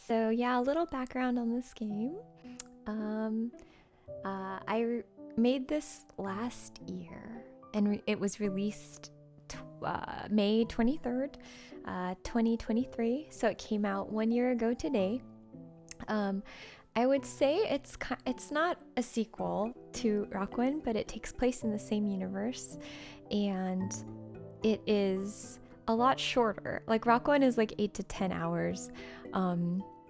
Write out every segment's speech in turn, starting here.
So yeah, a little background on this game. Um, made this last year, and it was released May 23rd, 2023. So it came out 1 year ago today. I would say it's not a sequel to Rakuen, but it takes place in the same universe, and it is a lot shorter. Like Rakuen is like 8 to 10 hours.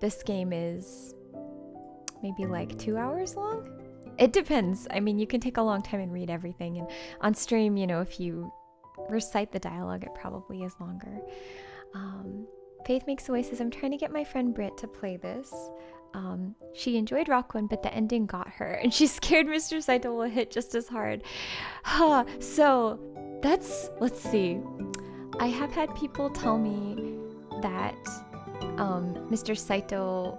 This game is maybe like 2 hours long. It depends. I mean, you can take a long time and read everything, and on stream, if you recite the dialogue, it probably is longer. Faith Makes a Way says, I'm trying to get my friend Britt to play this. She enjoyed Rakuen, but the ending got her, and she's scared Mr. Saito will hit just as hard. So let's see. I have had people tell me that Mr. Saito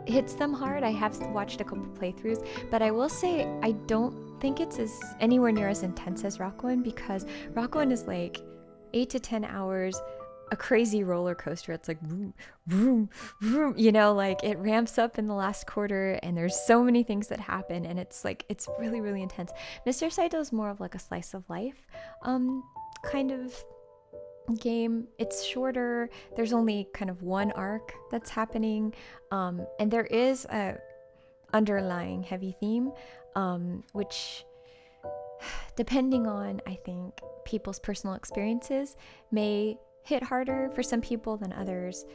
hits them hard. I have watched a couple playthroughs, but I will say I don't think it's anywhere near as intense as Rakuen, because Rakuen is like 8 to 10 hours, a crazy roller coaster. It's like vroom, vroom, vroom, like it ramps up in the last quarter, and there's so many things that happen, and it's really, really intense. Mr. Saito is more of like a slice of life kind of game. It's shorter. There's only kind of one arc that's happening, and there is a underlying heavy theme, which, depending on, I think, people's personal experiences, may hit harder for some people than others,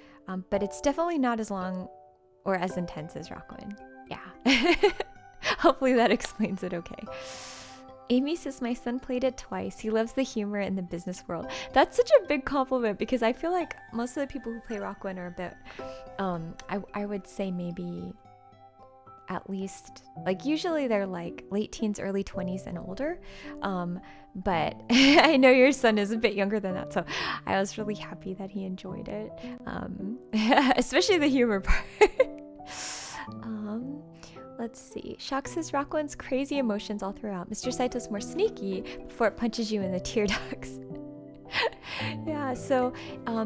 but it's definitely not as long or as intense as Rakuen. Yeah. Hopefully that explains it okay. Amy says, my son played it twice. He loves the humor in the business world. That's such a big compliment, because I feel like most of the people who play Rakuen are a bit, I would say maybe at least, like usually they're like late teens, early 20s and older. But I know your son is a bit younger than that, so I was really happy that he enjoyed it. Especially the humor part. Let's see. Shock says Rakuen's crazy emotions all throughout. Mr. Saito's more sneaky before it punches you in the tear ducts. Yeah, so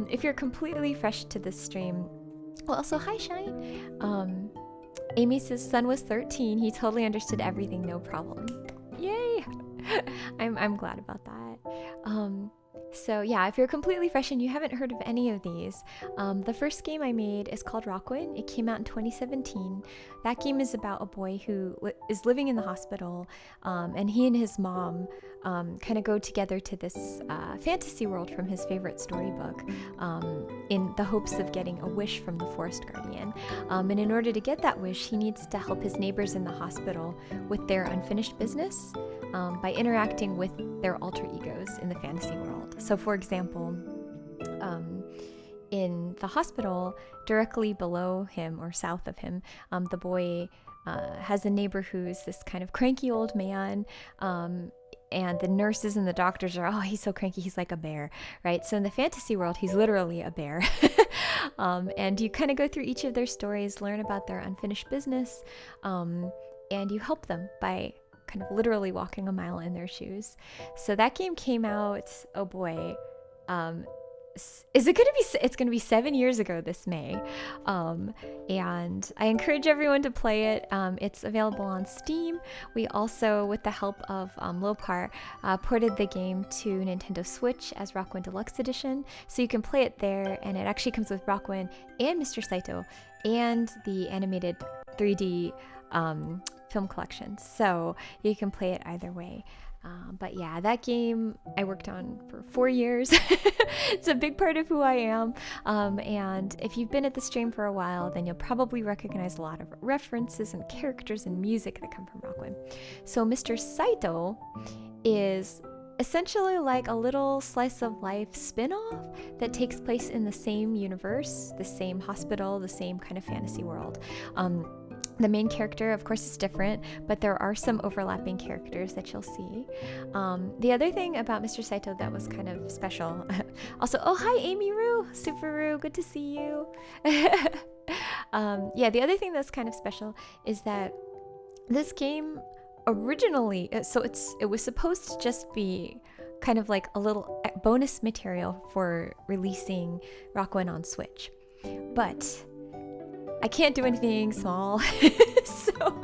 if you're completely fresh to this stream, well, also hi Shine. Amy says son was 13. He totally understood everything, no problem. Yay! I'm glad about that. So yeah, if you're completely fresh and you haven't heard of any of these, the first game I made is called Rakuen. It came out in 2017. That game is about a boy who is living in the hospital, and he and his mom kind of go together to this fantasy world from his favorite storybook, in the hopes of getting a wish from the forest guardian. And in order to get that wish, he needs to help his neighbors in the hospital with their unfinished business, by interacting with their alter egos in the fantasy world. So for example, in the hospital, directly below him or south of him, the boy has a neighbor who's this kind of cranky old man, and the nurses and the doctors are, oh, he's so cranky, he's like a bear, right? So in the fantasy world, he's literally a bear. And you kind of go through each of their stories, learn about their unfinished business, and you help them by kind of literally walking a mile in their shoes. So that game came out, oh boy, it's gonna be 7 years ago this May, and I encourage everyone to play it. It's available on Steam. We also, with the help of Lopar, ported the game to Nintendo Switch as Rakuen Deluxe Edition, so you can play it there, and it actually comes with Rakuen and Mr. Saito and the animated 3D film collection, so you can play it either way. But yeah, that game I worked on for 4 years. It's a big part of who I am, and if you've been at the stream for a while, then you'll probably recognize a lot of references and characters and music that come from Rakuen. So Mr. Saito is essentially like a little slice of life spin-off that takes place in the same universe, the same hospital, the same kind of fantasy world. The main character, of course, is different, but there are some overlapping characters that you'll see. The other thing about Mr. Saito that was kind of special, also, oh, hi, Amy Roo, Super Roo, good to see you. Yeah, the other thing that's kind of special is that this game originally, it was supposed to just be kind of like a little bonus material for releasing Rakuen on Switch. but I can't do anything small. So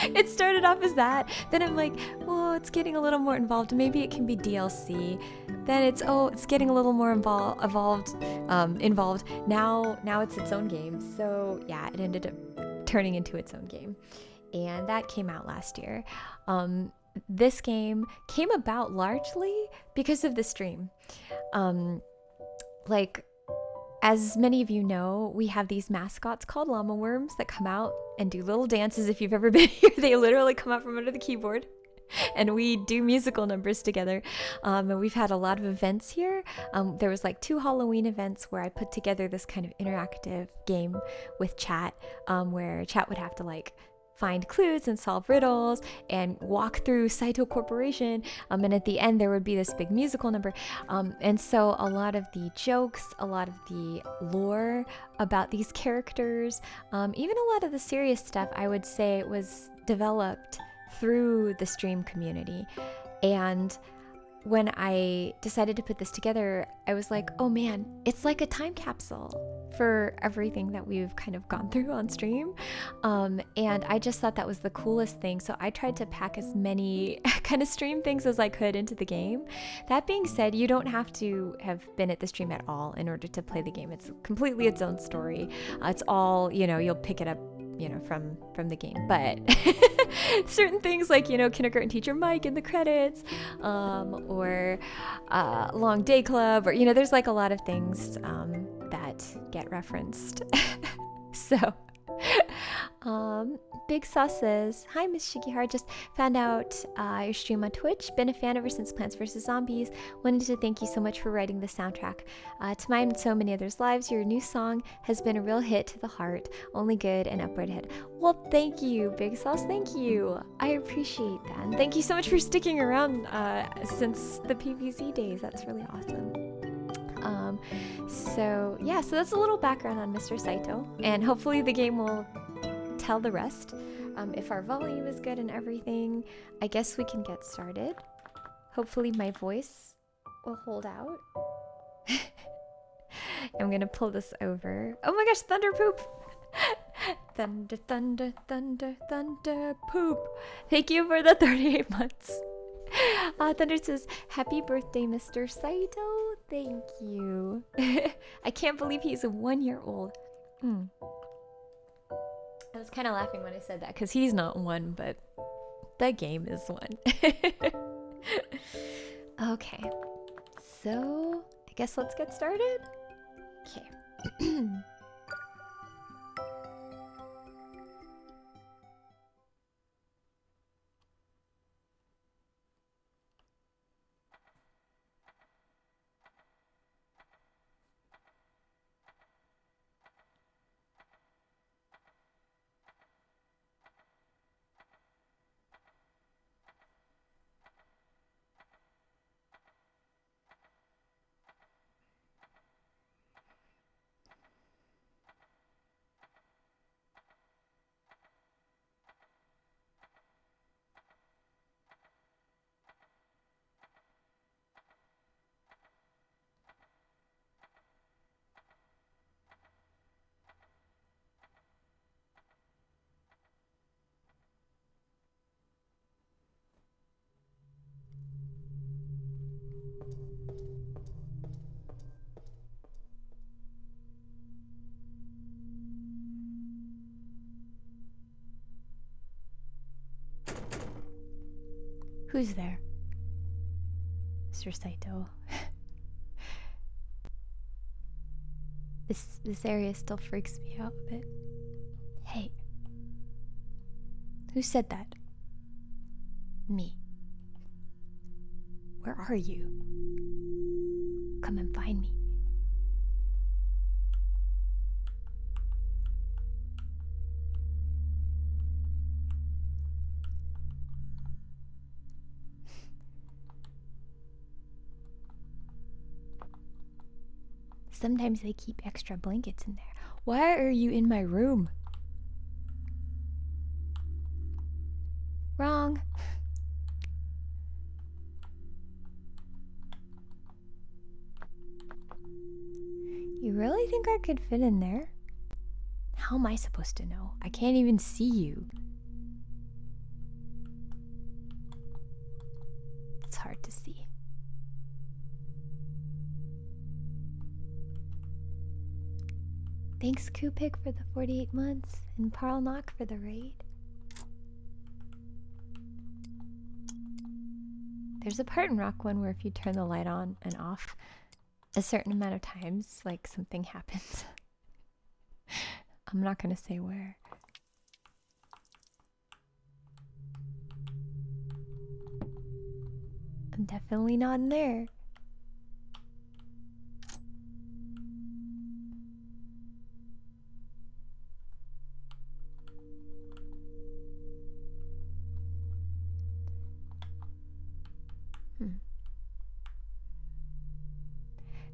it started off as that. Then I'm like, well, it's getting a little more involved. Maybe it can be DLC. Then it's getting a little more involved. Now it's its own game. So yeah, it ended up turning into its own game, and that came out last year. This game came about largely because of the stream. Like, as many of you know, we have these mascots called llama worms that come out and do little dances. If you've ever been here, they literally come out from under the keyboard and we do musical numbers together. And we've had a lot of events here. There was like 2 Halloween events where I put together this kind of interactive game with chat, where chat would have to like find clues and solve riddles and walk through Saitou Corporation. And at the end, there would be this big musical number. And so a lot of the jokes, a lot of the lore about these characters, even a lot of the serious stuff, I would say was developed through the stream community. And when I decided to put this together, I was like, oh man, it's like a time capsule for everything that we've kind of gone through on stream. And I just thought that was the coolest thing. So I tried to pack as many kind of stream things as I could into the game. That being said, you don't have to have been at the stream at all in order to play the game. It's completely its own story. It's all, you'll pick it up from the game, but certain things like kindergarten teacher Mike in the credits, or long day club, or there's like a lot of things that get referenced. So Big Sauce says, hi Miss Shigihara, just found out your stream on Twitch, been a fan ever since Plants vs. Zombies, wanted to thank you so much for writing the soundtrack to mine and so many others' lives. Your new song has been a real hit to the heart, only good and upward ahead. Well, thank you, Big Sauce, thank you. I appreciate that, and thank you so much for sticking around since the PVZ days. That's really awesome. So that's a little background on Mr. Saitou, and hopefully the game will tell the rest. If our volume is good and everything, I guess we can get started. Hopefully my voice will hold out. I'm gonna pull this over. Oh my gosh, thunder poop! Thunder, thunder, thunder, thunder poop. Thank you for the 38 months. Thunder says, happy birthday, Mr. Saitou. Thank you. I can't believe he's 1 year old. I was kind of laughing when I said that because he's not 1, but the game is 1. Okay, so I guess let's get started. Okay. Who's there? Mr. Saitou. This area still freaks me out a bit. Hey. Who said that? Me. Where are you? Come and find me. Sometimes they keep extra blankets in there. Why are you in my room? Wrong. You really think I could fit in there. How am I supposed to know? I can't even see you. It's hard to see. Thanks, Kupik, for the 48 months, and Parlnock for the raid. There's a part in Rakuen where if you turn the light on and off a certain amount of times, like something happens. I'm not gonna say where. I'm definitely not in there.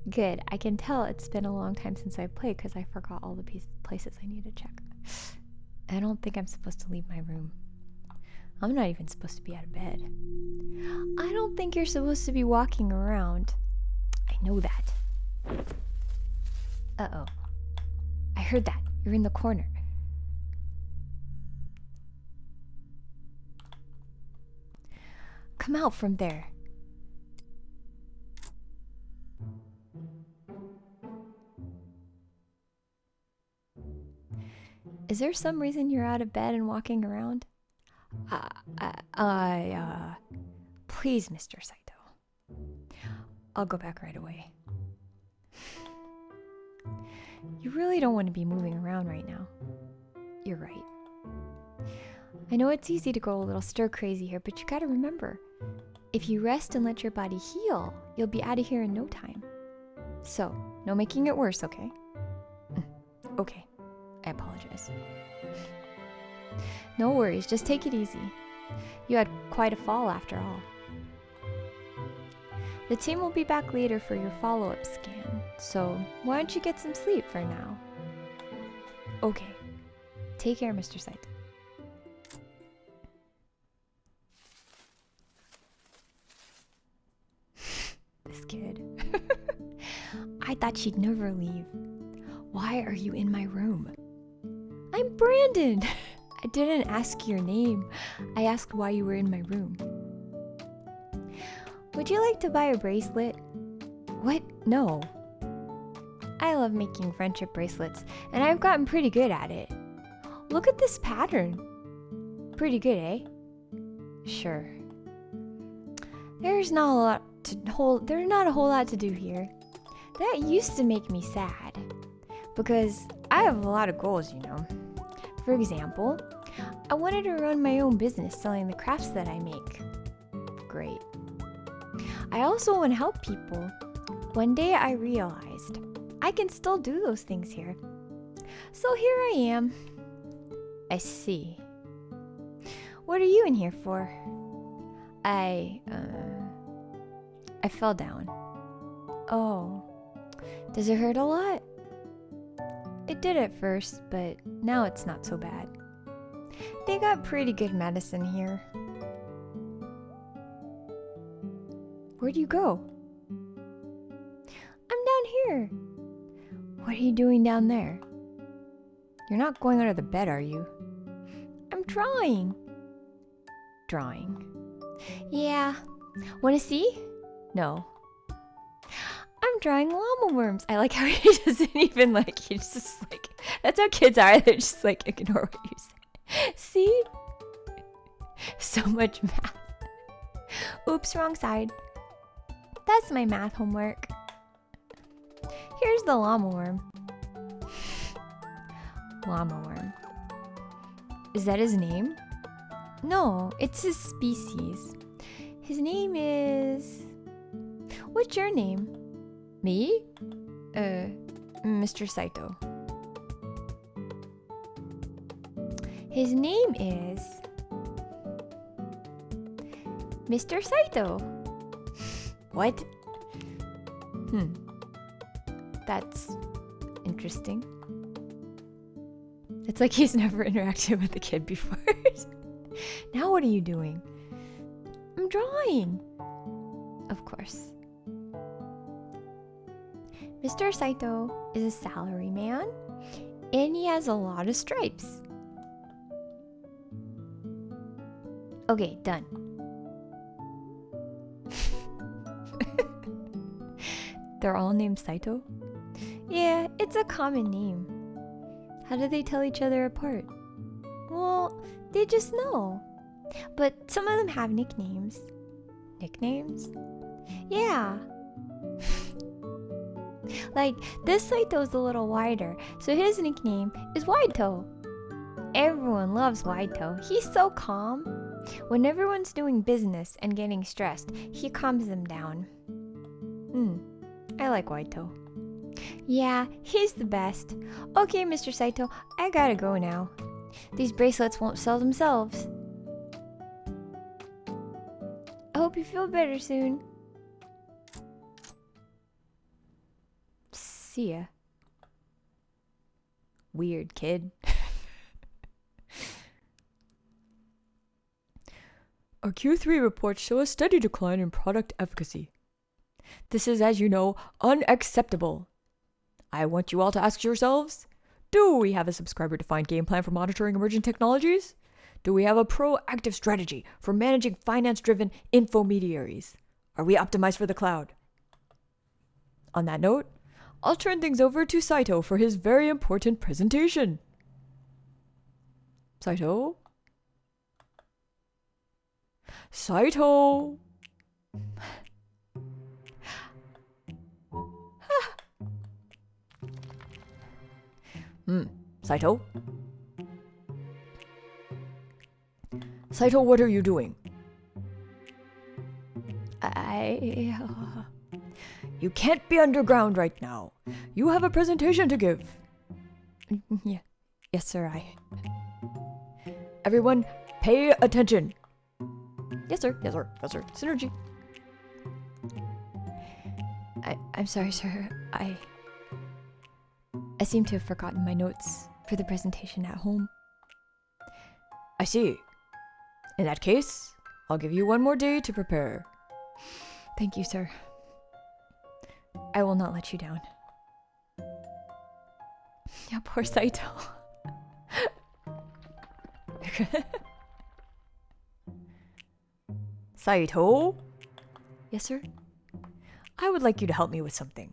Good. I can tell it's been a long time since I played because I forgot all the places I need to check. I don't think I'm supposed to leave my room. I'm not even supposed to be out of bed. I don't think you're supposed to be walking around. I know that. Uh-oh. I heard that. You're in the corner. Come out from there. Is there some reason you're out of bed and walking around? Please, Mr. Saitou. I'll go back right away. You really don't want to be moving around right now. You're right. I know it's easy to go a little stir crazy here, but you gotta remember, if you rest and let your body heal, you'll be out of here in no time. So, no making it worse, okay? Okay. I apologize. No worries, just take it easy. You had quite a fall after all. The team will be back later for your follow-up scan, so why don't you get some sleep for now? Okay. Take care, Mr. Saitou. This kid. I thought she'd never leave. Why are you in my room? I'm Brandon! I didn't ask your name. I asked why you were in my room. Would you like to buy a bracelet? What? No. I love making friendship bracelets, and I've gotten pretty good at it. Look at this pattern. Pretty good, eh? Sure. There's not a whole lot to do here. That used to make me sad. Because I have a lot of goals, you know. For example, I wanted to run my own business selling the crafts that I make. Great. I also want to help people. One day I realized I can still do those things here. So here I am. I see. What are you in here for? I fell down. Oh. Does it hurt a lot? It did at first, but now it's not so bad. They got pretty good medicine here. Where'd you go? I'm down here. What are you doing down there? You're not going under the bed, are you? I'm drawing. Drawing. Yeah. Want to see? No. I'm drawing llama worms. I like how he doesn't even like, he's just like, that's how kids are. They're just like, ignore what you say. See? So much math. Oops, wrong side. That's my math homework. Here's the llama worm. Llama worm. Is that his name? No, it's his species. His name is... What's your name? Me? Mr. Saitou. His name is... Mr. Saitou. What? That's interesting. It's like he's never interacted with a kid before. Now what are you doing? I'm drawing. Of course. Mr. Saito is a salary man, and he has a lot of stripes. Okay, done. They're all named Saito? Yeah, it's a common name. How do they tell each other apart? Well, they just know. But some of them have nicknames. Nicknames? Yeah. Like, this Saito's a little wider, so his nickname is Wide Toe. Everyone loves Wide Toe. He's so calm. When everyone's doing business and getting stressed, he calms them down. I like Wide Toe. Yeah, he's the best. Okay, Mr. Saito, I gotta go now. These bracelets won't sell themselves. I hope you feel better soon. See ya. Weird kid. Our Q3 reports show a steady decline in product efficacy. This is, as you know, unacceptable. I want you all to ask yourselves, do we have a subscriber-defined game plan for monitoring emerging technologies? Do we have a proactive strategy for managing finance-driven infomediaries? Are we optimized for the cloud? On that note, I'll turn things over to Saito for his very important presentation. Saito? Saito! Saito? Saito, what are you doing? You can't be underground right now. You have a presentation to give. Yeah. Yes, sir, Everyone, pay attention. Yes, sir. Yes, sir. Yes, sir. Synergy. I'm sorry, sir. I seem to have forgotten my notes for the presentation at home. I see. In that case, I'll give you one more day to prepare. Thank you, sir. I will not let you down. Yeah, poor Saito. Saito? Yes, sir? I would like you to help me with something.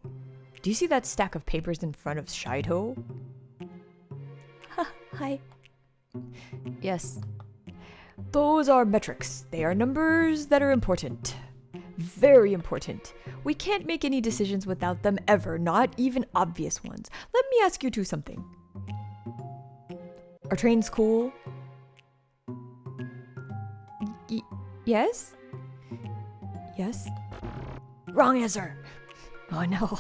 Do you see that stack of papers in front of Saito? Hi. Yes. Those are metrics. They are numbers that are important. Very important. We can't make any decisions without them ever, not even obvious ones. Let me ask you two something. Are trains cool? Yes? Yes? Wrong answer. Oh no.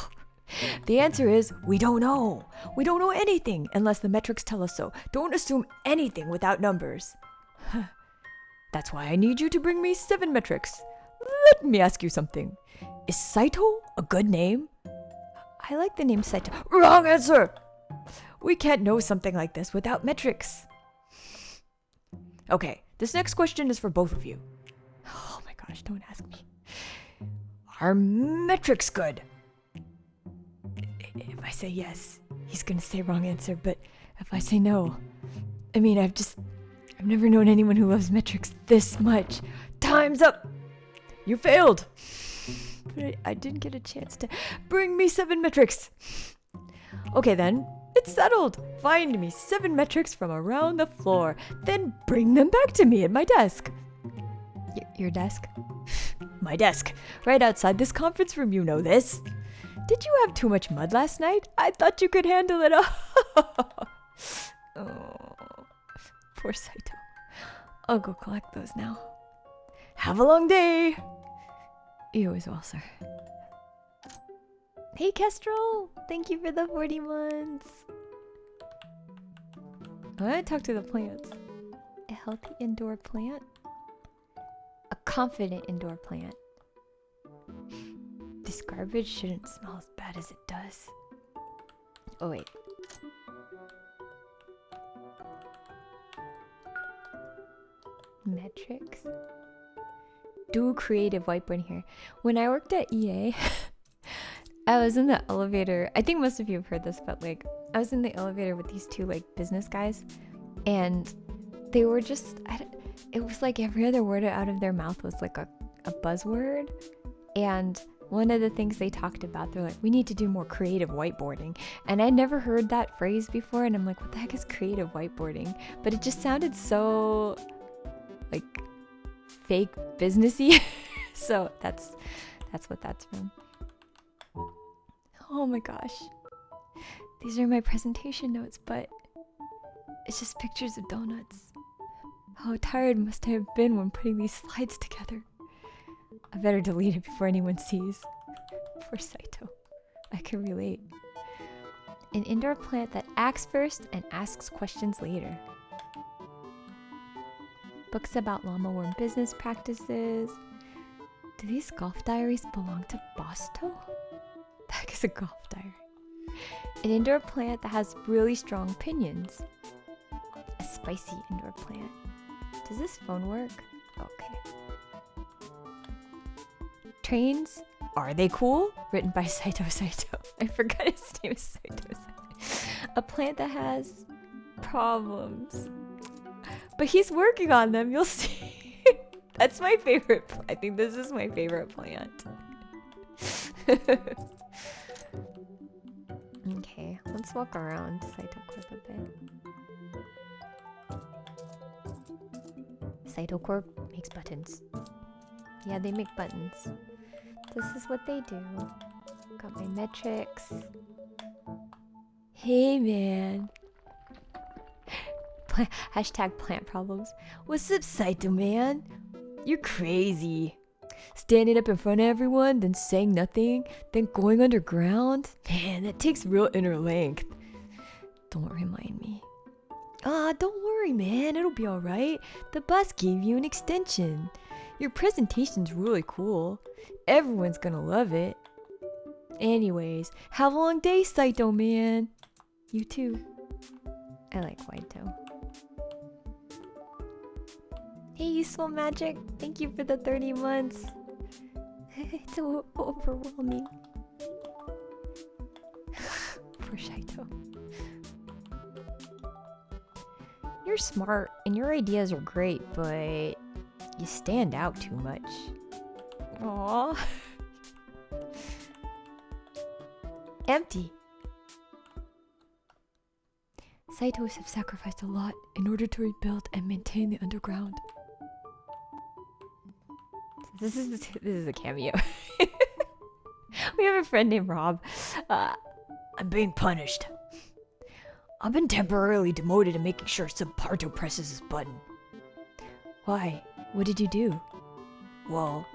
The answer is we don't know. We don't know anything unless the metrics tell us so. Don't assume anything without numbers. That's why I need you to bring me 7 metrics. Let me ask you something. Is Saito a good name? I like the name Saito. Wrong answer! We can't know something like this without metrics. Okay, this next question is for both of you. Oh my gosh, don't ask me. Are metrics good? If I say yes, he's gonna say wrong answer, but if I say no, I mean, I've never known anyone who loves metrics this much. Time's up! You failed! But I didn't get a chance to. Bring me 7 metrics! Okay then, it's settled! Find me 7 metrics from around the floor, then bring them back to me at my desk. Your desk? My desk, right outside this conference room, you know this. Did you have too much mud last night? I thought you could handle it. Oh, poor Saito. I'll go collect those now. Have a long day. You as well, sir. Hey, Kestrel! Thank you for the 40 months. I want to talk to the plants. A healthy indoor plant? A confident indoor plant. This garbage shouldn't smell as bad as it does. Oh, wait. Metrics? Do creative whiteboard here. When I worked at EA, I was in the elevator. I think most of you have heard this, but like I was in the elevator with these two like business guys, and they were just it was like every other word out of their mouth was like a buzzword. And one of the things they talked about, they're like, we need to do more creative whiteboarding. And I never heard that phrase before, and I'm like, what the heck is creative whiteboarding? But it just sounded so like fake businessy. So that's what that's from. Oh my gosh. These are my presentation notes, but it's just pictures of donuts. How tired must I have been when putting these slides together? I better delete it before anyone sees. Poor Saito. I can relate. An indoor plant that acts first and asks questions later. Books about llama worm business practices. Do these golf diaries belong to Bosto? That is a golf diary. An indoor plant that has really strong opinions. A spicy indoor plant. Does this phone work? Okay. Trains, are they cool? Written by Saito. I forgot his name is Saito. A plant that has problems. But he's working on them, you'll see. That's my favorite. I think this is my favorite plant. Okay, let's walk around Saito Corp a bit. Saito Corp makes buttons. Yeah, they make buttons. This is what they do. Got my metrics. Hey man. Hashtag plant problems. What's up, Saito man? You're crazy. Standing up in front of everyone, then saying nothing, then going underground? Man, that takes real inner length. Don't remind me. Don't worry, man. It'll be alright. The boss gave you an extension. Your presentation's really cool. Everyone's gonna love it. Anyways, have a long day, Saito man. You too. I like Waito. Hey, Useful Magic. Thank you for the 30 months. It's overwhelming. Poor Saito. You're smart and your ideas are great, but you stand out too much. Aww. Empty. Saitos have sacrificed a lot in order to rebuild and maintain the underground. This is a cameo. We have a friend named Rob. I'm being punished. I've been temporarily demoted to making sure Subparto presses his button. Why? What did you do? Well,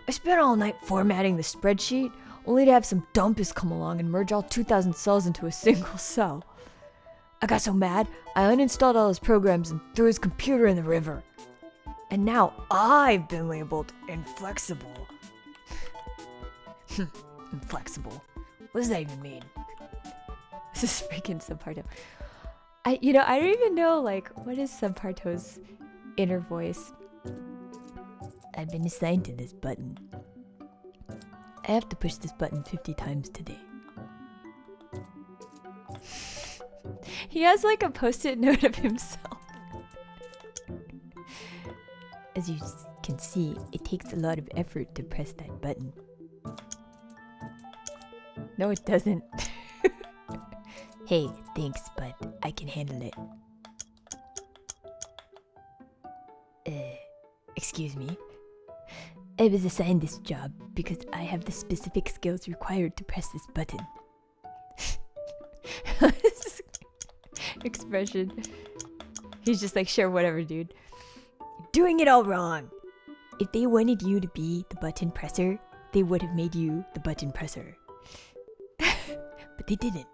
I spent all night formatting the spreadsheet, only to have some dumpus come along and merge all 2,000 cells into a single cell. I got so mad, I uninstalled all his programs and threw his computer in the river. And now I've been labeled inflexible. Inflexible. What does that even mean? This is freaking Subparto. I don't even know, like, what is Subparto's inner voice? I've been assigned to this button. I have to push this button 50 times today. He has like a post-it note of himself. As you can see, it takes a lot of effort to press that button. No, it doesn't. Hey, thanks, but I can handle it. Excuse me? I was assigned this job because I have the specific skills required to press this button. Expression. He's just like, sure, whatever, dude. You're doing it all wrong. If they wanted you to be the button presser, they would have made you the button presser. But they didn't.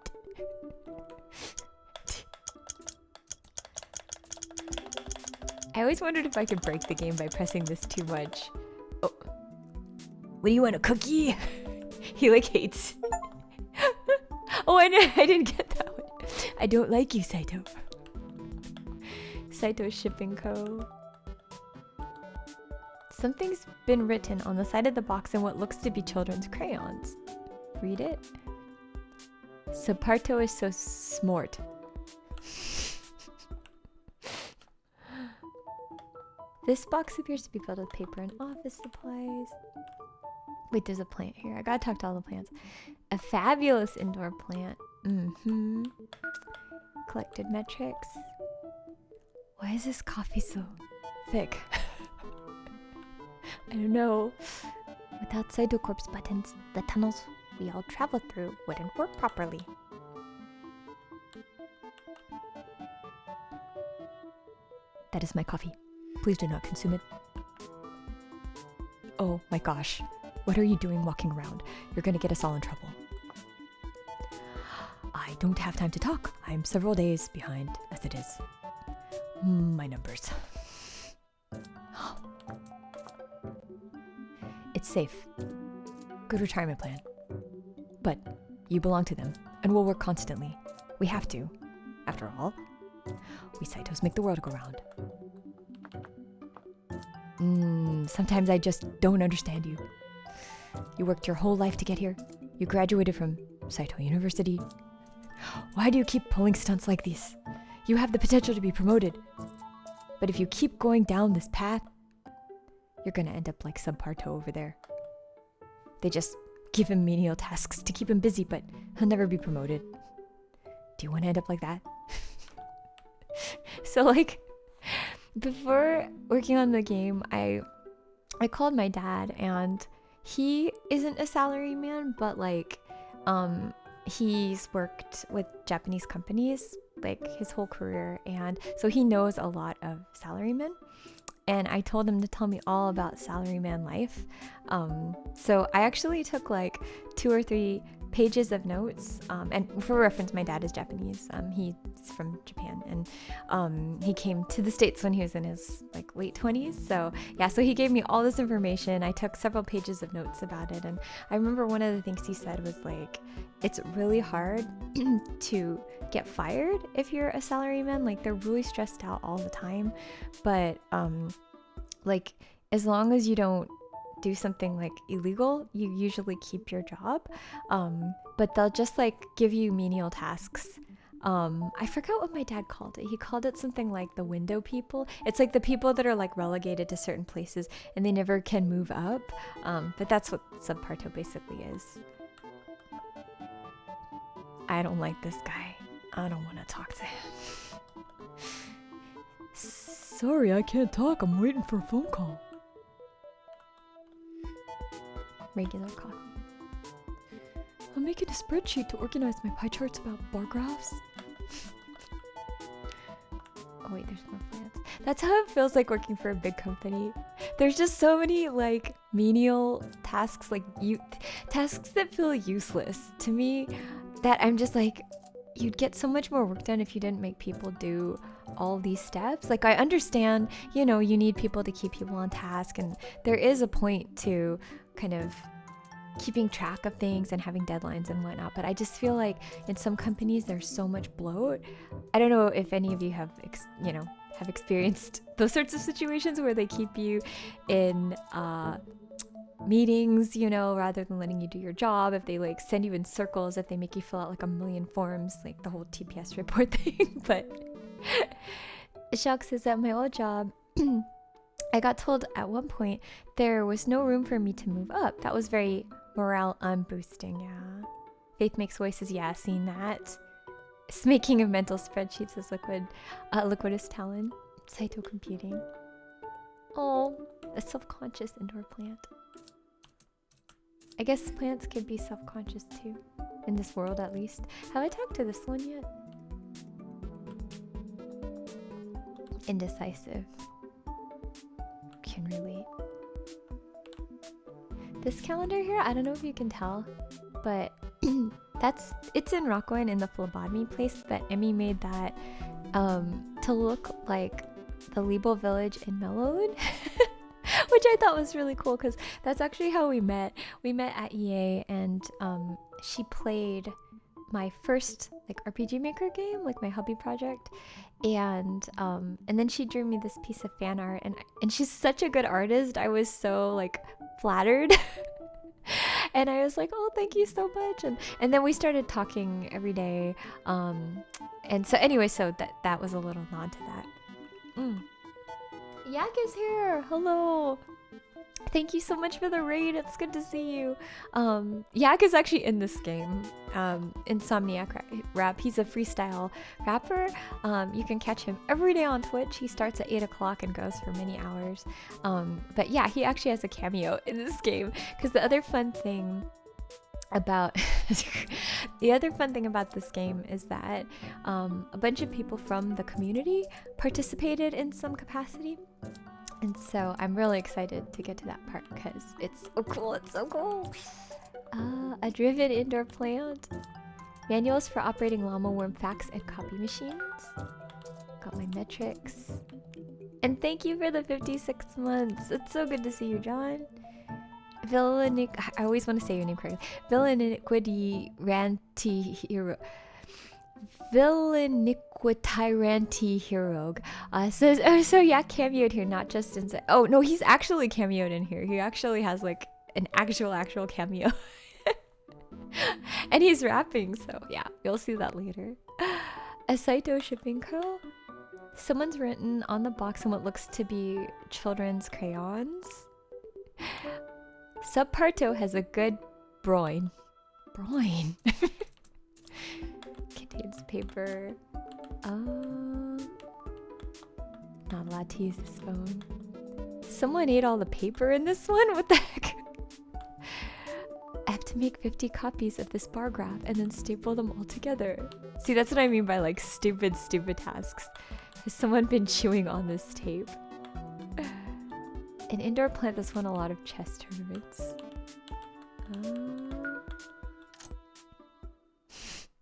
I always wondered if I could break the game by pressing this too much. Oh. What do you want, a cookie? He like hates. Oh, I didn't get that one. I don't like you, Saito. Saito Shipping Co. Something's been written on the side of the box in what looks to be children's crayons. read it. Saparto is so smart. This box appears to be filled with paper and office supplies. Wait, there's a plant here. I gotta talk to all the plants. A fabulous indoor plant. Collected metrics. Why is this coffee so thick? I don't know. Without Saitou Corp's buttons, the tunnels we all traveled through wouldn't work properly. That is my coffee. Please do not consume it. Oh my gosh. What are you doing walking around? You're gonna get us all in trouble. I don't have time to talk. I'm several days behind as it is. My numbers. It's safe. Good retirement plan. But you belong to them, and we'll work constantly. We have to. After all, we Saitos make the world go round. Sometimes I just don't understand you. You worked your whole life to get here. You graduated from Saitou University. Why do you keep pulling stunts like these? You have the potential to be promoted. But if you keep going down this path, you're gonna end up like Subparto over there. They just give him menial tasks to keep him busy, but he'll never be promoted. Do you want to end up like that? So like, before working on the game, I called my dad, and he isn't a salaryman, but like, he's worked with Japanese companies like his whole career, and so he knows a lot of salarymen. And I told him to tell me all about salaryman life. So I actually took like 2 or 3 pages of notes. And for reference, my dad is Japanese. He's from Japan, and he came to the States when he was in his like late 20s. So yeah, so he gave me all this information. I took several pages of notes about it, and I remember one of the things he said was like, it's really hard to get fired if you're a salaryman. Like, they're really stressed out all the time, but like, as long as you don't do something like illegal, you usually keep your job. But they'll just like give you menial tasks. I forgot what my dad called it. He called it something like the window people. It's like the people that are like relegated to certain places and they never can move up. But that's what Subparto basically is. I don't like this guy. I don't want to talk to him. Sorry, I can't talk. I'm waiting for a phone call. Regular coffee. I'm making a spreadsheet to organize my pie charts about bar graphs. Oh wait, there's more plants. That's how it feels like working for a big company. There's just so many like menial tasks, like tasks that feel useless to me, that I'm just like, you'd get so much more work done if you didn't make people do all these steps. Like, I understand, you know, you need people to keep people on task, and there is a point to kind of keeping track of things and having deadlines and whatnot, but I just feel like in some companies there's so much bloat. I don't know if any of you have experienced those sorts of situations where they keep you in meetings, you know, rather than letting you do your job, if they like send you in circles, if they make you fill out like a million forms, like the whole TPS report thing. But shucks, is at my old job I got told at one point there was no room for me to move up. That was very morale unboosting. Yeah, Faith Makes Voices, yeah, seen that. Making of mental spreadsheets is liquidus talent. Saitou computing. Oh, a self-conscious indoor plant. I guess plants could be self-conscious too, in this world at least. Have I talked to this one yet? Indecisive. Can relate. This calendar here, I don't know if you can tell, but it's in Rakuen, in the phlebotomy place that Emmy made that to look like the Libo village in Mellowood. Which I thought was really cool, because that's actually how we met. We met at EA, and she played my first like RPG Maker game, like my hobby project, and then she drew me this piece of fan art, and she's such a good artist. I was so like flattered. And I was like, oh, thank you so much. And then we started talking every day. And so anyway, so that was a little nod to that. Yak is here. Hello. Thank you so much for the raid. It's good to see you. Yak is actually in this game. Insomniac Rap. He's a freestyle rapper. You can catch him every day on Twitch. He starts at 8 o'clock and goes for many hours. But yeah, he actually has a cameo in this game. Because the other fun thing about this game is that a bunch of people from the community participated in some capacity. And so I'm really excited to get to that part because it's so cool. It's so cool. A driven indoor plant. Manuals for operating llama worm fax and copy machines. Got my metrics. And thank you for the 56 months. It's so good to see you, John. I always want to say your name correctly. Villainiquity Ranty Hero. Villainiquityranty Hero says, oh, so yeah, cameoed here, not just in. Oh no, he's actually cameoed in here. He actually has like an actual cameo, and he's rapping. So yeah, you'll see that later. A Saitou shipping curl. Someone's written on the box on what looks to be children's crayons. Subparto has a good broin. Broin. Contains paper. Not allowed to use this phone. Someone ate all the paper in this one? What the heck? I have to make 50 copies of this bar graph and then staple them all together. See, that's what I mean by like stupid tasks. Has someone been chewing on this tape? An indoor plant that's won a lot of chess tournaments.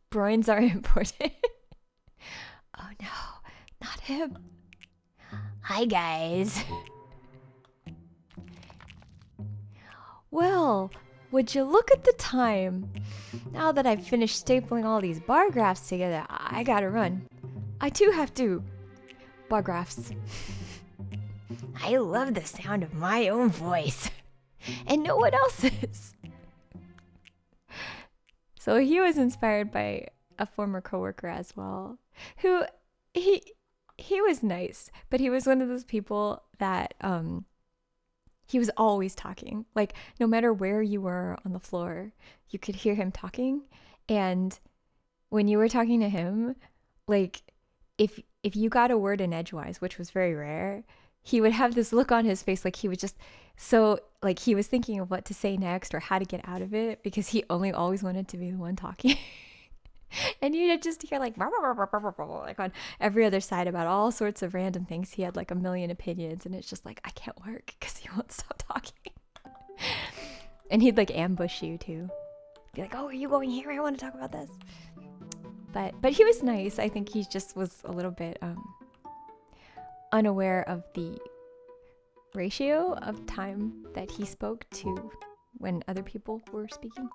Broins are important. Oh no, not him. Hi guys. Well, would you look at the time? Now that I've finished stapling all these bar graphs together, I gotta run. I too have to. Bar graphs. I love the sound of my own voice. And no one else's. So he was inspired by a former coworker as well, who he was nice, but he was one of those people that he was always talking. Like no matter where you were on the floor, you could hear him talking. And when you were talking to him, like if you got a word in edgewise, which was very rare, he would have this look on his face like he was just so like he was thinking of what to say next or how to get out of it because he only always wanted to be the one talking. And you'd just hear like on every other side about all sorts of random things. He had like a million opinions and it's just like, I can't work because he won't stop talking. And he'd like ambush you too. Be like, oh, are you going here? I want to talk about this. But he was nice. I think he just was a little bit unaware of the ratio of time that he spoke to when other people were speaking.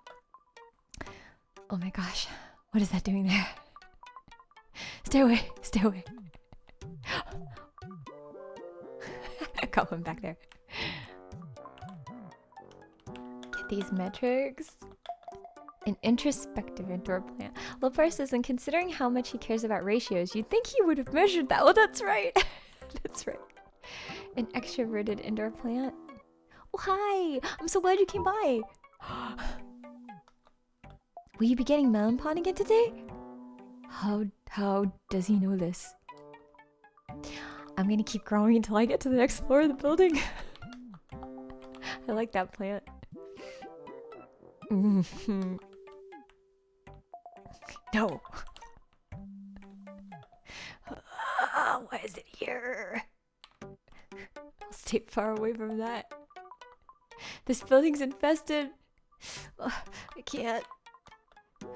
Oh my gosh, what is that doing there? Stay away, stay away. I got one back there. Get these metrics. An introspective indoor plant. Lopar says, and considering how much he cares about ratios, you'd think he would have measured that. Oh, that's right. That's right. An extroverted indoor plant. Oh, hi. I'm so glad you came by. Will you be getting melon pond again today? How does he know this? I'm gonna keep growing until I get to the next floor of the building. I like that plant. No. Why is it here? I'll stay far away from that. This building's infested. I can't.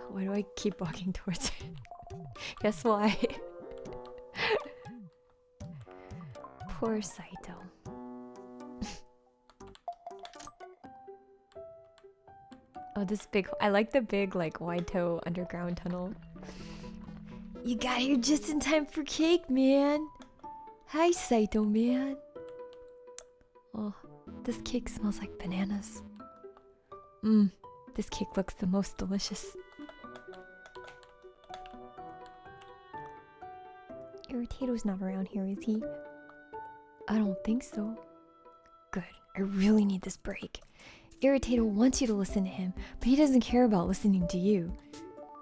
Why do I keep walking towards it? Guess why? Poor Saitou. Oh, this big... I like the big, like, wide toe underground tunnel. You got here just in time for cake, man. Hi, Saitou, man. Oh, this cake smells like bananas. This cake looks the most delicious. Irritato's not around here, is he? I don't think so. Good. I really need this break. Irritato wants you to listen to him, but he doesn't care about listening to you.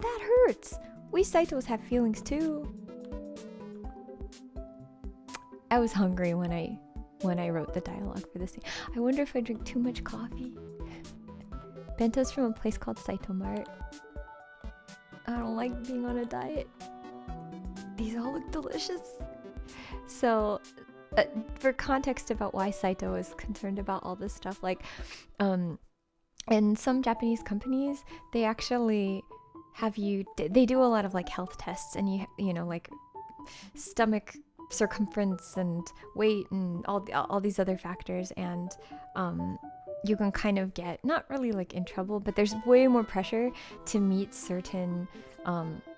That hurts. We Saitos have feelings too. I was hungry when I wrote the dialogue for this scene. I wonder if I drink too much coffee. Bento's from a place called Saito Mart. I don't like being on a diet. These all look delicious. So, for context about why Saito is concerned about all this stuff, like, in some Japanese companies, they actually have you, they do a lot of like health tests, and you know, like stomach circumference and weight and all these other factors, and you can kind of get not really like in trouble, but there's way more pressure to meet certain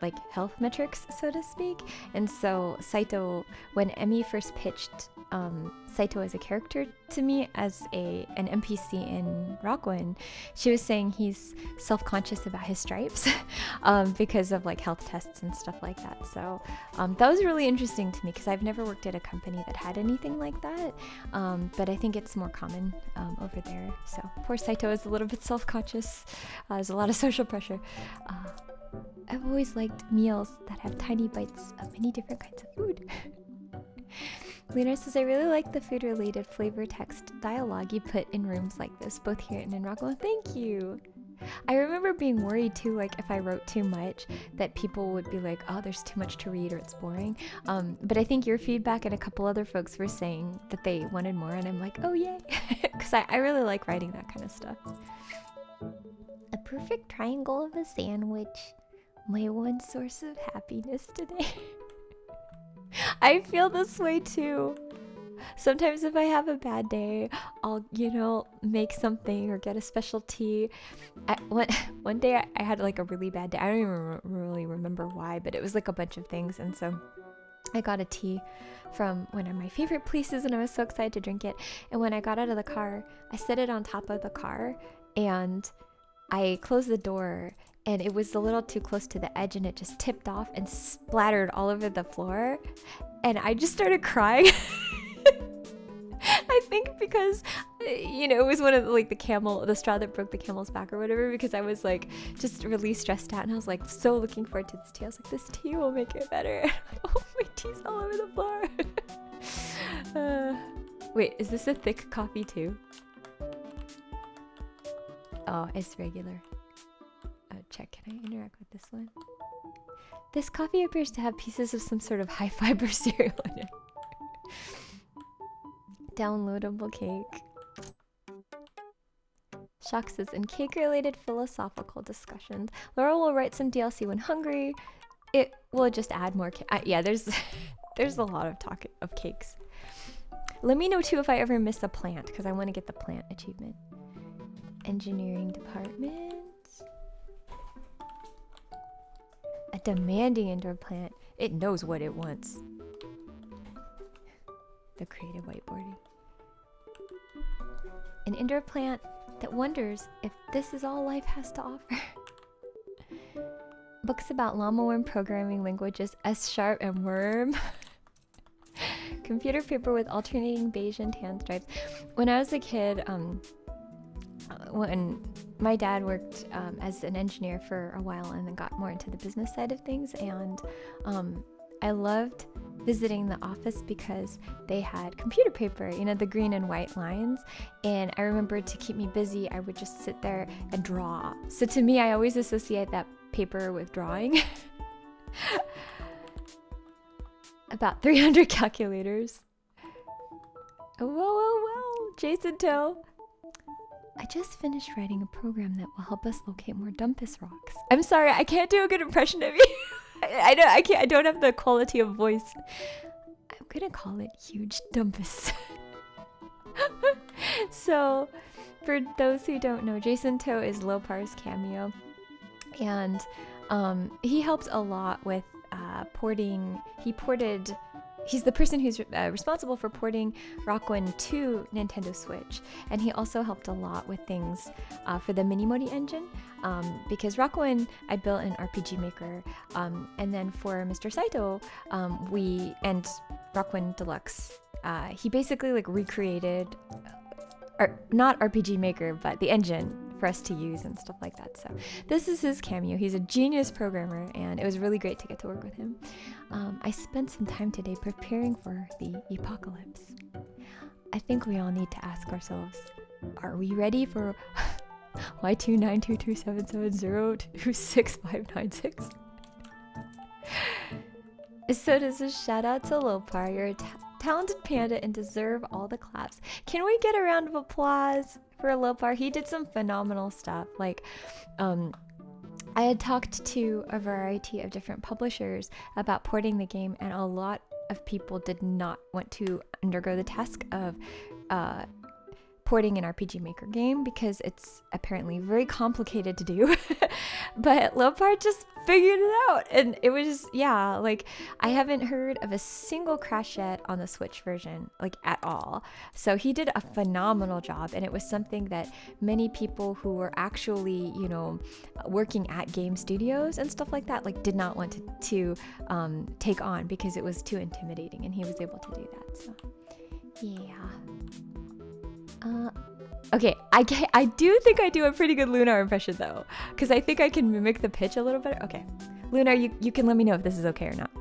like health metrics, so to speak. And so Saito, when Emmy first pitched Saito as a character to me as an NPC in Rakuen, she was saying he's self-conscious about his stripes because of like health tests and stuff like that. So that was really interesting to me because I've never worked at a company that had anything like that, but I think it's more common over there. So poor Saito is a little bit self-conscious. There's a lot of social pressure. I've always liked meals that have tiny bites of many different kinds of food. Lena says, I really like the food-related flavor text dialogue you put in rooms like this, both here and in Rakuen. Thank you! I remember being worried too, like if I wrote too much, that people would be like, oh, there's too much to read or it's boring. But I think your feedback and a couple other folks were saying that they wanted more, and I'm like, oh yay! Because I really like writing that kind of stuff. A perfect triangle of a sandwich. My one source of happiness today. I feel this way too. Sometimes if I have a bad day, I'll, you know, make something or get a special tea. One day I had like a really bad day. I don't even really remember why, but it was like a bunch of things. And so I got a tea from one of my favorite places and I was so excited to drink it. And when I got out of the car, I set it on top of the car and I closed the door, and it was a little too close to the edge and it just tipped off and splattered all over the floor. And I just started crying. I think because, you know, it was one of the, like the straw that broke the camel's back or whatever, because I was like just really stressed out and I was like so looking forward to this tea. I was like, this tea will make it better. Oh, my tea's all over the floor. Wait, is this a thick coffee too? Oh, it's regular. Check, can I interact with this one? This coffee appears to have pieces of some sort of high fiber cereal in it. Downloadable cake. Shock says, in cake-related philosophical discussions, Laura will write some DLC when hungry. It will just add more yeah, there's a lot of talk of cakes. Let me know too if I ever miss a plant, because I want to get the plant achievement. Engineering department. A demanding indoor plant. It knows what it wants. The creative whiteboarding. An indoor plant that wonders if this is all life has to offer. Books about llama worm programming languages, S# and worm. Computer paper with alternating beige and tan stripes. When I was a kid, when my dad worked as an engineer for a while and then got more into the business side of things, and I loved visiting the office because they had computer paper, you know, the green and white lines, and I remember to keep me busy I would just sit there and draw. So to me, I always associate that paper with drawing. About 300 calculators. Whoa, Jason Toe. I just finished writing a program that will help us locate more Dumpus rocks. I'm sorry, I can't do a good impression of you. I don't have the quality of voice. I'm gonna call it Huge Dumpus. So, for those who don't know, Jason Toe is Lopar's cameo, and he helped a lot with porting. he's the person who's responsible for porting Rakuen to Nintendo Switch, and he also helped a lot with things for the Minimori engine, because Rakuen I built in RPG Maker, and then for Mr. Saito, we and Rakuen Deluxe, he basically like recreated, not RPG Maker, but the engine for us to use and stuff like that. So this is his cameo. He's a genius programmer, and it was really great to get to work with him. I spent some time today preparing for the apocalypse. I think we all need to ask ourselves, are we ready for Y2922770265596? So does a shout out to Lopar. You're a talented panda and deserve all the claps. Can we get a round of applause for Lopar? He did some phenomenal stuff. Like, I had talked to a variety of different publishers about porting the game, and a lot of people did not want to undergo the task of porting an RPG Maker game because it's apparently very complicated to do. But Leopard just figured it out, and it was just, yeah, like, I haven't heard of a single crash yet on the Switch version, like, at all. So he did a phenomenal job, and it was something that many people who were actually, you know, working at game studios and stuff like that, like, did not want to take on because it was too intimidating, and he was able to do that. So yeah. Okay, I do think I do a pretty good Lunar impression though, because I think I can mimic the pitch a little better. Okay, Lunar, you can let me know if this is okay or not.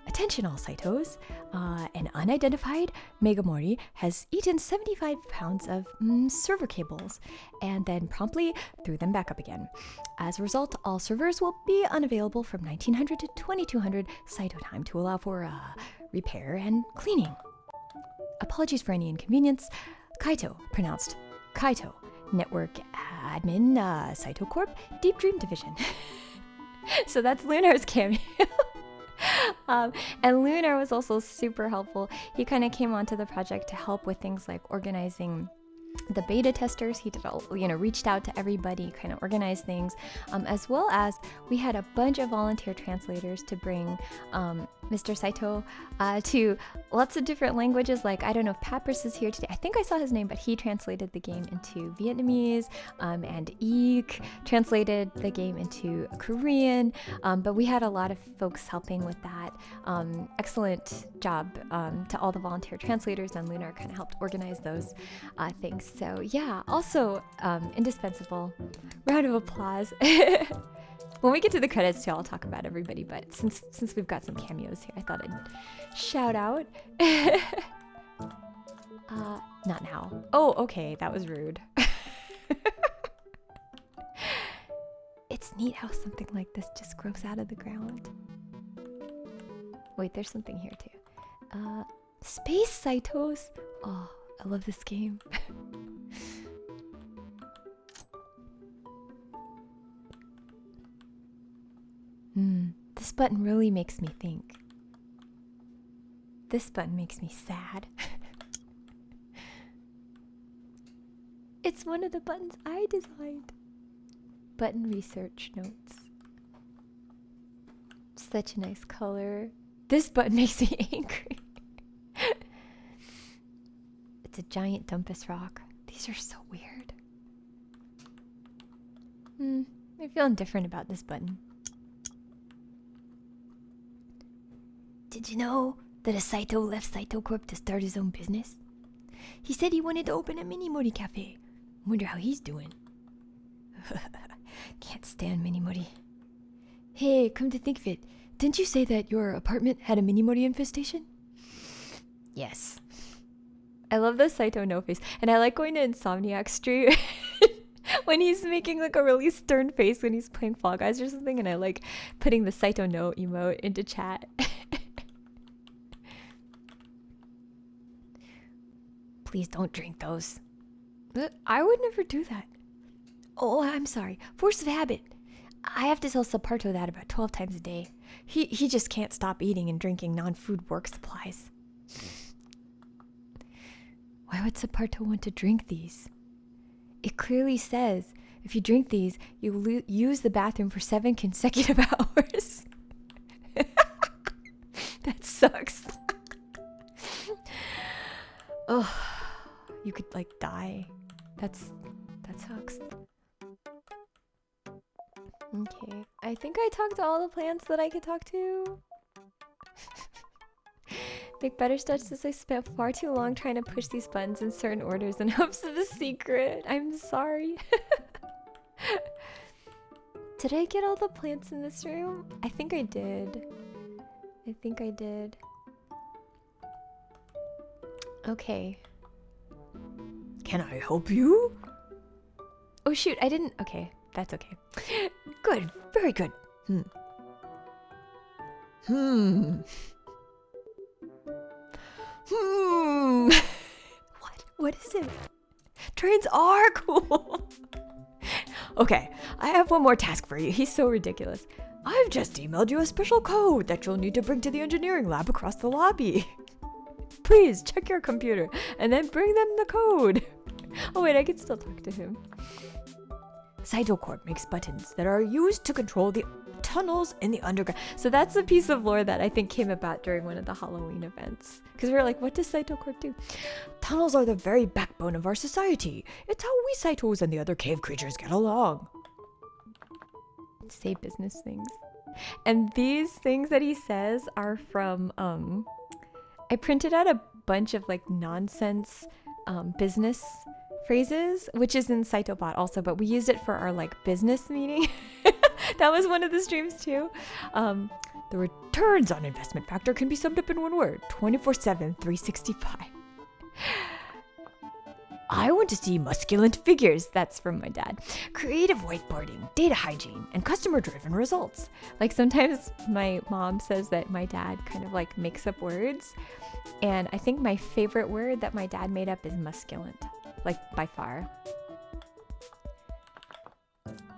Attention all Saitos, an unidentified Megamori has eaten 75 pounds of server cables and then promptly threw them back up again. As a result, all servers will be unavailable from 1900 to 2200 Saito time to allow for repair and cleaning. Apologies for any inconvenience. Kaito, pronounced Kaito, Network Admin, Saito Corp, Deep Dream Division. So that's Lunar's cameo. And Lunar was also super helpful. He kind of came onto the project to help with things like organizing the beta testers. He did all, you know, reached out to everybody, kind of organized things, as well as we had a bunch of volunteer translators to bring Mr. Saito to lots of different languages. Like, I don't know if Papyrus is here today. I think I saw his name, but he translated the game into Vietnamese, and Eek translated the game into Korean. But we had a lot of folks helping with that. Excellent job to all the volunteer translators, and Lunar kind of helped organize those things. So yeah, also indispensable. Round of applause. When we get to the credits too, I'll talk about everybody, but since we've got some cameos here, I thought I'd shout out. Not now. Oh, okay, that was rude. It's neat how something like this just grows out of the ground. Wait, there's something here too. Space Saitos. Oh, I love this game. This button really makes me think. This button makes me sad. It's one of the buttons I designed. Button research notes. Such a nice color. This button makes me angry. It's a giant dumpus rock. These are so weird. I'm feeling different about this button. Did you know that a Saito left Saito Corp to start his own business? He said he wanted to open a Minimori cafe. Wonder how he's doing. Can't stand Minimori. Hey, come to think of it, didn't you say that your apartment had a Minimori infestation? Yes. I love the Saito no face, and I like going to Insomniac's stream when he's making like a really stern face when he's playing Fall Guys or something, and I like putting the Saito no emote into chat. Please don't drink those. I would never do that. Oh, I'm sorry. Force of habit. I have to tell Saparto that about 12 times a day. He just can't stop eating and drinking non-food work supplies. Why would Saparto want to drink these? It clearly says if you drink these, you'll use the bathroom for 7 consecutive hours. That sucks. Oh, you could like die. That sucks. Okay, I think I talked to all the plants that I could talk to. Big Butterscotch says I spent far too long trying to push these buttons in certain orders in hopes of a secret. I'm sorry. Did I get all the plants in this room? I think I did. I think I did. Okay. Can I help you? Oh shoot, I didn't. Okay, that's okay. Good, very good. What is it? Trains are cool. Okay, I have one more task for you. He's so ridiculous. I've just emailed you a special code that you'll need to bring to the engineering lab across the lobby. Please check your computer and then bring them the code. Oh wait, I can still talk to him. Saitou Corp makes buttons that are used to control the tunnels in the underground. So that's a piece of lore that I think came about during one of the Halloween events. Because we were like, what does Saitou Corp do? Tunnels are the very backbone of our society. It's how we Saitous and the other cave creatures get along. Say business things. And these things that he says are from, I printed out a bunch of like nonsense business phrases, which is in SaitoBot also, but we used it for our like business meeting. That was one of the streams too. The returns on investment factor can be summed up in one word: 24/7, 365. I want to see musculent figures. That's from my dad. Creative whiteboarding, data hygiene, and customer-driven results. Like sometimes my mom says that my dad kind of like makes up words, and I think my favorite word that my dad made up is musculent, like by far.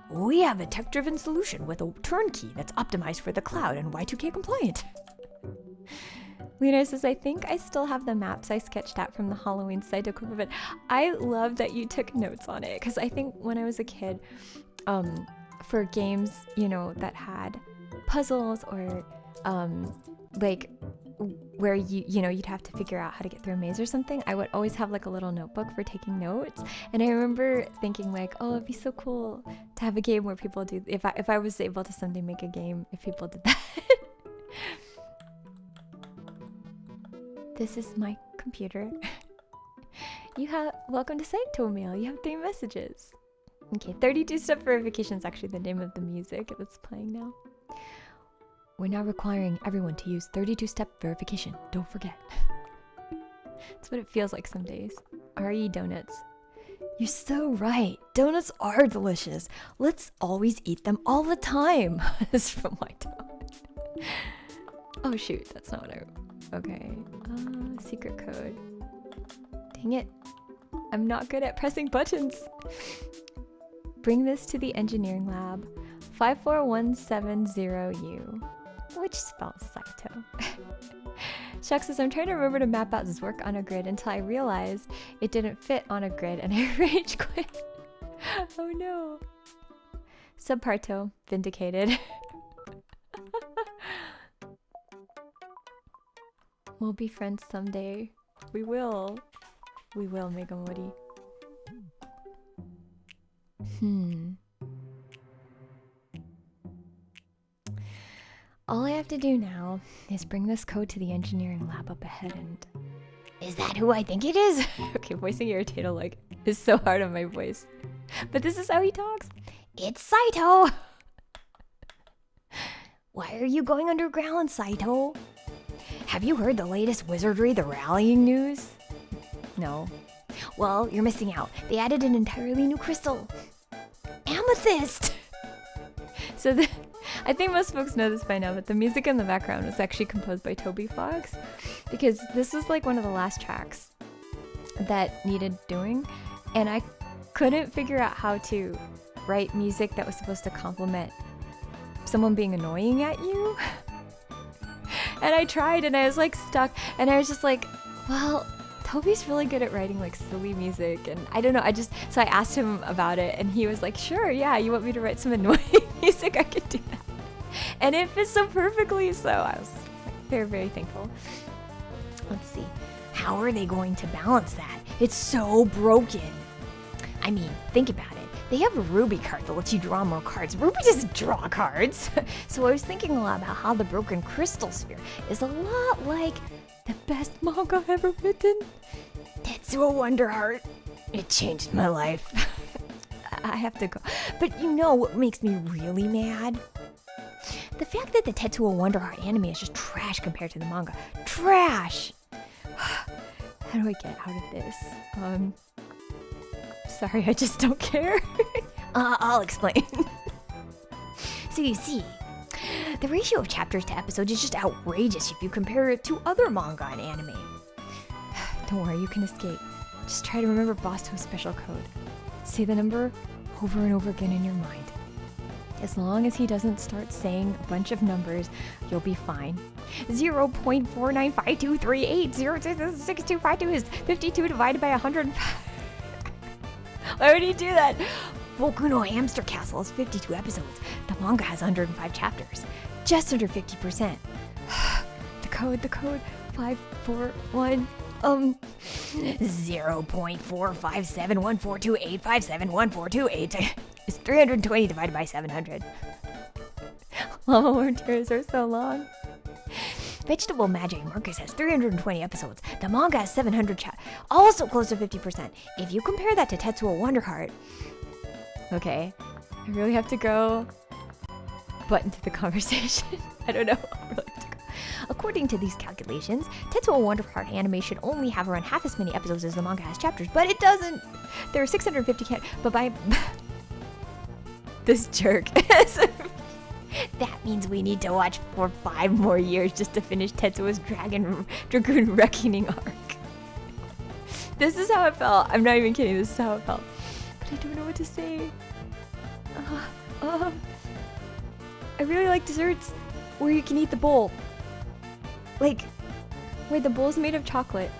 We have a tech-driven solution with a turnkey that's optimized for the cloud and Y2K compliant. Lena says, I think I still have the maps I sketched out from the Halloween Saitou Corp event. I love that you took notes on it, because I think when I was a kid, for games, you know, that had puzzles or like where you'd have to figure out how to get through a maze or something, I would always have like a little notebook for taking notes. And I remember thinking like, oh, it'd be so cool to have a game where people do, if I was able to someday make a game, if people did that. This is my computer. Welcome to Saitou Mail. You have 3 messages. Okay, 32-step verification is actually the name of the music that's playing now. We're now requiring everyone to use 32-step verification. Don't forget. That's what it feels like some days. RE donuts. You're so right. Donuts are delicious. Let's always eat them all the time. It's from my dog. Oh shoot, that's not what I wrote. Okay, secret code. Dang it. I'm not good at pressing buttons. Bring this to the engineering lab. 54170U. Which spells Saitou. Shucks says, I'm trying to remember to map out Zork on a grid until I realized it didn't fit on a grid and I rage quit. Oh no. Subparto, vindicated. We'll be friends someday. We will. We will, Megan Woody. All I have to do now is bring this code to the engineering lab up ahead and... Is that who I think it is? Okay, voicing Irritato like is so hard on my voice. But this is how he talks. It's Saitou! Why are you going underground, Saitou? Have you heard the latest wizardry, the rallying news? No. Well, you're missing out. They added an entirely new crystal. Amethyst! So I think most folks know this by now, but the music in the background was actually composed by Toby Fox, because this was like one of the last tracks that needed doing, and I couldn't figure out how to write music that was supposed to complement someone being annoying at you. And I tried and I was like stuck, and I was just like, well, Toby's really good at writing like silly music, and I don't know, so I asked him about it and he was like, sure, yeah, you want me to write some annoying music? I could do that. And it fits so perfectly, so I was like, They're very thankful. Let's see. How are they going to balance that? It's so broken. I mean, think about it. They have a Ruby card that lets you draw more cards. Ruby doesn't draw cards. So I was thinking a lot about how the broken crystal sphere is a lot like the best manga ever written. Tetsuo Wonderheart. It changed my life. I have to go. But you know what makes me really mad? The fact that the Tetsuo Wonderheart anime is just trash compared to the manga. Trash! How do I get out of this? Sorry, I just don't care. I'll explain. So you see, the ratio of chapters to episodes is just outrageous if you compare it to other manga and anime. Don't worry, you can escape. Just try to remember Boston's special code. Say the number over and over again in your mind. As long as he doesn't start saying a bunch of numbers, you'll be fine. 0.495238066252 is 52 divided by 105. Why would he do that? Boku no Hamster Castle has 52 episodes. The manga has 105 chapters. Just under 50%. The code, 541, 0.4571428571428 is 320 divided by 700. Llama Worm Tears are so long. Vegetable Magic Marcus has 320 episodes. The manga has 700 also close to 50%. If you compare that to Tetsuo Wonderheart... Okay, I really have to go butt into the conversation. I don't know. I really have to go. According to these calculations, Tetsuo Wonderheart anime should only have around half as many episodes as the manga has chapters, but it doesn't. There are 650 but by... This jerk. That means we need to watch for 5 more years just to finish Tetsuo's Dragoon Reckoning arc. This is how it felt. I'm not even kidding. This is how it felt. But I don't know what to say. I really like desserts where you can eat the bowl. Like, where the bowl's made of chocolate.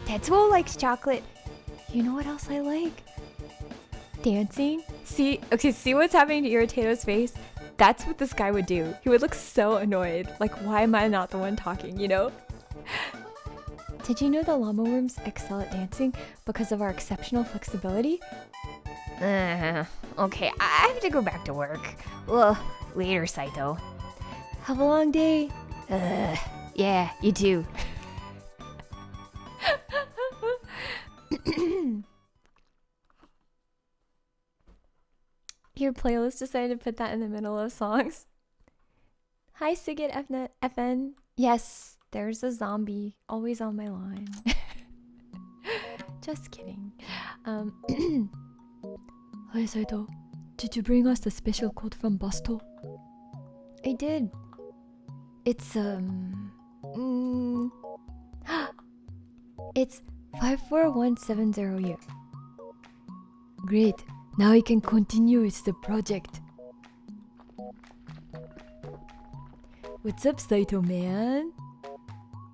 Tetsuo likes chocolate. You know what else I like? Dancing. See what's happening to Irritato's face? That's what this guy would do. He would look so annoyed. Like, why am I not the one talking, you know? Did you know the llama worms excel at dancing because of our exceptional flexibility? Okay, I have to go back to work. Well, later, Saito. Have a long day. Yeah, you too. Your playlist decided to put that in the middle of songs. Hi, Sigit FN. Yes, there's a zombie always on my line. Just kidding. Hi, Saito. Did you bring us the special code from Basto? I did. It's it's 54170U. Great. Now we can continue with the project. What's up, Saito man?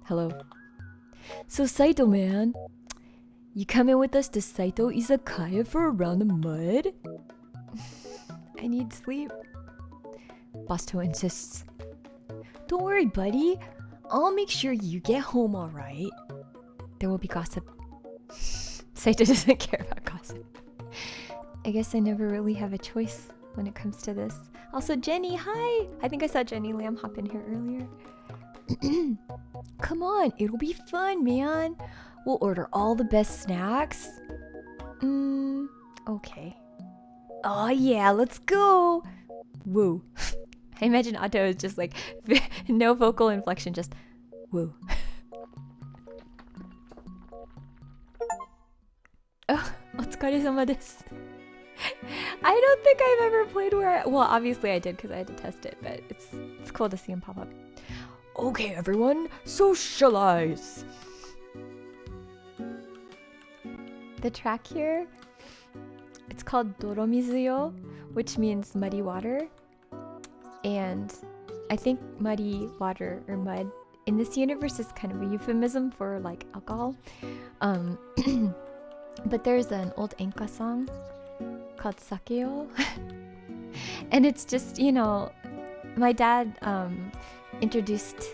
Hello. So, Saito man, you coming with us to Saito Izakaya for a round of mud? I need sleep. Basto insists. Don't worry, buddy. I'll make sure you get home alright. There will be gossip. Saito doesn't care about gossip. I guess I never really have a choice when it comes to this. Also, Jenny, hi! I think I saw Jenny Lamb hop in here earlier. Come on, it'll be fun, man. We'll order all the best snacks. Okay. Oh yeah, let's go! Woo. I imagine Otto is just like, no vocal inflection, just woo. Oh, otsukare-sama desu. I don't think I've ever played well, obviously I did because I had to test it, but it's cool to see him pop up. Okay, everyone, socialize. The track here, it's called Doromizuyo, which means muddy water. And I think muddy water or mud in this universe is kind of a euphemism for like alcohol. But there's an old Enka song called Sakeo. And it's just, you know, my dad introduced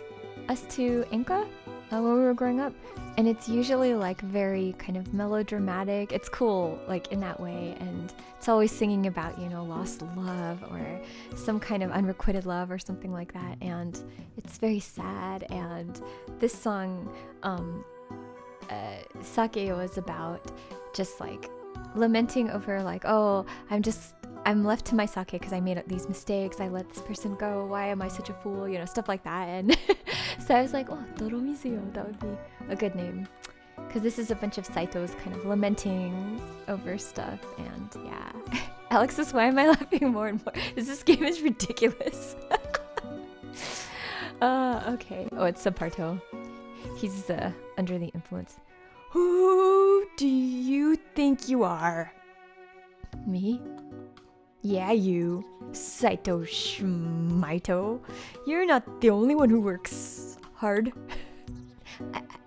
us to Inca when we were growing up, and it's usually like very kind of melodramatic. It's cool like in that way, and it's always singing about, you know, lost love or some kind of unrequited love or something like that, and it's very sad. And this song Sake was about just like lamenting over like, oh, I'm left to my sake because I made up these mistakes. I let this person go. Why am I such a fool? You know, stuff like that. And so I was like, oh, Doromizuyo, that would be a good name. Because this is a bunch of Saito's kind of lamenting over stuff. And yeah. Alexis, why am I laughing more and more? This game is ridiculous. Okay. Oh, it's Saparto. He's under the influence. Who do you think you are? Me? Yeah, you, Saito Shmaito. You're not the only one who works hard.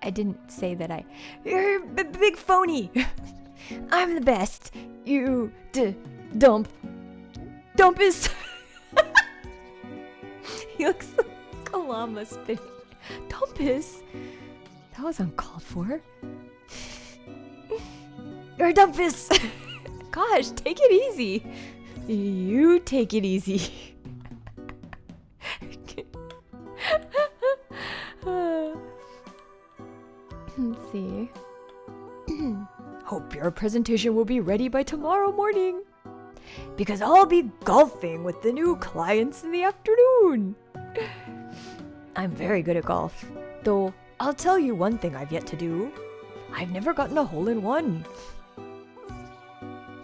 I didn't say that You're a big phony. I'm the best. You dump is. He looks like a llama spinning. Dumpus? That was uncalled for. You're a dumpus. Gosh, take it easy. You take it easy. Let's see. Hope your presentation will be ready by tomorrow morning. Because I'll be golfing with the new clients in the afternoon. I'm very good at golf. Though, I'll tell you one thing I've yet to do. I've never gotten a hole-in-one.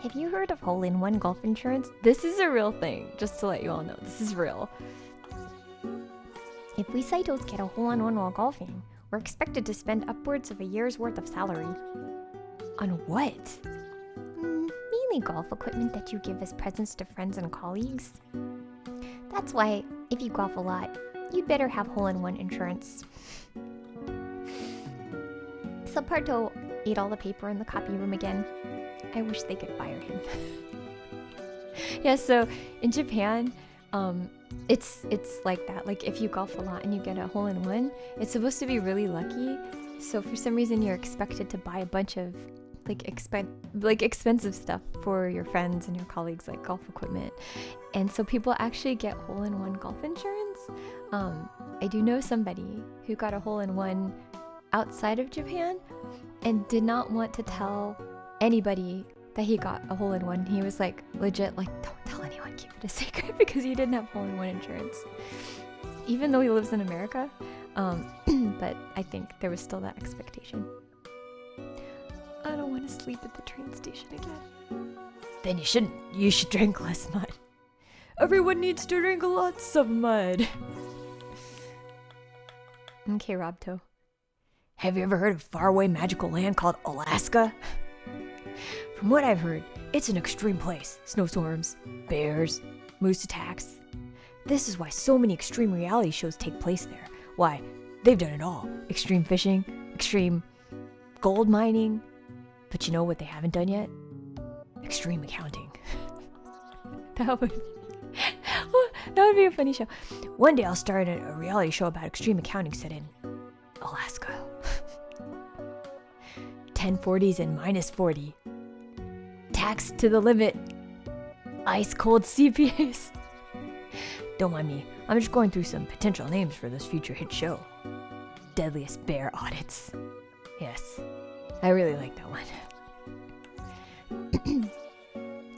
Have you heard of hole-in-one golf insurance? This is a real thing, just to let you all know. This is real. If we Saitos get a hole-in-one while golfing, we're expected to spend upwards of a year's worth of salary. On what? Mainly golf equipment that you give as presents to friends and colleagues. That's why, if you golf a lot, you'd better have hole-in-one insurance. Saparto ate all the paper in the copy room again. I wish they could fire him. Yeah, so in Japan, it's like that. Like if you golf a lot and you get a hole-in-one, it's supposed to be really lucky. So for some reason, you're expected to buy a bunch of expensive stuff for your friends and your colleagues, like golf equipment. And so people actually get hole-in-one golf insurance. I do know somebody who got a hole-in-one outside of Japan and did not want to tell anybody that he got a hole-in-one. He was like legit like, don't tell anyone, keep it a secret, because he didn't have hole-in-one insurance, even though he lives in America. But I think there was still that expectation. I don't want to sleep at the train station again. Then you shouldn't. You should drink less mud. Everyone needs to drink lots of mud. Okay, Robto. Have you ever heard of a faraway magical land called Alaska? From what I've heard, it's an extreme place. Snowstorms, bears, moose attacks. This is why so many extreme reality shows take place there. Why, they've done it all. Extreme fishing, extreme gold mining. But you know what they haven't done yet? Extreme accounting. That would be a funny show. One day I'll start a reality show about extreme accounting set in Alaska. 1040s and minus 40. Tax to the limit. Ice cold CPAs. Don't mind me. I'm just going through some potential names for this future hit show. Deadliest bear audits. Yes, I really like that one.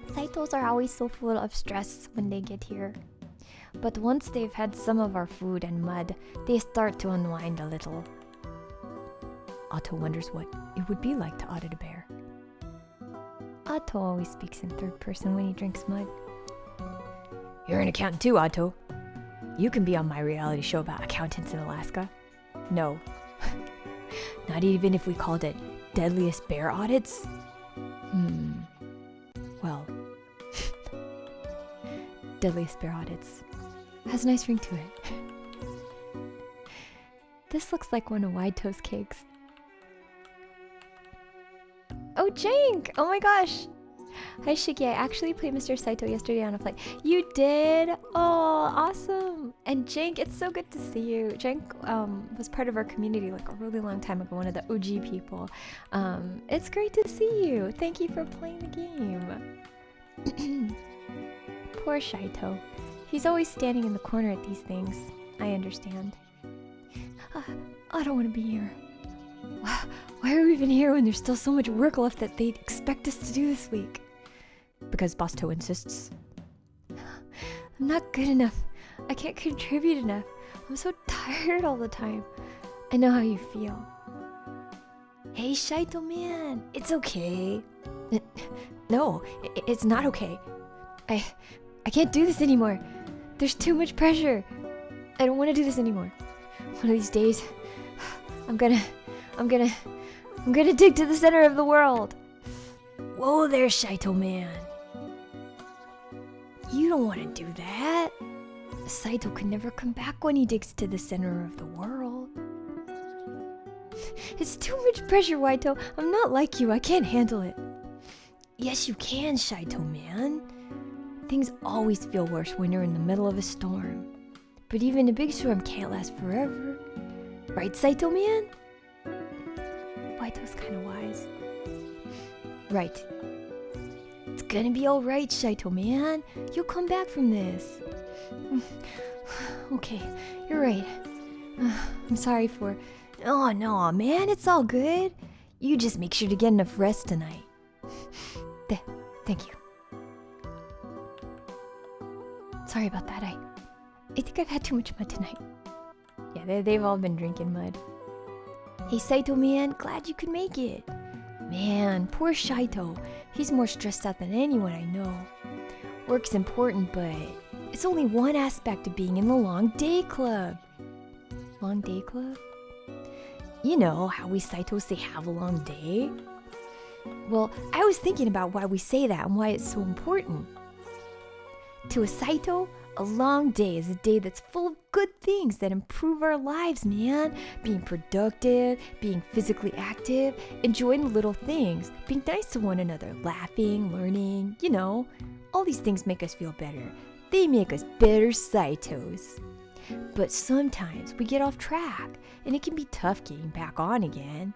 Saitos are always so full of stress when they get here. But once they've had some of our food and mud, they start to unwind a little. Otto wonders what it would be like to audit a bear. Otto always speaks in third person when he drinks mud. You're an accountant too, Otto. You can be on my reality show about accountants in Alaska. No. Not even if we called it Deadliest Bear Audits? Well, Deadliest Bear Audits has a nice ring to it. This looks like one of Wide Toast cakes. Oh, Jank! Oh my gosh! Hi Shiki, I actually played Mr. Saito yesterday on a flight. You did? Oh, awesome. And Jank, it's so good to see you. Jank was part of our community like a really long time ago, one of the OG people. It's great to see you. Thank you for playing the game. Poor Saito. He's always standing in the corner at these things. I understand. I don't want to be here. Why are we even here when there's still so much work left that they expect us to do this week? Because Boss Toe insists. I'm not good enough. I can't contribute enough. I'm so tired all the time. I know how you feel. Hey, Saito man, it's okay. No, it's not okay. I can't do this anymore. There's too much pressure. I don't want to do this anymore. One of these days, I'm gonna dig to the center of the world. Whoa there, Saito man. You don't want to do that. Saito can never come back when he digs to the center of the world. It's too much pressure, Waito. I'm not like you. I can't handle it. Yes, you can, Saito man. Things always feel worse when you're in the middle of a storm. But even a big storm can't last forever. Right, Saito man? Waito's kind of wise. Right. It's gonna be alright, Saito man. You'll come back from this. Okay, you're right. I'm sorry for... Oh no, man, it's all good. You just make sure to get enough rest tonight. Thank you. Sorry about that. I think I've had too much mud tonight. Yeah, they've all been drinking mud. Hey Saito man, glad you could make it. Man, poor Saito. He's more stressed out than anyone I know. Work's important, but it's only one aspect of being in the long day club. Long day club? You know how we Saitos say have a long day? Well, I was thinking about why we say that and why it's so important. To a Saito, a long day is a day that's full of good things that improve our lives, man. Being productive, being physically active, enjoying the little things, being nice to one another, laughing, learning, you know. All these things make us feel better. They make us better Saitos. But sometimes we get off track, and it can be tough getting back on again.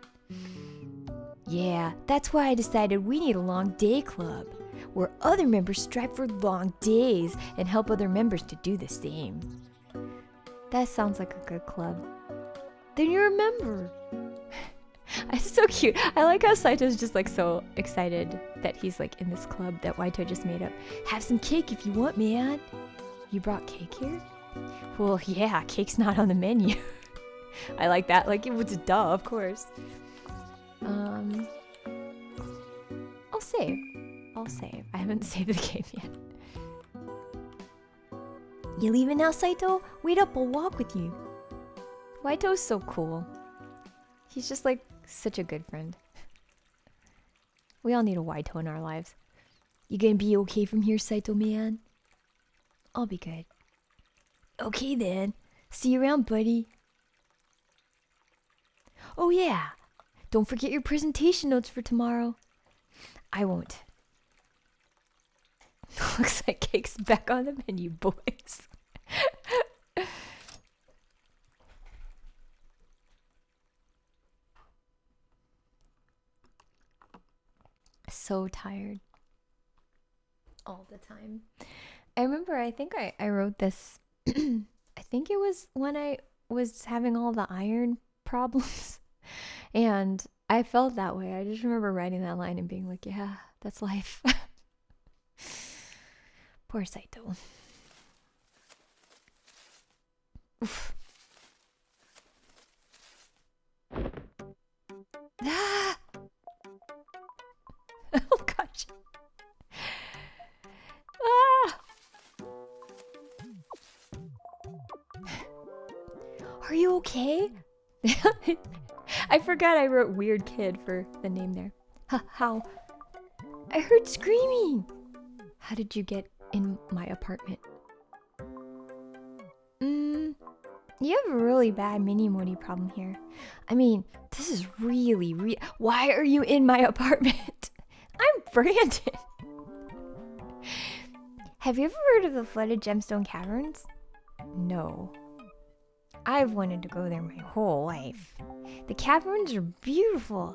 Yeah, that's why I decided we need a long day club, where other members strive for long days and help other members to do the same. That sounds like a good club. Then you're a member. It's so cute. I like how Saito's just like so excited that he's like in this club that Waito just made up. Have some cake if you want, man. You brought cake here? Well, yeah, cake's not on the menu. I like that. Like, it was a duh, of course. I'll save. I haven't saved the game yet. You leaving now, Saito? Wait up, I'll walk with you. Waito's so cool. He's just like such a good friend. We all need a Waito in our lives. You gonna be okay from here, Saito man? I'll be good. Okay then. See you around, buddy. Oh yeah. Don't forget your presentation notes for tomorrow. I won't. Looks like cake's back on the menu, boys. So tired. All the time. I remember, I think I wrote this. I think it was when I was having all the iron problems. And I felt that way. I just remember writing that line and being like, yeah, that's life. Poor Saito. Oof. Ah! Oh gosh. Ah! Are you okay? I forgot I wrote weird kid for the name there. How? I heard screaming. How did you get in my apartment? You have a really bad mini-modi problem here. I mean, this is really. Why are you in my apartment? I'm Brandon. Have you ever heard of the flooded gemstone caverns? No. I've wanted to go there my whole life. The caverns are beautiful.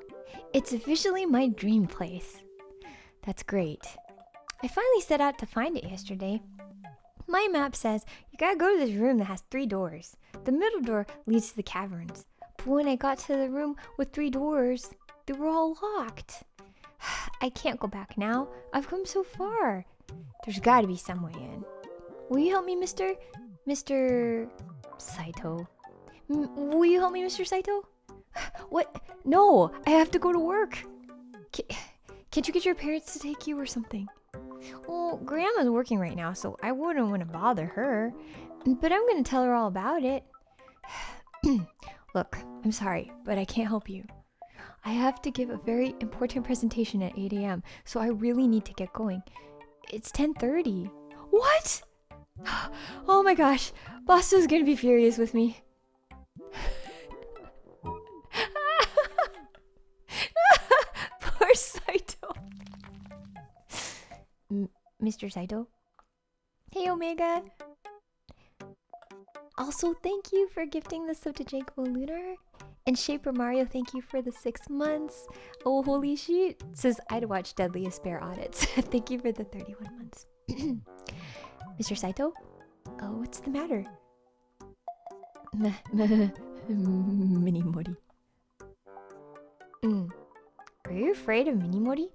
It's officially my dream place. That's great. I finally set out to find it yesterday. My map says you gotta go to this room that has 3 doors. The middle door leads to the caverns. But when I got to the room with 3 doors, they were all locked. I can't go back now. I've come so far. There's gotta be some way in. Will you help me, Mr. Saitou? Will you help me, Mr. Saitou? What? No, I have to go to work. Can't you get your parents to take you or something? Well, Grandma's working right now, so I wouldn't want to bother her. But I'm going to tell her all about it. Look, I'm sorry, but I can't help you. I have to give a very important presentation at 8 a.m., so I really need to get going. It's 10:30. What? Oh my gosh, Boss is going to be furious with me. Poor Saitou. Mr. Saitou? Hey, Omega. Also, thank you for gifting the sub to Jacobo Lunar. And Shaper Mario, thank you for the 6 months. Oh, holy shit. Says I'd watch Deadliest Bear audits. Thank you for the 31 months. Mr. Saitou? Oh, what's the matter? Minimori. Are you afraid of Minimori?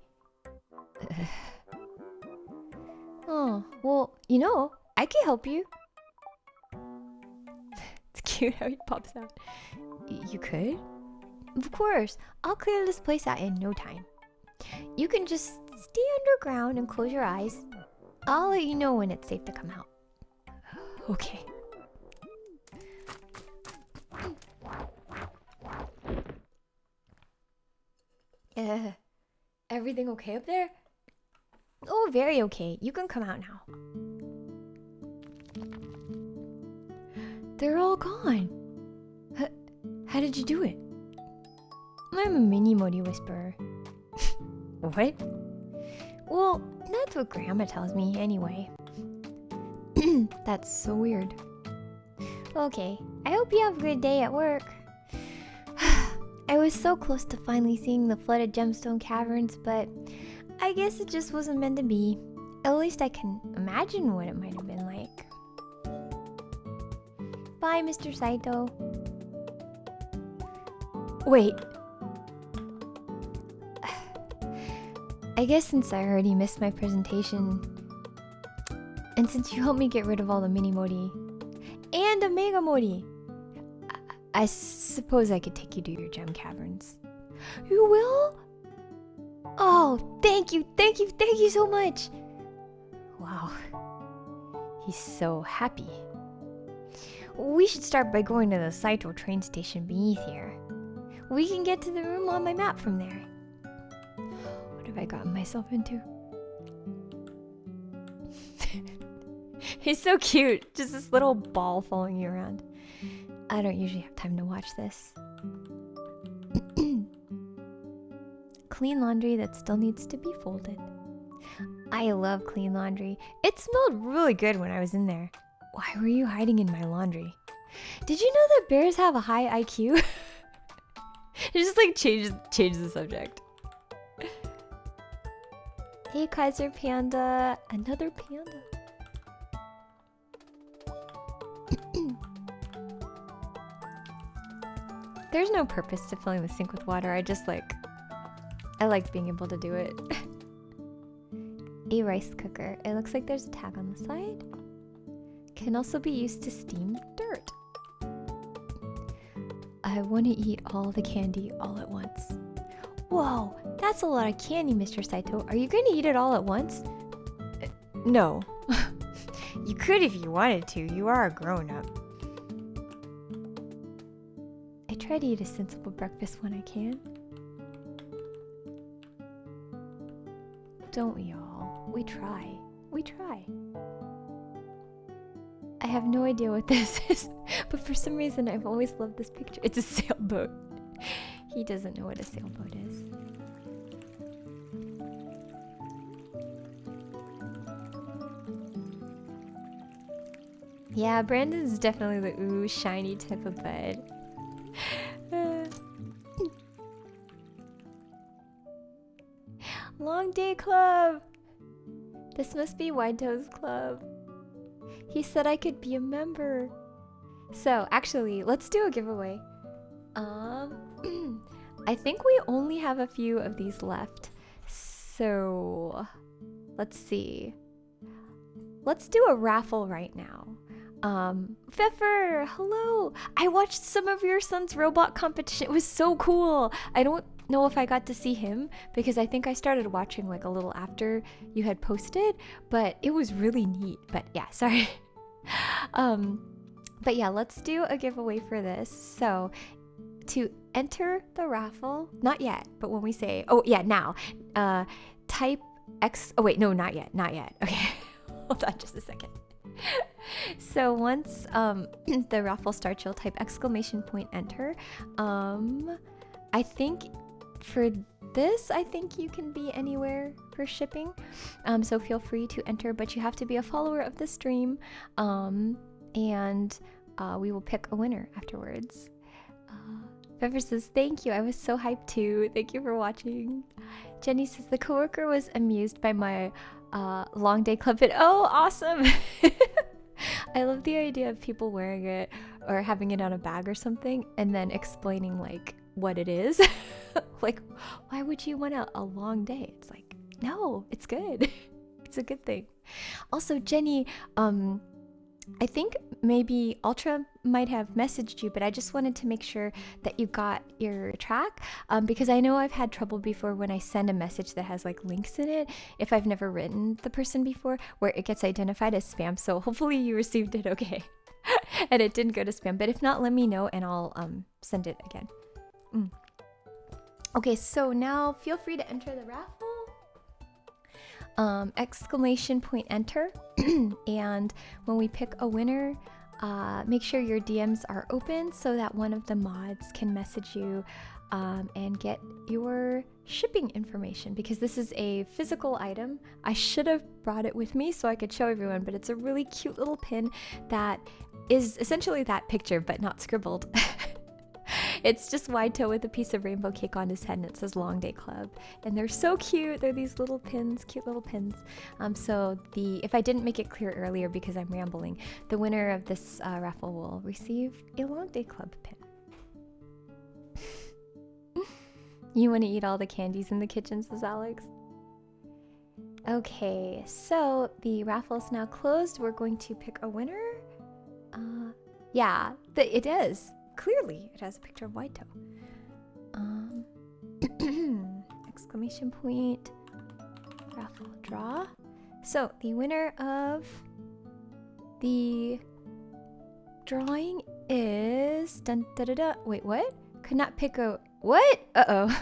Oh, well, you know, I can help you. It's cute how he pops out. You could? Of course. I'll clear this place out in no time. You can just stay underground and close your eyes. I'll let you know when it's safe to come out. Okay. Everything okay up there? Oh, very okay. You can come out now. They're all gone. How did you do it? I'm a Minimori whisperer. What? Well, that's what Grandma tells me anyway. That's so weird. Okay, I hope you have a good day at work. I was so close to finally seeing the flooded gemstone caverns, but I guess it just wasn't meant to be. At least I can imagine what it might have been like. Bye, Mr. Saitou. Wait. I guess since I already missed my presentation, and since you helped me get rid of all the Minimori and a Megamori, I suppose I could take you to your gem caverns. You will? Oh, thank you so much. Wow. He's so happy. We should start by going to the Saitou train station beneath here. We can get to the room on my map from there. What have I gotten myself into? He's so cute. Just this little ball following you around. I don't usually have time to watch this. Clean laundry that still needs to be folded. I love clean laundry. It smelled really good when I was in there. Why were you hiding in my laundry? Did you know that bears have a high IQ? It just like changes the subject. Hey Kaiser Panda, another panda. There's no purpose to filling the sink with water. I like being able to do it. A rice cooker. It looks like there's a tag on the side. Can also be used to steam dirt. I want to eat all the candy all at once. Whoa, that's a lot of candy, Mr. Saitou. Are you going to eat it all at once? No. You could if you wanted to. You are a grown-up. I try to eat a sensible breakfast when I can. Don't we all? We try. We try. I have no idea what this is, but for some reason I've always loved this picture. It's a sailboat. He doesn't know what a sailboat is. Yeah, Brandon's definitely the ooh shiny type of bud. Long day club. This must be Waito's club. He said I could be a member. So actually, let's do a giveaway. I think we only have a few of these left. So let's see. Let's do a raffle right now. Pfeffer, hello. I watched some of your son's robot competition. It was so cool. I don't know if I got to see him because I think I started watching like a little after you had posted, but it was really neat. But yeah, sorry. But yeah, let's do a giveaway for this. So to enter the raffle, not yet, but when we say, oh yeah, now, type X, oh wait, no, not yet. Okay, hold on just a second. So once the raffle starts, you'll type !enter. I think for this, I think you can be anywhere for shipping. So feel free to enter, but you have to be a follower of the stream. And we will pick a winner afterwards. Pfeffer says, thank you. I was so hyped too. Thank you for watching. Jenny says, the coworker was amused by my long day club fit. Oh, awesome. I love the idea of people wearing it or having it on a bag or something and then explaining like what it is. Like, why would you want a long day? It's like, no, it's good. It's a good thing. Also, Jenny, I think maybe Ultra might have messaged you, but I just wanted to make sure that you got your track because I know I've had trouble before when I send a message that has like links in it, if I've never written the person before, where it gets identified as spam. So hopefully you received it okay and it didn't go to spam, but if not, let me know and I'll send it again. Okay, so now feel free to enter the raffle. !enter. And when we pick a winner, make sure your DMs are open so that one of the mods can message you and get your shipping information, because this is a physical item. I should have brought it with me so I could show everyone, but it's a really cute little pin that is essentially that picture but not scribbled. It's just Waito with a piece of rainbow cake on his head, and it says Long Day Club. And they're so cute. They're these little pins, cute little pins. So if I didn't make it clear earlier because I'm rambling, the winner of this raffle will receive a Long Day Club pin. You want to eat all the candies in the kitchen, says Alex. Okay, so the raffle is now closed. We're going to pick a winner. Yeah, it is. Clearly, it has a picture of Waito. Exclamation point. Raffle draw. So, the winner of the drawing is... Dun, da, da, da. Wait, what? Could not pick a... What? Uh-oh.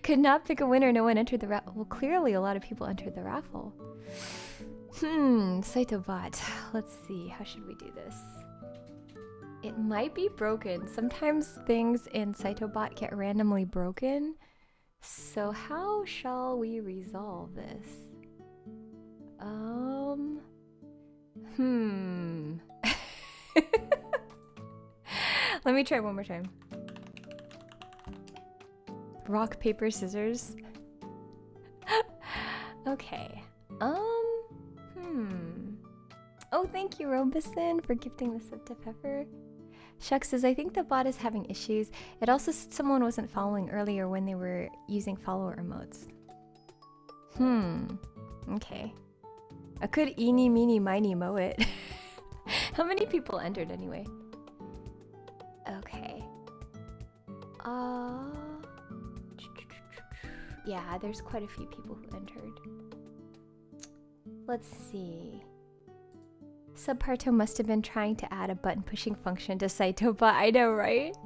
Could not pick a winner. No one entered the raffle. Well, clearly a lot of people entered the raffle. Saitou bot. Let's see. How should we do this? It might be broken. Sometimes things in Saitou bot get randomly broken. So how shall we resolve this? Let me try one more time. Rock, paper, scissors. Okay. Oh, thank you, Robeson, for gifting the sub to Pfeffer. Shucks says, I think the bot is having issues. It also said someone wasn't following earlier when they were using follower emotes. Okay. I could eeny, meeny, miny, moe it. How many people entered anyway? Okay. Yeah, there's quite a few people who entered. Let's see. Subparto must have been trying to add a button pushing function to Saitou bot. I know, right?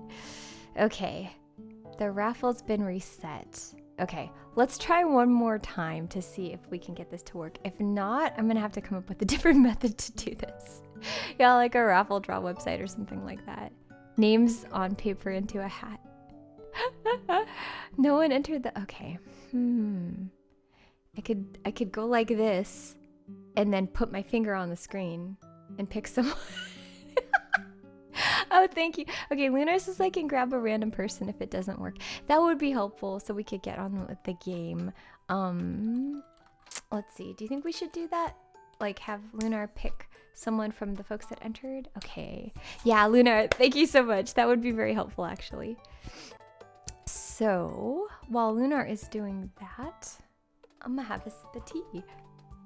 Okay. The raffle's been reset. Okay, let's try one more time to see if we can get this to work. If not, I'm gonna have to come up with a different method to do this. Yeah, like a raffle draw website or something like that. Names on paper into a hat. No one entered the... Okay. I could go like this and then put my finger on the screen. and pick someone. Oh, thank you. Okay, Lunar says I can grab a random person if it doesn't work. That would be helpful so we could get on with the game. Let's see. Do you think we should do that? Like have Lunar pick someone from the folks that entered? Okay. Yeah, Lunar, thank you so much. That would be very helpful actually. So, while Lunar is doing that, I'm gonna have a sip of tea.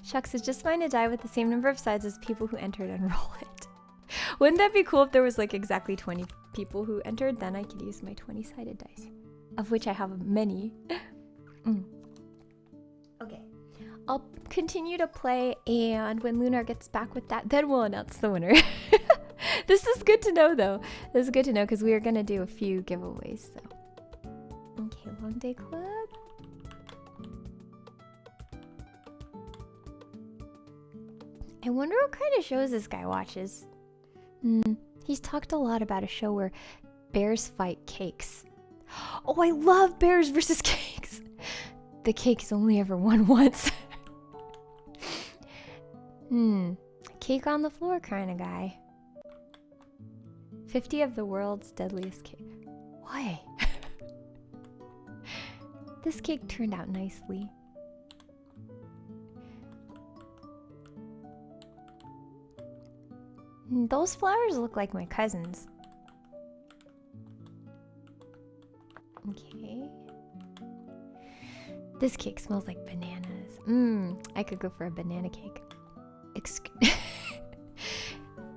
Shucks, it's just fine to die with the same number of sides as people who entered and roll it. Wouldn't that be cool if there was like exactly 20 people who entered? Then I could use my 20-sided dice, of which I have many. Okay, I'll continue to play, and when Lunar gets back with that, then we'll announce the winner. This is good to know though. This is good to know because we are gonna do a few giveaways. So, okay, Long Day Club. I wonder what kind of shows this guy watches. He's talked a lot about a show where bears fight cakes. Oh, I love bears versus cakes. The cake's only ever won once. Cake on the floor kind of guy. 50 of the world's deadliest cake. Why? This cake turned out nicely. Those flowers look like my cousins. Okay. This cake smells like bananas. I could go for a banana cake.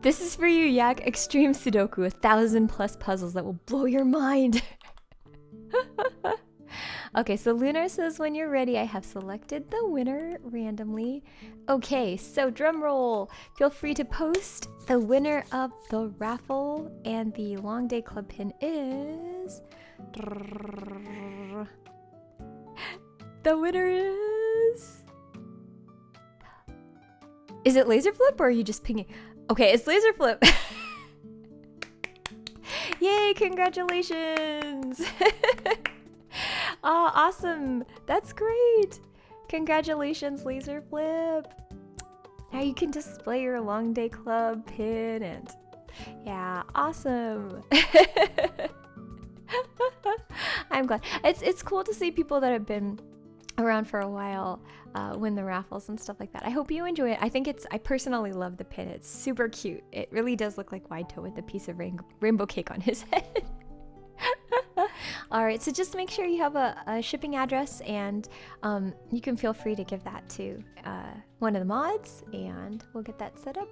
This is for you, Yak. Extreme Sudoku, 1,000+ puzzles that will blow your mind. Okay, so Lunar says when you're ready, I have selected the winner randomly. Okay, so drum roll. Feel free to post. The winner of the raffle and the Long Day Club pin is... The winner is... Is it Laser Flip or are you just pinging? Okay, it's Laser Flip. Yay, congratulations. Oh, awesome. That's great. Congratulations, Laser Flip. Now you can display your Long Day Club pin and... Yeah, awesome. I'm glad. It's cool to see people that have been around for a while win the raffles and stuff like that. I hope you enjoy it. I personally love the pin. It's super cute. It really does look like Wide Toe with a piece of rainbow cake on his head. All right, so just make sure you have a shipping address, and you can feel free to give that to one of the mods, and we'll get that set up.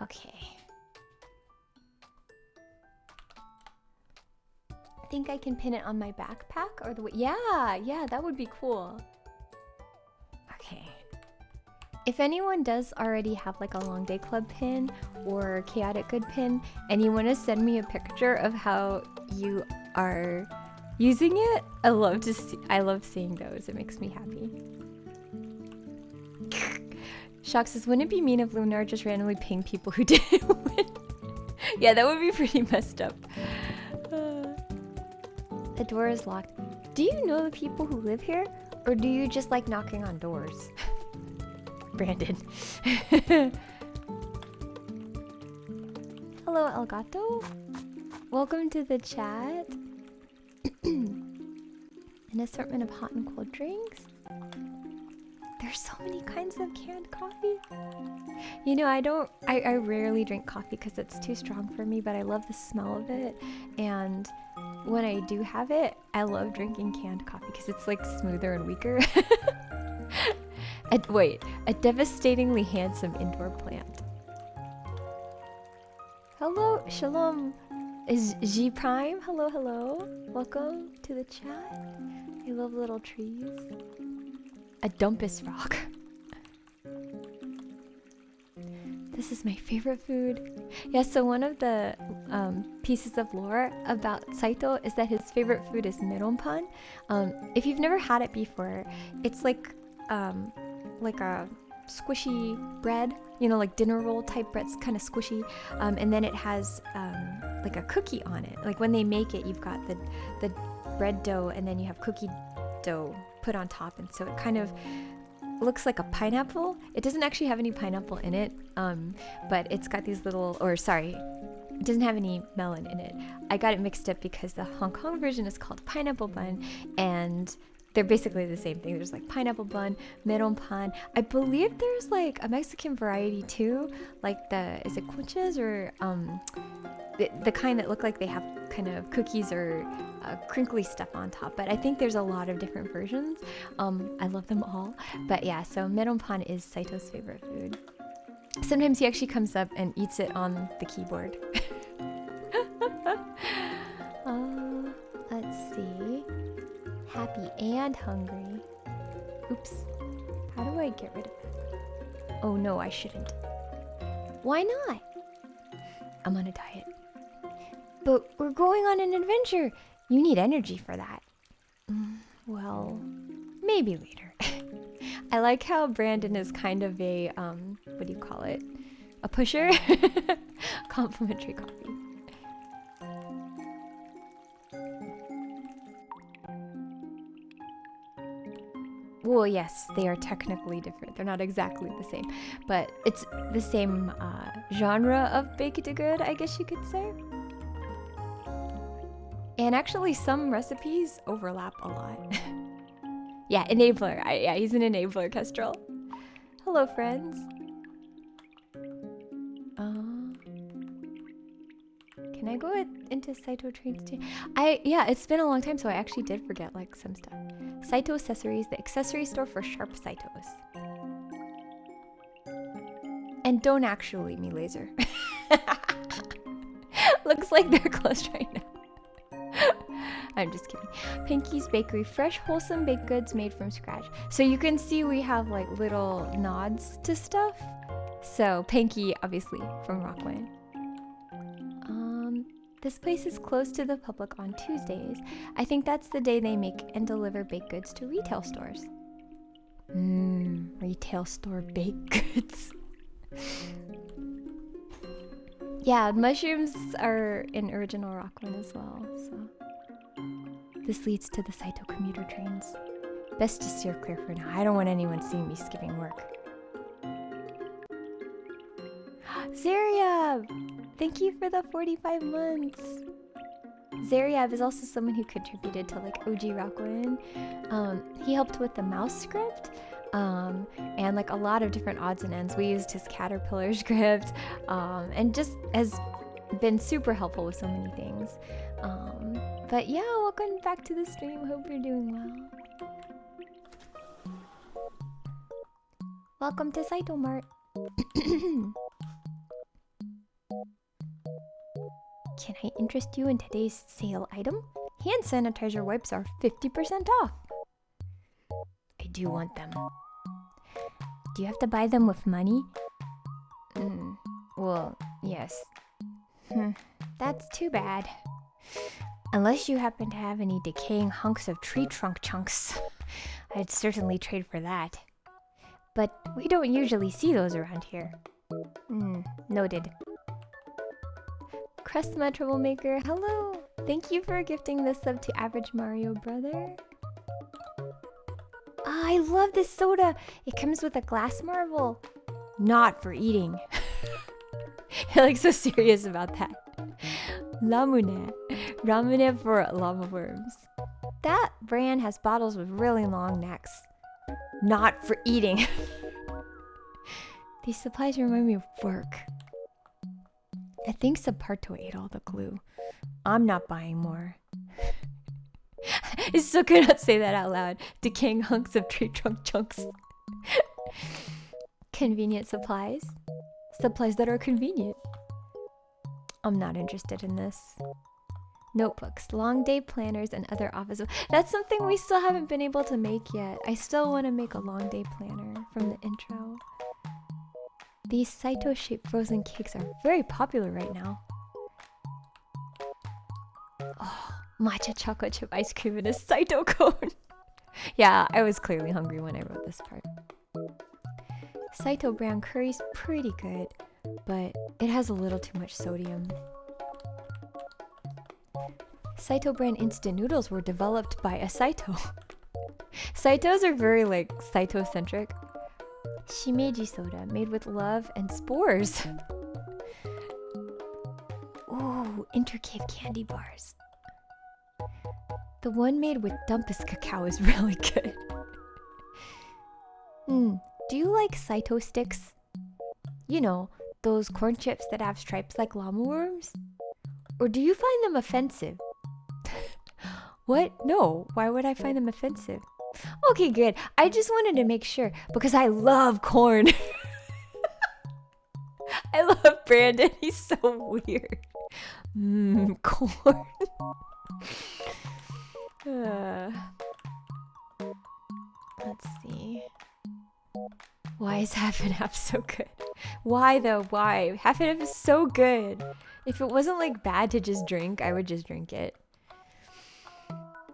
Okay. I think I can pin it on my backpack or the way. Yeah, that would be cool. Okay. If anyone does already have like a Long Day Club pin or Chaotic Good pin, and you want to send me a picture of how you are using it, I love seeing those. It makes me happy. Shock says, wouldn't it be mean if Lunar just randomly pinged people who didn't win? Yeah, that would be pretty messed up. The door is locked. Do you know the people who live here? Or do you just like knocking on doors? Brandon. Hello, Elgato. Welcome to the chat. An assortment of hot and cold drinks. There's so many kinds of canned coffee. You know, I rarely drink coffee because it's too strong for me, but I love the smell of it. And when I do have it, I love drinking canned coffee because it's like smoother and weaker. Wait, a devastatingly handsome indoor plant. Hello, Shalom. Is G Prime? Hello, hello. Welcome to the chat. I love little trees. A dumpus rock. The This is my favorite food. Yeah, so one of the pieces of lore about Saito is that his favorite food is meronpan. If you've never had it before, it's like a squishy bread, you know, like dinner roll type bread. It's kind of squishy, and then it has like a cookie on it. Like when they make it, you've got the bread dough, and then you have cookie dough put on top, and so it kind of looks like a pineapple. It doesn't actually have any pineapple in it, but it's got these little, it doesn't have any melon in it. I got it mixed up because the Hong Kong version is called pineapple bun, and they're basically the same thing. There's like pineapple bun, meron pan. I believe there's like a Mexican variety too, like is it conchas or the kind that look like they have kind of cookies or crinkly stuff on top. But I think there's a lot of different versions. I love them all. But yeah, so meron pan is Saito's favorite food. Sometimes he actually comes up and eats it on the keyboard. Let's see. Happy and hungry. Oops. How do I get rid of that? Oh no, I shouldn't. Why not? I'm on a diet. But we're going on an adventure. You need energy for that. Well, maybe later. I like how Brandon is kind of a, what do you call it? A pusher? Complimentary coffee. Well, yes, they are technically different. They're not exactly the same, but it's the same genre of baked good, I guess you could say. And actually, some recipes overlap a lot. Yeah, enabler. Yeah, he's an enabler, Kestrel. Hello, friends. Can I go into Saito Trains too? Yeah, it's been a long time, so I actually did forget like some stuff. Saito Accessories, the accessory store for sharp Saitos. And don't actually me laser. Looks like they're closed right now. I'm just kidding. Pinky's Bakery, fresh, wholesome baked goods made from scratch. So you can see we have like little nods to stuff. So Pinky, obviously, from Rakuen. This place is closed to the public on Tuesdays. I think that's the day they make and deliver baked goods to retail stores. Retail store baked goods. Yeah, mushrooms are in original Rakuen as well, so. This leads to the Saito commuter trains. Best to steer clear for now. I don't want anyone seeing me skipping work. Zaryab! Thank you for the 45 months! Zaryab is also someone who contributed to like OG Rakuen. He helped with the mouse script, and like a lot of different odds and ends. We used his caterpillar script, and just has been super helpful with so many things. But yeah, welcome back to the stream. Hope you're doing well. Welcome to Saito Mart. Can I interest you in today's sale item? Hand sanitizer wipes are 50% off. I do want them. Do you have to buy them with money? Well, yes. That's too bad. Unless you happen to have any decaying hunks of tree trunk chunks. I'd certainly trade for that. But we don't usually see those around here. Noted. Crestma Troublemaker, hello! Thank you for gifting this sub to Average Mario Brother. I love this soda! It comes with a glass marble. Not for eating. You're like so serious about that. Lamune. Ramune for lava worms. That brand has bottles with really long necks. Not for eating. These supplies remind me of work. I think Saparto ate all the glue. I'm not buying more. I still cannot say that out loud. Decaying hunks of tree trunk chunks. Convenient supplies. Supplies that are convenient. I'm not interested in this. Notebooks, long day planners, and other office. That's something we still haven't been able to make yet. I still want to make a long day planner from the intro. These Saito shaped frozen cakes are very popular right now. Oh, matcha chocolate chip ice cream in a Saito cone. Yeah, I was clearly hungry when I wrote this part. Saito brand curry's pretty good, but it has a little too much sodium. Saito brand instant noodles were developed by a Saito. Saitos are very like Saito-centric. Shimeji soda made with love and spores. Ooh, intricate candy bars. The one made with Dumpus cacao is really good. Do you like Saito sticks? You know, those corn chips that have stripes like llama worms? Or do you find them offensive? What? No, why would I find them offensive? Okay, good. I just wanted to make sure because I love corn. I love Brandon. He's so weird. Corn. Let's see. Why is half and half so good? Why though? Why? Half and half is so good. If it wasn't like bad to just drink, I would just drink it.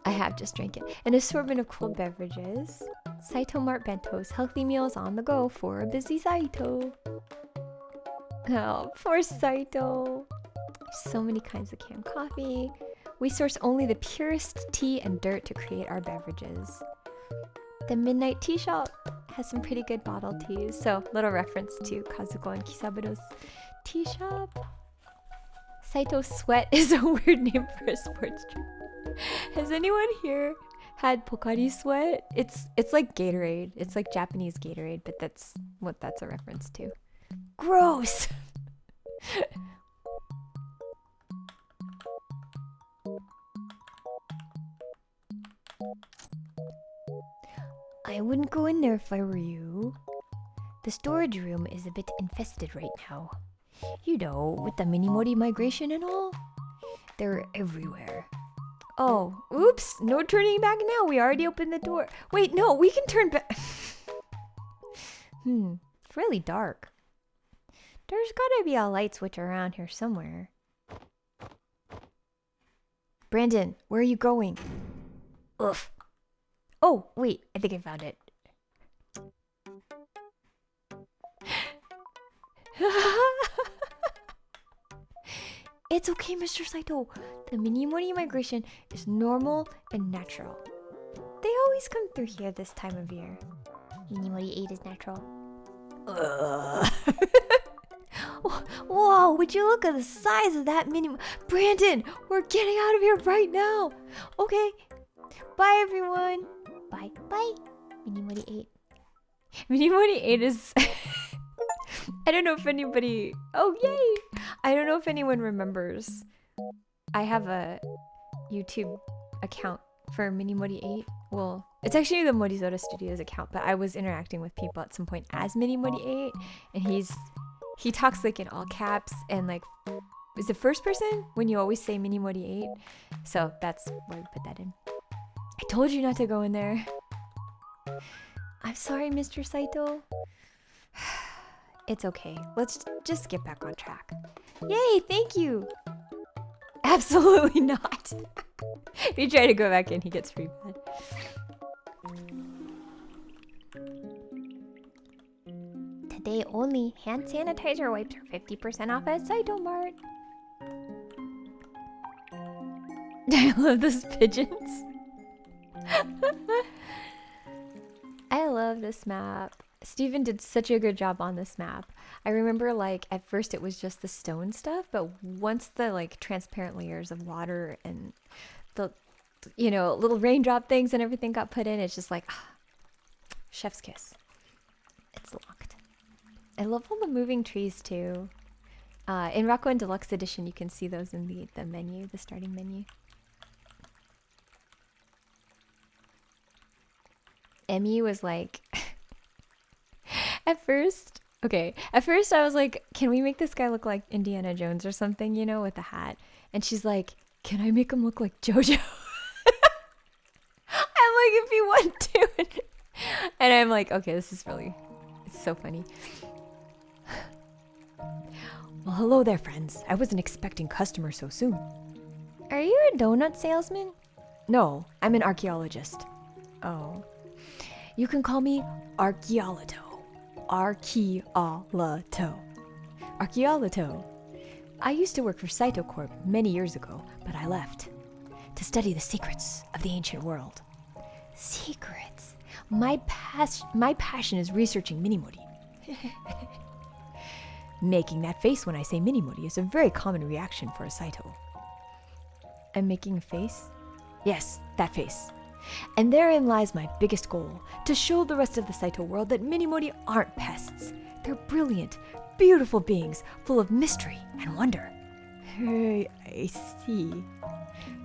I have just drank it. An assortment of cold beverages. Saito Mart bentos, healthy meals on the go for a busy Saito. Oh, poor Saito. So many kinds of canned coffee. We source only the purest tea and dirt to create our beverages. The Midnight Tea Shop has some pretty good bottled teas. So, little reference to Kazuko and Kisaburo's tea shop. Saito Sweat is a weird name for a sports drink. Has anyone here had Pocari Sweat? It's like Gatorade. It's like Japanese Gatorade, but that's what that's a reference to. Gross! I wouldn't go in there if I were you. The storage room is a bit infested right now. You know, with the Minimori migration and all. They're everywhere. Oh, oops, no turning back now. We already opened the door. Wait, no, we can turn back. It's really dark. There's gotta be a light switch around here somewhere. Brandon, where are you going? Oof. Oh, wait, I think I found it. It's okay, Mr. Saito. The Minimori migration is normal and natural. They always come through here this time of year. Minimori 8 is natural. Whoa, would you look at the size of that Minimori? Brandon, we're getting out of here right now. Okay, bye everyone. Bye, bye. Minimori 8. Minimori 8 is... I don't know if anybody... Oh, yay! I don't know if anyone remembers. I have a YouTube account for Minimori 8. Well, it's actually the Morizoda Studios account, but I was interacting with people at some point as Minimori 8, and he talks like in all caps, and like is the first person when you always say Minimori 8. So that's why we put that in. I told you not to go in there. I'm sorry, Mr. Saito. It's okay. Let's just get back on track. Yay, thank you. Absolutely not. If you try to go back in, he gets free bed. Today only, hand sanitizer wipes are 50% off at Saito Mart. I love those pigeons. I love this map. Steven did such a good job on this map. I remember like at first it was just the stone stuff, but once the like transparent layers of water and the, you know, little raindrop things and everything got put in, it's just like, chef's kiss. It's locked. I love all the moving trees too. In Rakuen Deluxe Edition, you can see those in the menu, the starting menu. Emmy was like... At first I was like, can we make this guy look like Indiana Jones or something, you know, with a hat? And she's like, can I make him look like Jojo? I'm like, if you want to. And I'm like, okay, this is really, it's so funny. Well, hello there, friends. I wasn't expecting customers so soon. Are you a donut salesman? No, I'm an archaeologist. Oh. You can call me Archaeolito. Archaeolito. Archaeolito. I used to work for Saitou Corp many years ago, but I left to study the secrets of the ancient world. Secrets. My passion is researching Minimori. Making that face when I say Minimori is a very common reaction for a Saitou. I'm making a face? Yes, that face. And therein lies my biggest goal, to show the rest of the Saitou world that Minimori aren't pests. They're brilliant, beautiful beings full of mystery and wonder. I see.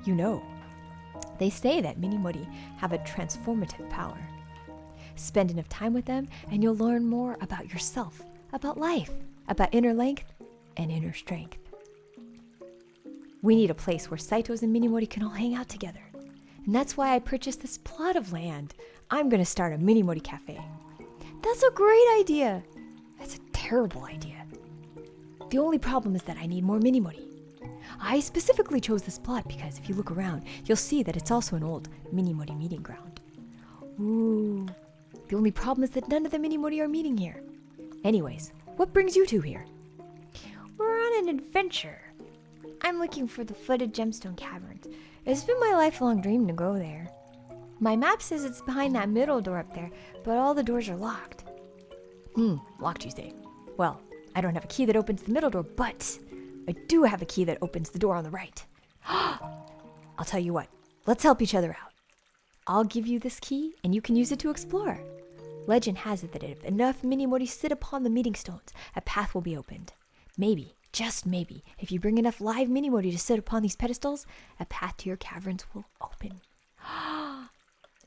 You know, they say that Minimori have a transformative power. Spend enough time with them and you'll learn more about yourself, about life, about inner length and inner strength. We need a place where Saitous and Minimori can all hang out together. And that's why I purchased this plot of land. I'm gonna start a Minimori cafe. That's a great idea. That's a terrible idea. The only problem is that I need more Minimori. I specifically chose this plot because if you look around, you'll see that it's also an old Minimori meeting ground. Ooh. The only problem is that none of the Minimori are meeting here. Anyways, what brings you two here? We're on an adventure. I'm looking for the flooded gemstone caverns. It's been my lifelong dream to go there. My map says it's behind that middle door up there, but all the doors are locked. Locked you say. Well, I don't have a key that opens the middle door, but I do have a key that opens the door on the right. I'll tell you what, let's help each other out. I'll give you this key and you can use it to explore. Legend has it that if enough Minimori sit upon the meeting stones, a path will be opened. Maybe, just maybe, if you bring enough live Minimori to sit upon these pedestals, a path to your caverns will open.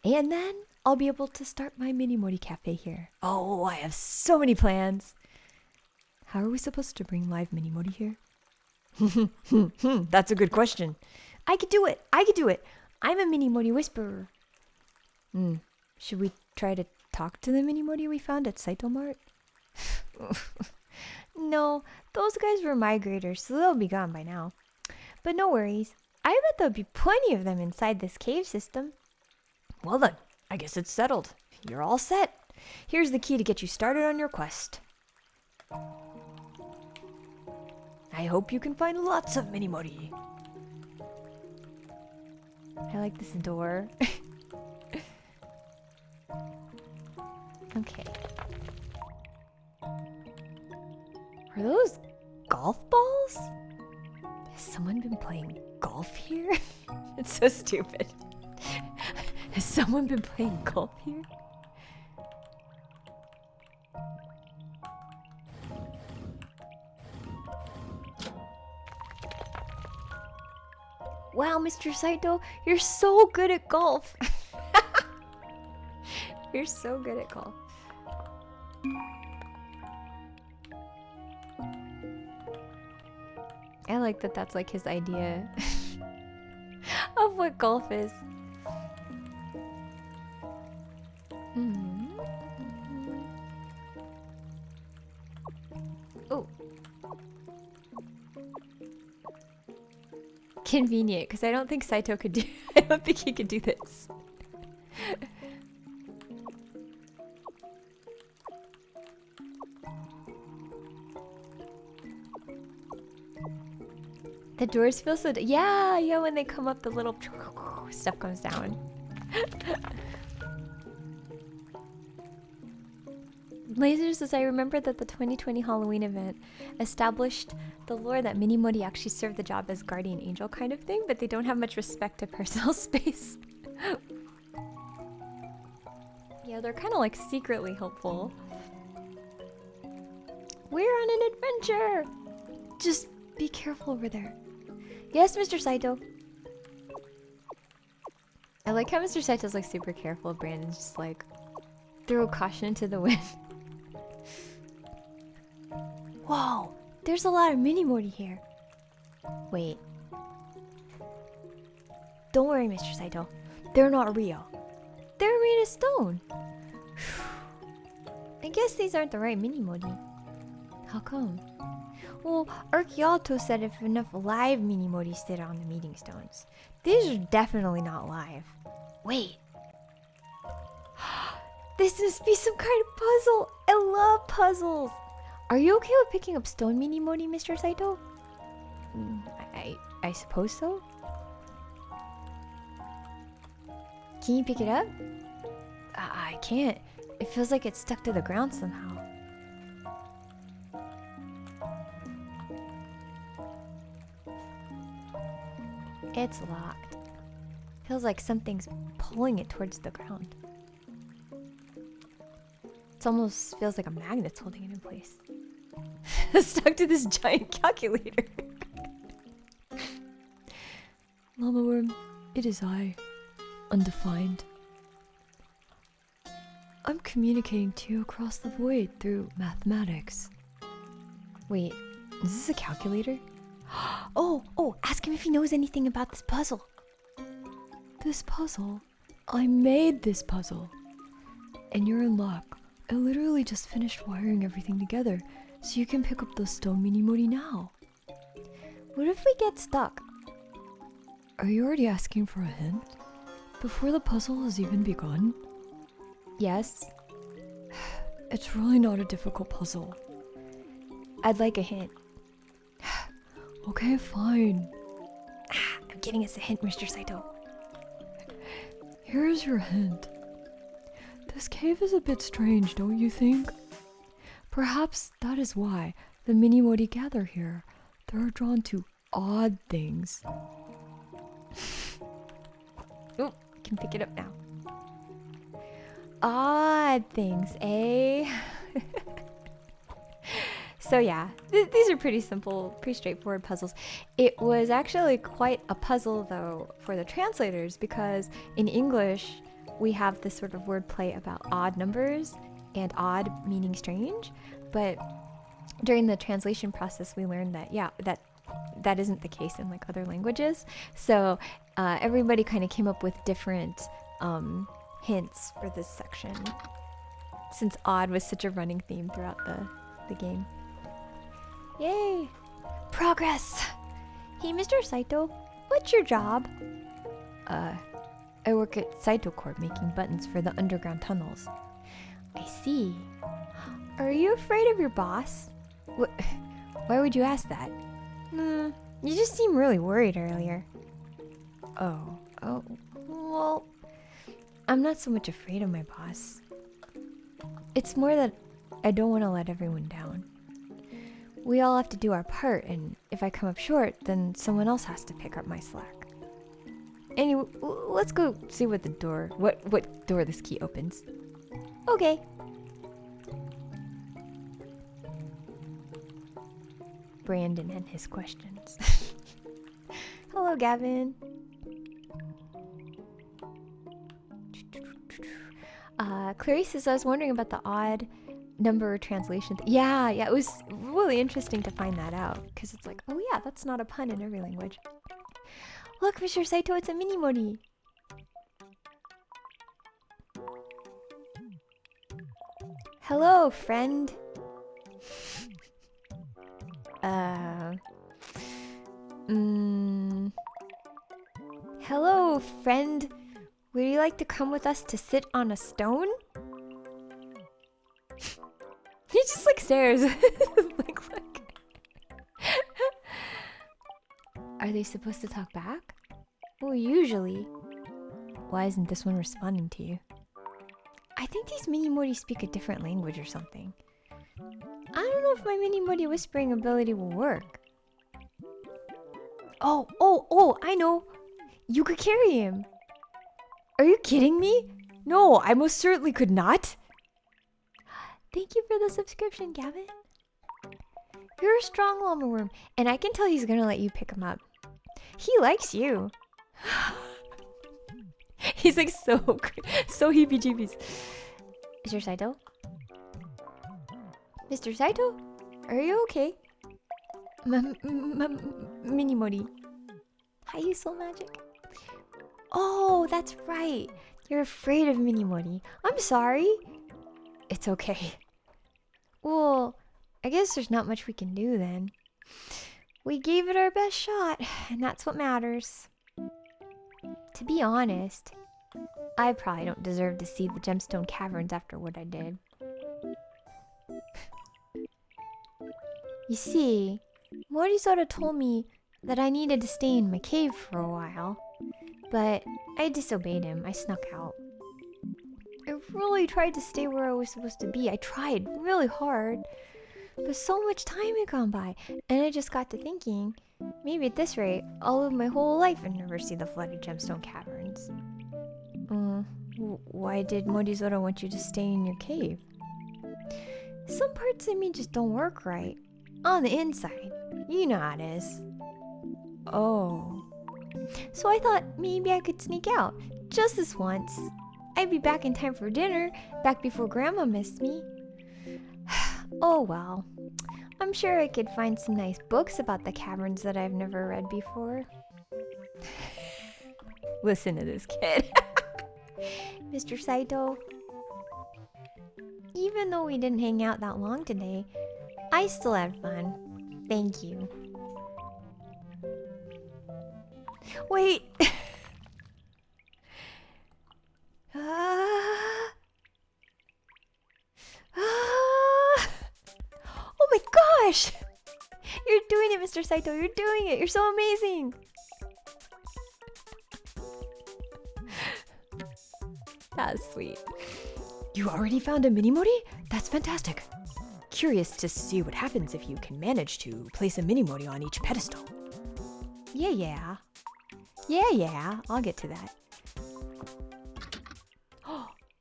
And then I'll be able to start my Minimori cafe here. Oh, I have so many plans. How are we supposed to bring live Minimori here? That's a good question. I could do it. I'm a Minimori whisperer. Should we try to talk to the Minimori we found at Saitou Mart? No, those guys were migrators, so they'll be gone by now. But no worries. I bet there'll be plenty of them inside this cave system. Well then, I guess it's settled. You're all set. Here's the key to get you started on your quest. I hope you can find lots of Minimori. I like this door. Okay. Are those golf balls? Has someone been playing golf here? It's so stupid. Has someone been playing golf here? Wow, Mr. Saitou, you're so good at golf. You're so good at golf. I like that that's like his idea of what golf is. Oh. Convenient, because I don't think Saitou could do I don't think he could do this. The doors feel so... Yeah, when they come up, the little stuff comes down. Laser says, I remember that the 2020 Halloween event established the lore that Minimori actually serve the job as guardian angel kind of thing, but they don't have much respect to personal space. Yeah, they're kind of like secretly helpful. We're on an adventure! Just be careful over there. Yes, Mr. Saitou. I like how Mr. Saitou's like super careful. Brandon's just like throw caution to the wind. Whoa, there's a lot of Minimori here. Wait. Don't worry, Mr. Saitou. They're not real. They're made of stone. I guess these aren't the right Minimori. How come? Well, Archaeolto said if enough live Minimori sit on the meeting stones. These are definitely not live. Wait. This must be some kind of puzzle. I love puzzles. Are you okay with picking up stone Minimori, Mr. Saito? I suppose so. Can you pick it up? I can't. It feels like it's stuck to the ground somehow. It's locked. Feels like something's pulling it towards the ground. It almost feels like a magnet's holding it in place. Stuck to this giant calculator. Llama Worm, it is I, undefined. I'm communicating to you across the void through mathematics. Wait, is this a calculator? Oh, ask him if he knows anything about this puzzle. This puzzle? I made this puzzle. And you're in luck. I literally just finished wiring everything together, so you can pick up those stone Minimori now. What if we get stuck? Are you already asking for a hint? Before the puzzle has even begun? Yes. It's really not a difficult puzzle. I'd like a hint. Okay, fine. I'm giving us a hint, Mr. Saito. Here's your hint. This cave is a bit strange, don't you think? Perhaps that is why the Minimori gather here. They're drawn to odd things. Oh, can pick it up now. Odd things, eh? So yeah, these are pretty simple, pretty straightforward puzzles. It was actually quite a puzzle though for the translators, because in English we have this sort of wordplay about odd numbers and odd meaning strange, but during the translation process we learned that that isn't the case in like other languages. So everybody kind of came up with different hints for this section, since odd was such a running theme throughout the game. Yay! Progress! Hey, Mr. Saito, what's your job? I work at Saito Corp making buttons for the underground tunnels. I see. Are you afraid of your boss? Why would you ask that? You just seemed really worried earlier. Oh, Well, I'm not so much afraid of my boss. It's more that I don't want to let everyone down. We all have to do our part, and if I come up short, then someone else has to pick up my slack. Anyway, let's go see what door this key opens. Okay. Brandon and his questions. Hello, Gavin. Clarice says, I was wondering about the odd number translation. Yeah, it was really interesting to find that out, because it's like, oh yeah, that's not a pun in every language. Look, Mr. Saito, it's a Minimori. Hello, friend. Hello, friend. Would you like to come with us to sit on a stone? He just like stares. Like. Are they supposed to talk back? Well, usually. Why isn't this one responding to you? I think these Minimori speak a different language or something. I don't know if my Minimori whispering ability will work. Oh, I know. You could carry him. Are you kidding me? no, I most certainly could not. Thank you for the subscription, Gavin. You're a strong llama worm, and I can tell he's gonna let you pick him up. He likes you. He's like so heebie-jeebies. Mr. Saito? Mr. Saito? Are you okay? Minimori. Hi, you soul magic. Oh, that's right. You're afraid of Minimori. I'm sorry. It's okay. Well, I guess there's not much we can do then. We gave it our best shot, and that's what matters. To be honest, I probably don't deserve to see the gemstone caverns after what I did. You see, Morisora told me that I needed to stay in my cave for a while, but I disobeyed him. I snuck out. I really tried to stay where I was supposed to be. I tried really hard, but so much time had gone by, and I just got to thinking, maybe at this rate, I'll live my whole life and never see the flooded gemstone caverns. Why did Morisora want you to stay in your cave? Some parts of me just don't work right. On the inside. You know how it is. Oh. So I thought maybe I could sneak out. Just this once. I'd be back in time for dinner, back before Grandma missed me. Oh well. I'm sure I could find some nice books about the caverns that I've never read before. Listen to this kid. Mr. Saitou. Even though we didn't hang out that long today, I still had fun. Thank you. Wait! Oh my gosh! You're doing it, Mr. Saitou. You're doing it. You're so amazing. That's sweet. You already found a Minimori? That's fantastic. Curious to see what happens if you can manage to place a Minimori on each pedestal. Yeah. I'll get to that.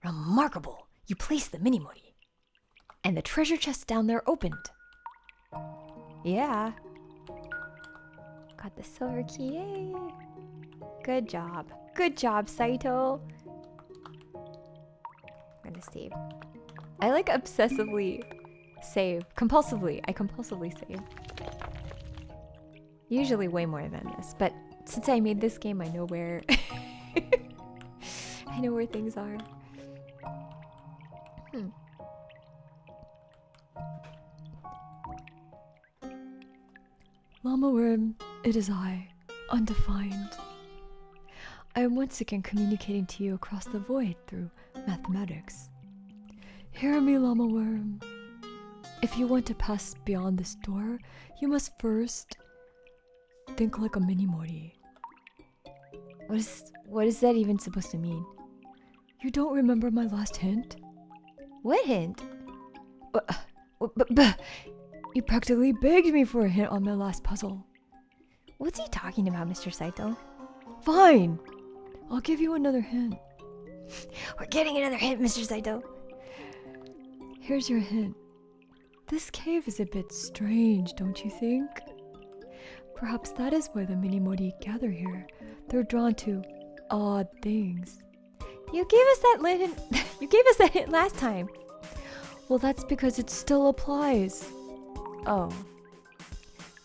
Remarkable! You placed the Minimori. And the treasure chest down there opened. Yeah. Got the silver key. Yay. Good job. Good job, Saitou. I'm gonna save. I like obsessively save. Compulsively. I compulsively save. Usually way more than this, but since I made this game, I know where I know where things are. Llama Worm, it is I, undefined. I am once again communicating to you across the void through mathematics. Hear me, Llama Worm. If you want to pass beyond this door, you must first think like a Minimori. What is that even supposed to mean? You don't remember my last hint? What hint? You practically begged me for a hint on my last puzzle. What's he talking about, Mr. Saitou? Fine! I'll give you another hint. We're getting another hint, Mr. Saitou. Here's your hint. This cave is a bit strange, don't you think? Perhaps that is why the Minimori gather here. They're drawn to odd things. You gave us that hint. You gave us that hint last time. Well, that's because it still applies. Oh.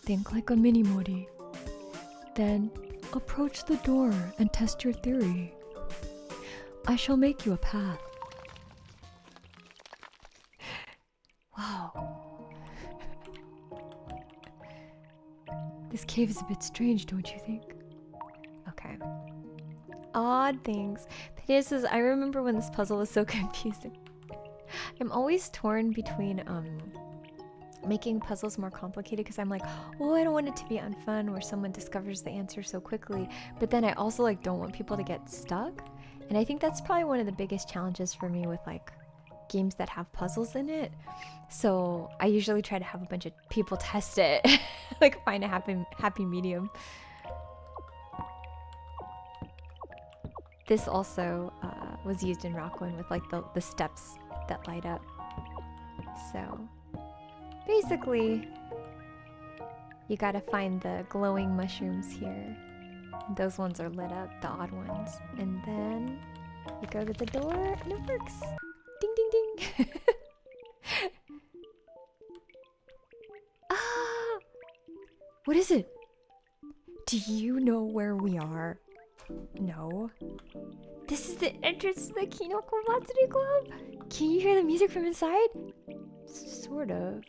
Think like a Minimori. Then approach the door and test your theory. I shall make you a path. Wow. This cave is a bit strange, don't you think? Okay. Odd things. This is, I remember when this puzzle was so confusing. I'm always torn between making puzzles more complicated because I'm like, oh, I don't want it to be unfun where someone discovers the answer so quickly, but then I also like don't want people to get stuck. And I think that's probably one of the biggest challenges for me with like games that have puzzles in it. So I usually try to have a bunch of people test it, like find a happy medium. This also was used in Rakuen with like the steps that light up. So basically, you gotta find the glowing mushrooms here. Those ones are lit up, the odd ones. And then you go to the door and it works. Ding ding ding. Ah! What is it? Do you know where we are? No. This is the entrance to the Kinoko Matsuri Club? Can you hear the music from inside? Sort of.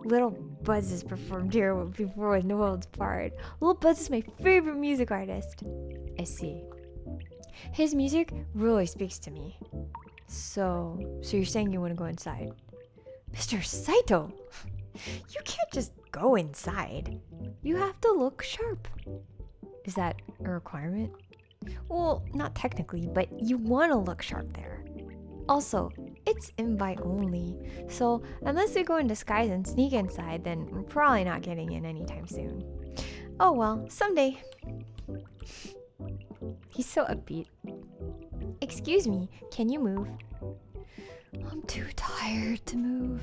Little Buzz has performed here before with No Holds Barred. Little Buzz is my favorite music artist. I see. His music really speaks to me. So you're saying you want to go inside? Mr. Saito! You can't just go inside. You have to look sharp. Is that a requirement? Well, not technically, but you want to look sharp there. Also, it's invite only, so unless we go in disguise and sneak inside, then we're probably not getting in anytime soon. Oh well, someday. He's so upbeat. Excuse me, can you move? I'm too tired to move.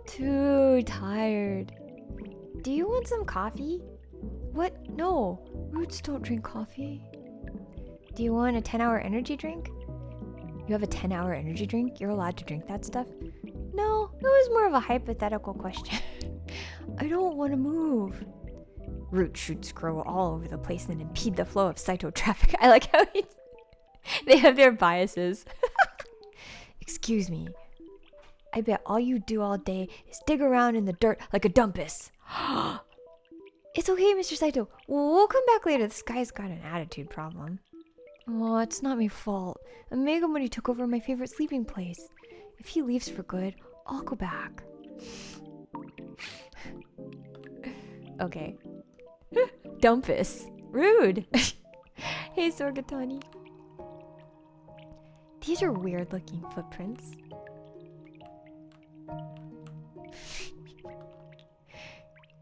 Too tired. Do you want some coffee? What? No, roots don't drink coffee. Do you want a 10-hour energy drink? You have a 10-hour energy drink? You're allowed to drink that stuff? No, it was more of a hypothetical question. I don't want to move. Root shoots grow all over the place and impede the flow of Saito traffic. I like how they have their biases. Excuse me. I bet all you do all day is dig around in the dirt like a dumpus. It's okay, Mr. Saito. We'll come back later. This guy's got an attitude problem. Oh, it's not my fault. Megamori took over my favorite sleeping place. If he leaves for good, I'll go back. Okay. Dumpus. Rude. Hey, Sorgatani. These are weird looking footprints.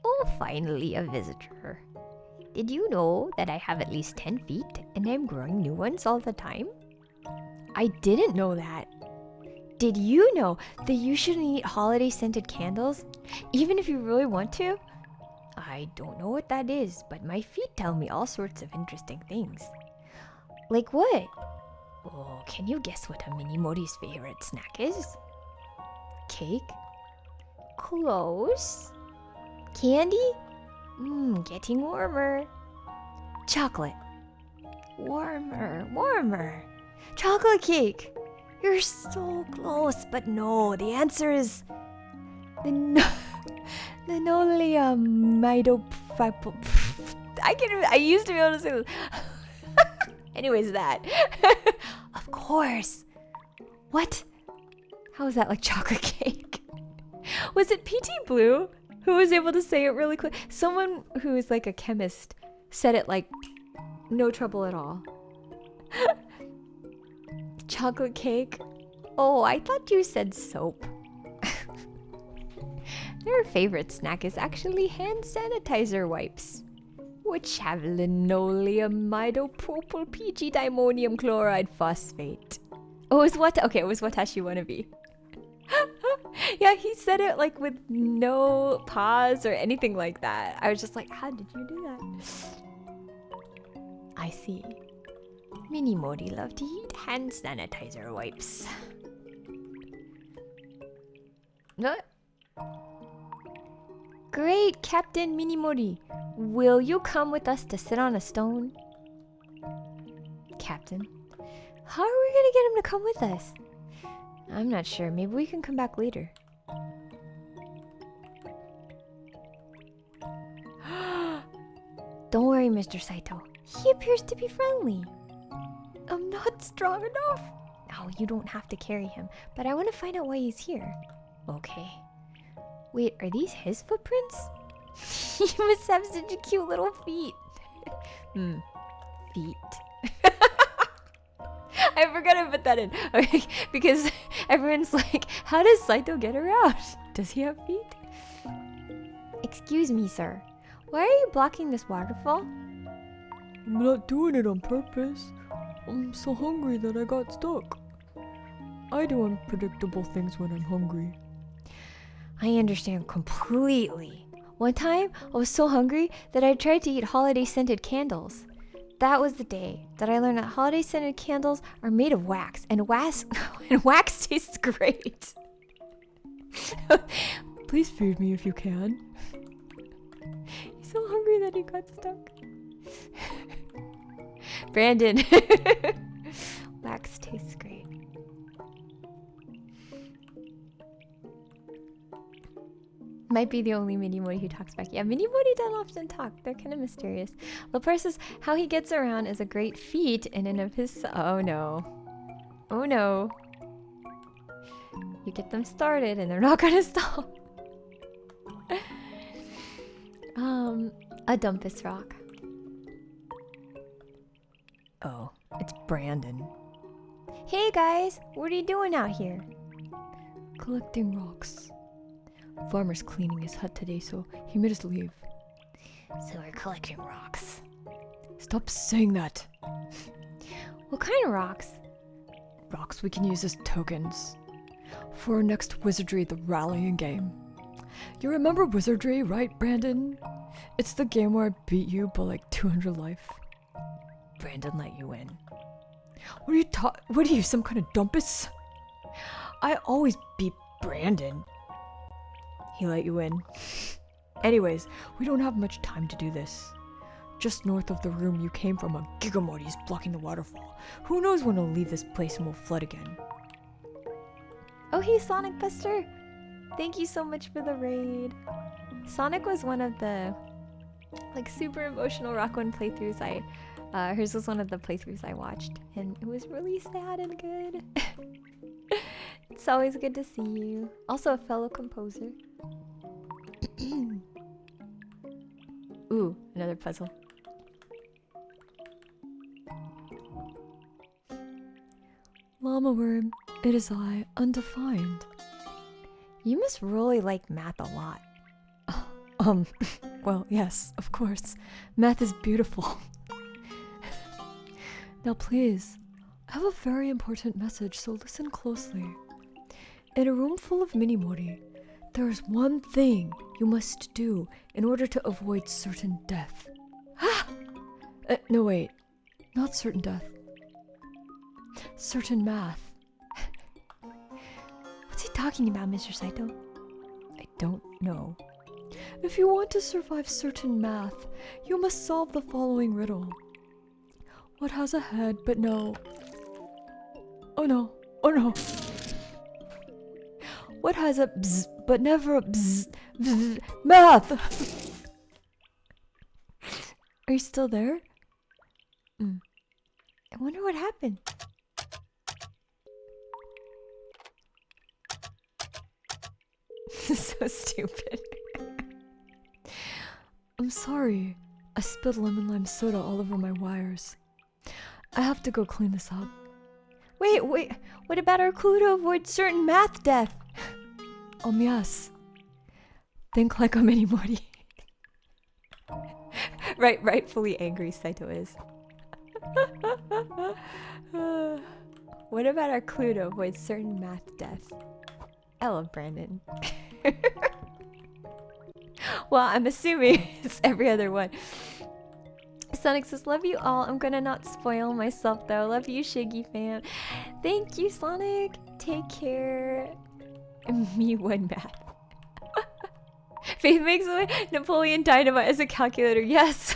Oh, finally a visitor. Did you know that I have at least 10 feet and I'm growing new ones all the time? I didn't know that. Did you know that you shouldn't eat holiday scented candles, even if you really want to? I don't know what that is, but my feet tell me all sorts of interesting things. Like what? Oh, can you guess what a Minimori's favorite snack is? Cake? Close. Candy? Getting warmer. Chocolate. Warmer. Chocolate cake. You're so close, but no, the answer is linoleum I used to be able to say this. Anyways, that. Of course. What? How is that like chocolate cake? Was it PT Blue who was able to say it really quick? Someone who is like a chemist said it like no trouble at all. Chocolate cake? Oh, I thought you said soap. Their favorite snack is actually hand sanitizer wipes, which have linoleum midopropyl PG dimonium chloride phosphate. Oh, it was Watashi Wannabe. Yeah, he said it like with no pause or anything like that. I was just like, how did you do that? I see. Minimori love to eat hand sanitizer wipes. What? Great, Captain Minimori. Will you come with us to sit on a stone? Captain? How are we gonna get him to come with us? I'm not sure. Maybe we can come back later. Don't worry, Mr. Saito. He appears to be friendly. I'm not strong enough. No, you don't have to carry him, but I want to find out why he's here. Okay. Wait, are these his footprints? He must have such a cute little feet. Feet. I forgot to put that in. Okay, because everyone's like, how does Saito get around? Does he have feet? Excuse me, sir. Why are you blocking this waterfall? I'm not doing it on purpose. I'm so hungry that I got stuck. I do unpredictable things when I'm hungry. I understand completely. One time, I was so hungry that I tried to eat holiday scented candles. That was the day that I learned that holiday scented candles are made of wax, and wax tastes great. Please feed me if you can. He's so hungry that he got stuck. Brandon. Wax tastes great. Might be the only Minimori who talks back. Yeah, Minimori don't often talk. They're kind of mysterious. Lapar says, how he gets around is a great feat in and of his... Oh no. Oh no. You get them started and they're not gonna stop. A Dumpus rock. Oh, it's Brandon. Hey guys, what are you doing out here? Collecting rocks. Farmer's cleaning his hut today, so he made us leave. So we're collecting rocks. Stop saying that. What kind of rocks? Rocks we can use as tokens for our next Wizardry the Rallying game. You remember Wizardry, right, Brandon? It's the game where I beat you by like 200 life. Brandon let you in. What are you, some kind of dumpus? I always beat Brandon. He let you in. Anyways, we don't have much time to do this. Just north of the room you came from, a Gigamori is blocking the waterfall. Who knows when it'll leave this place and we'll flood again. Oh hey Sonic Buster! Thank you so much for the raid. Sonic was one of the like super emotional Rakuen playthroughs hers was one of the playthroughs I watched, and it was really sad and good. It's always good to see you. Also a fellow composer. Ooh, another puzzle. Llama worm, it is I, undefined. You must really like math a lot. Well, yes, of course. Math is beautiful. Now please, I have a very important message, so listen closely. In a room full of Minimori, there is one thing you must do in order to avoid certain death. No wait, not certain death. Certain math. What's he talking about, Mr. Saito? I don't know. If you want to survive certain math, you must solve the following riddle. What has a head but no... Oh no, oh no. What has a bzz but never a bzz, bzz, math? Are you still there? I wonder what happened. This is so stupid. I'm sorry. I spilled lemon lime soda all over my wires. I have to go clean this up. Wait, what about our clue to avoid certain math death? Yes. Think like a Minimori. Rightfully angry Saito is. What about our clue to avoid certain math death? I love Brandon. Well, I'm assuming it's every other one. Sonic says, love you all. I'm gonna not spoil myself though. Love you, Shiggy fam. Thank you, Sonic. Take care. Me one math. Faith makes away Napoleon Dynamite as a calculator. Yes.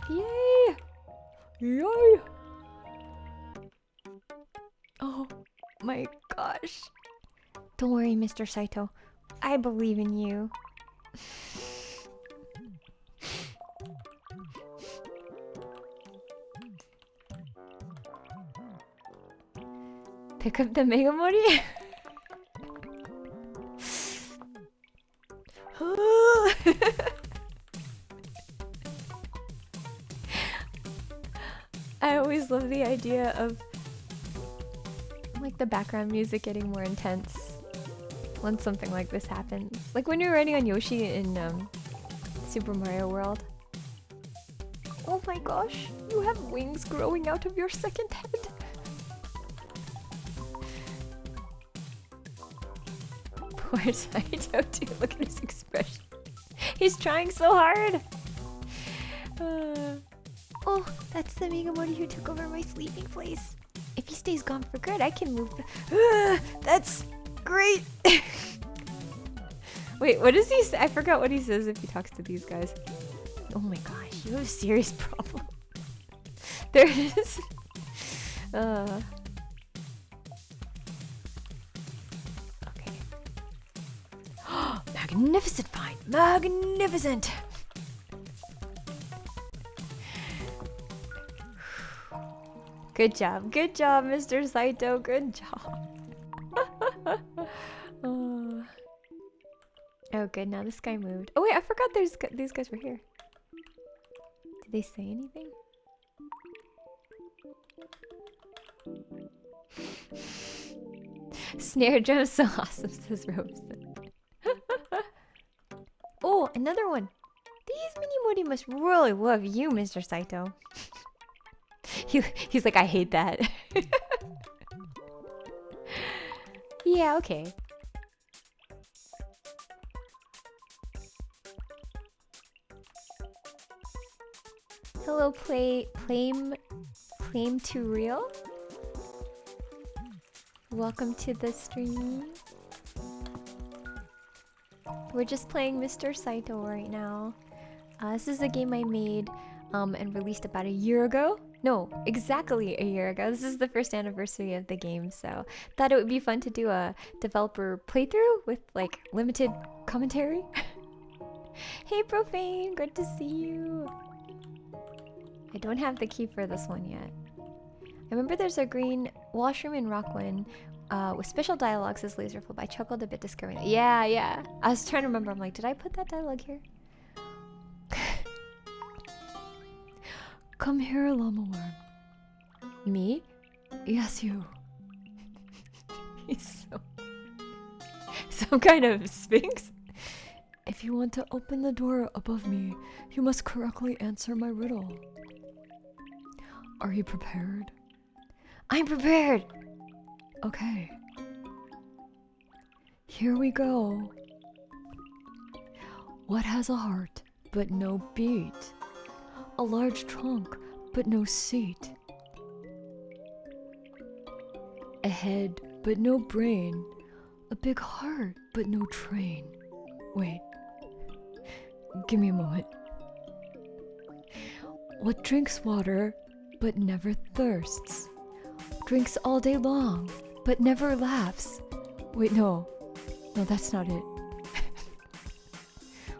Yay. Yay. Oh my gosh. Don't worry, Mr. Saito. I believe in you. Pick up the Megamori? I always love the idea of like the background music getting more intense when something like this happens. Like when you're riding on Yoshi in Super Mario World. Oh my gosh, you have wings growing out of your second head. Poor Saito, dude, look at his expression. He's trying so hard. Oh, that's the Megamori who took over my sleeping place. If he stays gone for good, I can move the... That's great! Wait, what does he say? I forgot what he says if he talks to these guys. Oh my gosh, you have a serious problem. There it is. Magnificent find. Magnificent. Good job, Mr. Saito. Good job. Oh. Oh, good. Now this guy moved. Oh wait, I forgot these guys were here. Did they say anything? Snare drum so awesome, says Rose. Oh, another one. These mini-modi must really love you, Mr. Saito. He's like, I hate that. Yeah, okay. Hello, Plame to Real. Welcome to the stream. We're just playing Mr. Saito right now. This is a game I made and released about a year ago. No, exactly a year ago. This is the first anniversary of the game, so thought it would be fun to do a developer playthrough with like limited commentary. Hey Profane, good to see you. I don't have the key for this one yet. I remember there's a green washroom in Rakuen with special dialogue, says Laserflip. I chuckled a bit discovering that. Yeah. I was trying to remember. I'm like, did I put that dialogue here? Come here, llama worm. Me? Yes, you. He's some kind of sphinx? If you want to open the door above me, you must correctly answer my riddle. Are you prepared? I'm prepared! Okay. Here we go. What has a heart but no beat? A large trunk but no seat. A head but no brain. A big heart but no train. Wait. Give me a moment. What drinks water but never thirsts? Drinks all day long but never laughs. Wait, no, that's not it.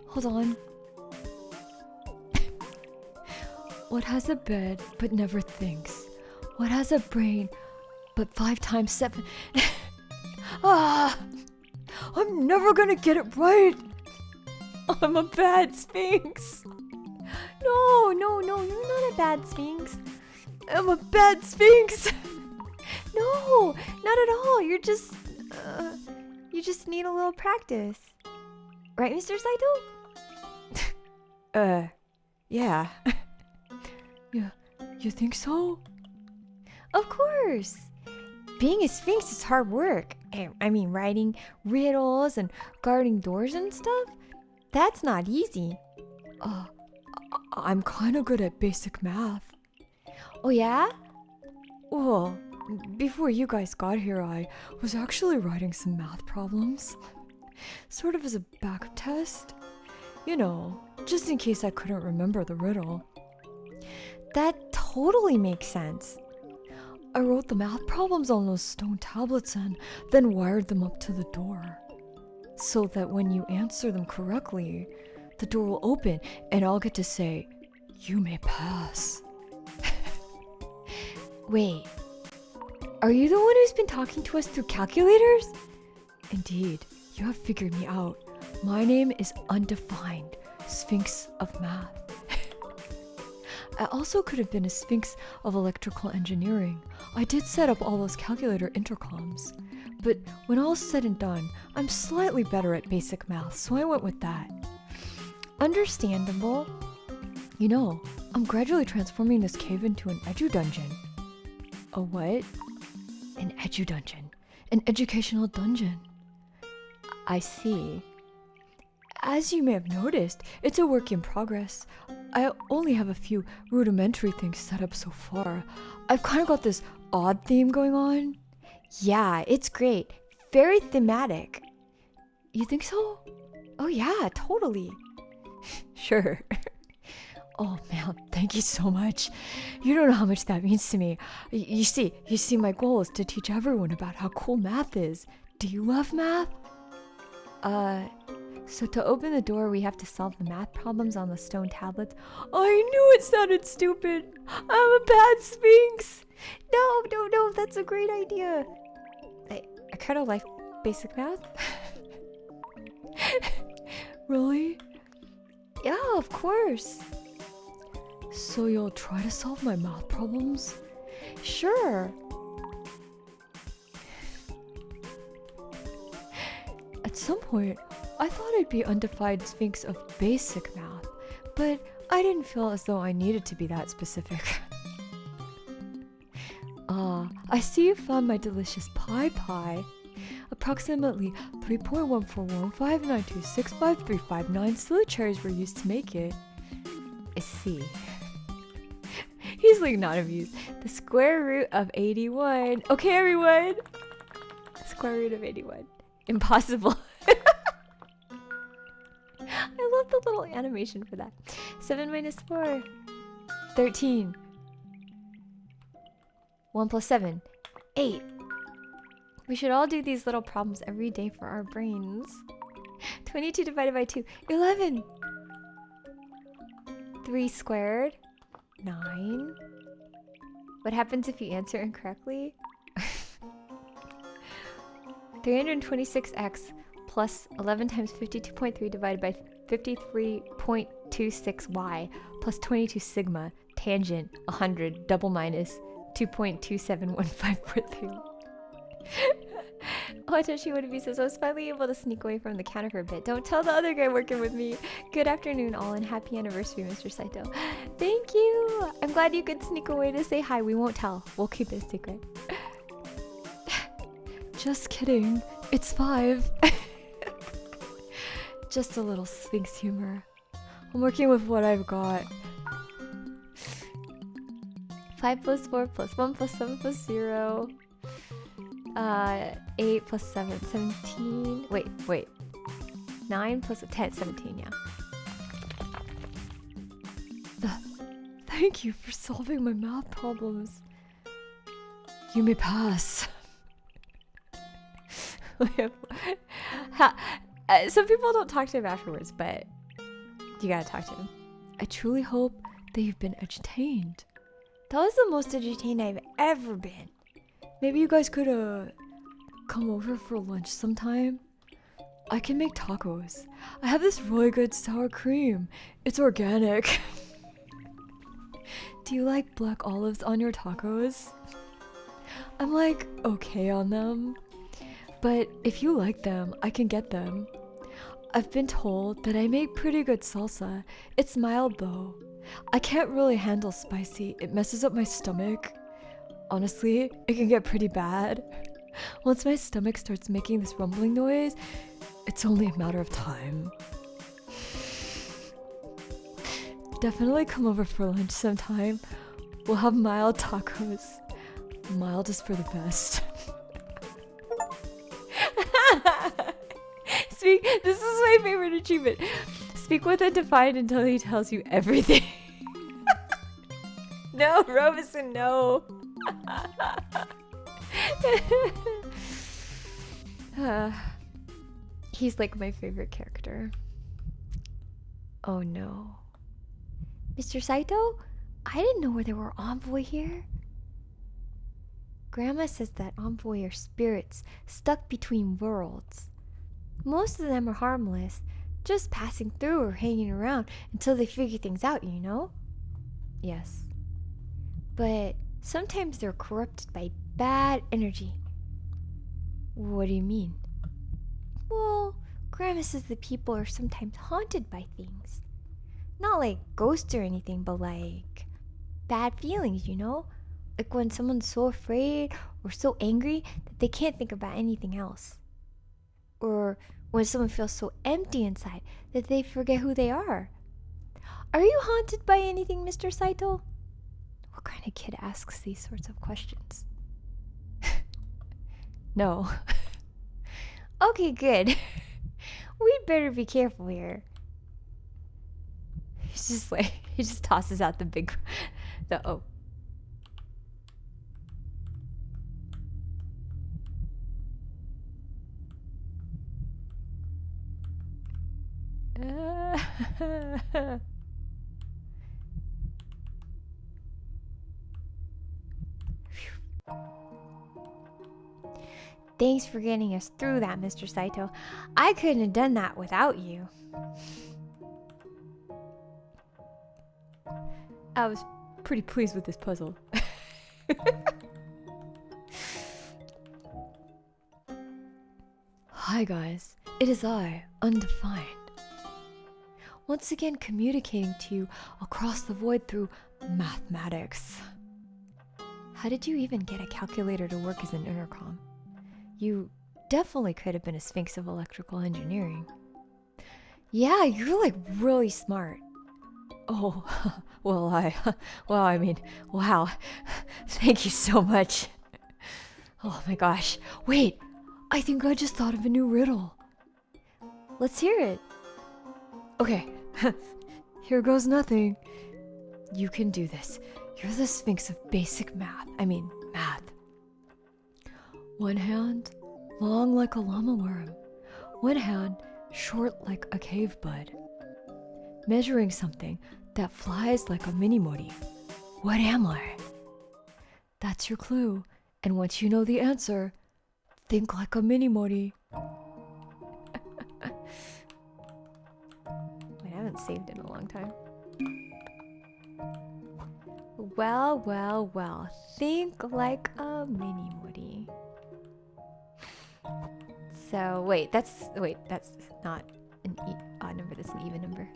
Hold on. What has a bed but never thinks? What has a brain but 5 times 7? I'm never gonna get it right. I'm a bad sphinx. No, you're not a bad sphinx. I'm a bad sphinx. No, not at all. You just need a little practice. Right, Mr. Saito? Yeah. Yeah, you think so? Of course. Being a sphinx is hard work. I mean, writing riddles and guarding doors and stuff, that's not easy. I'm kind of good at basic math. Oh yeah? Well, before you guys got here, I was actually writing some math problems. Sort of as a backup test. You know, just in case I couldn't remember the riddle. That totally makes sense. I wrote the math problems on those stone tablets and then wired them up to the door. So that when you answer them correctly, the door will open and I'll get to say, "You may pass." Wait, are you the one who's been talking to us through calculators? Indeed, you have figured me out. My name is Undefined, Sphinx of Math. I also could have been a Sphinx of Electrical Engineering. I did set up all those calculator intercoms. But when all's said and done, I'm slightly better at basic math, so I went with that. Understandable. You know, I'm gradually transforming this cave into an edu-dungeon. A what? An edu-dungeon. An educational dungeon. I see. As you may have noticed, it's a work in progress. I only have a few rudimentary things set up so far. I've kind of got this odd theme going on. Yeah, it's great. Very thematic. You think so? Oh yeah, totally. Sure. Oh man, thank you so much. You don't know how much that means to me. You see, my goal is to teach everyone about how cool math is. Do you love math? So to open the door, we have to solve the math problems on the stone tablets. I knew it sounded stupid. I'm a bad Sphinx. No, that's a great idea. I kind of like basic math. Really? Yeah, of course. So you'll try to solve my math problems? Sure. At some point, I thought I'd be undefined Sphinx of basic math, but I didn't feel as though I needed to be that specific. I see you found my delicious pie. Approximately 3.14159265359 silly cherries were used to make it. I see. He's like not amused. The square root of 81. Okay, everyone. Square root of 81. Impossible. I love the little animation for that. 7 minus 4. 13. 1 plus 7. 8. We should all do these little problems every day for our brains. 22 divided by 2. 11. 3 squared. 9. What happens if you answer incorrectly? 326x plus 11 times 52.3 divided by 53.26y plus 22 sigma tangent 100 double minus 2.271543. Oh, Toshi would be says, I was finally able to sneak away from the counter for a bit. Don't tell the other guy working with me. Good afternoon, all, and happy anniversary, Mr. Saito. Thank you. I'm glad you could sneak away to say hi. We won't tell. We'll keep it a secret. Just kidding. It's 5. Just a little Sphinx humor. I'm working with what I've got. 5 plus 4 plus 1 plus 7 plus 0. 8 plus 7, 17. Wait. 9 plus 10, 17, yeah. Thank you for solving my math problems. You may pass. Some people don't talk to him afterwards, but you gotta talk to him. I truly hope that you've been entertained. That was the most entertained I've ever been. Maybe you guys could come over for lunch sometime. I can make tacos. I have this really good sour cream. It's organic. Do you like black olives on your tacos? I'm like okay on them, but if you like them, I can get them. I've been told that I make pretty good salsa. It's mild though. I can't really handle spicy. It messes up my stomach. Honestly, it can get pretty bad. Once my stomach starts making this rumbling noise, it's only a matter of time. Definitely come over for lunch sometime. We'll have mild tacos. Mild is for the best. This is my favorite achievement. Speak with a defiant until he tells you everything. No, Robinson, no. He's like my favorite character. Oh no. Mr. Saito? I didn't know there were envoy here. Grandma says that envoy are spirits stuck between worlds. Most of them are harmless, just passing through or hanging around until they figure things out, you know? Yes. But sometimes they're corrupted by bad energy. What do you mean? Well, Grandma says that people are sometimes haunted by things. Not like ghosts or anything, but like bad feelings, you know? Like when someone's so afraid or so angry that they can't think about anything else. Or when someone feels so empty inside that they forget who they are. Are you haunted by anything, Mr. Saito? What kind of kid asks these sorts of questions? No. Okay, good. We'd better be careful here. He's just like, he just tosses out oh. Thanks for getting us through that, Mr. Saito. I couldn't have done that without you. I was pretty pleased with this puzzle. Hi guys, it is I, Undefined. Once again communicating to you across the void through mathematics. How did you even get a calculator to work as an intercom? You definitely could have been a Sphinx of electrical engineering. Yeah, you're like really smart. Oh, well, I mean, wow. Thank you so much. Oh my gosh. Wait, I think I just thought of a new riddle. Let's hear it. Okay, here goes nothing. You can do this. You're the Sphinx of basic math. I mean, math. One hand, long like a llama worm. One hand, short like a cave bud. Measuring something that flies like a mini-mori. What am I? That's your clue. And once you know the answer, think like a mini-mori. Wait, I haven't saved in a long time. Well, well, well. Think like a mini-mori. So, wait, that's not an odd number, that's an even number.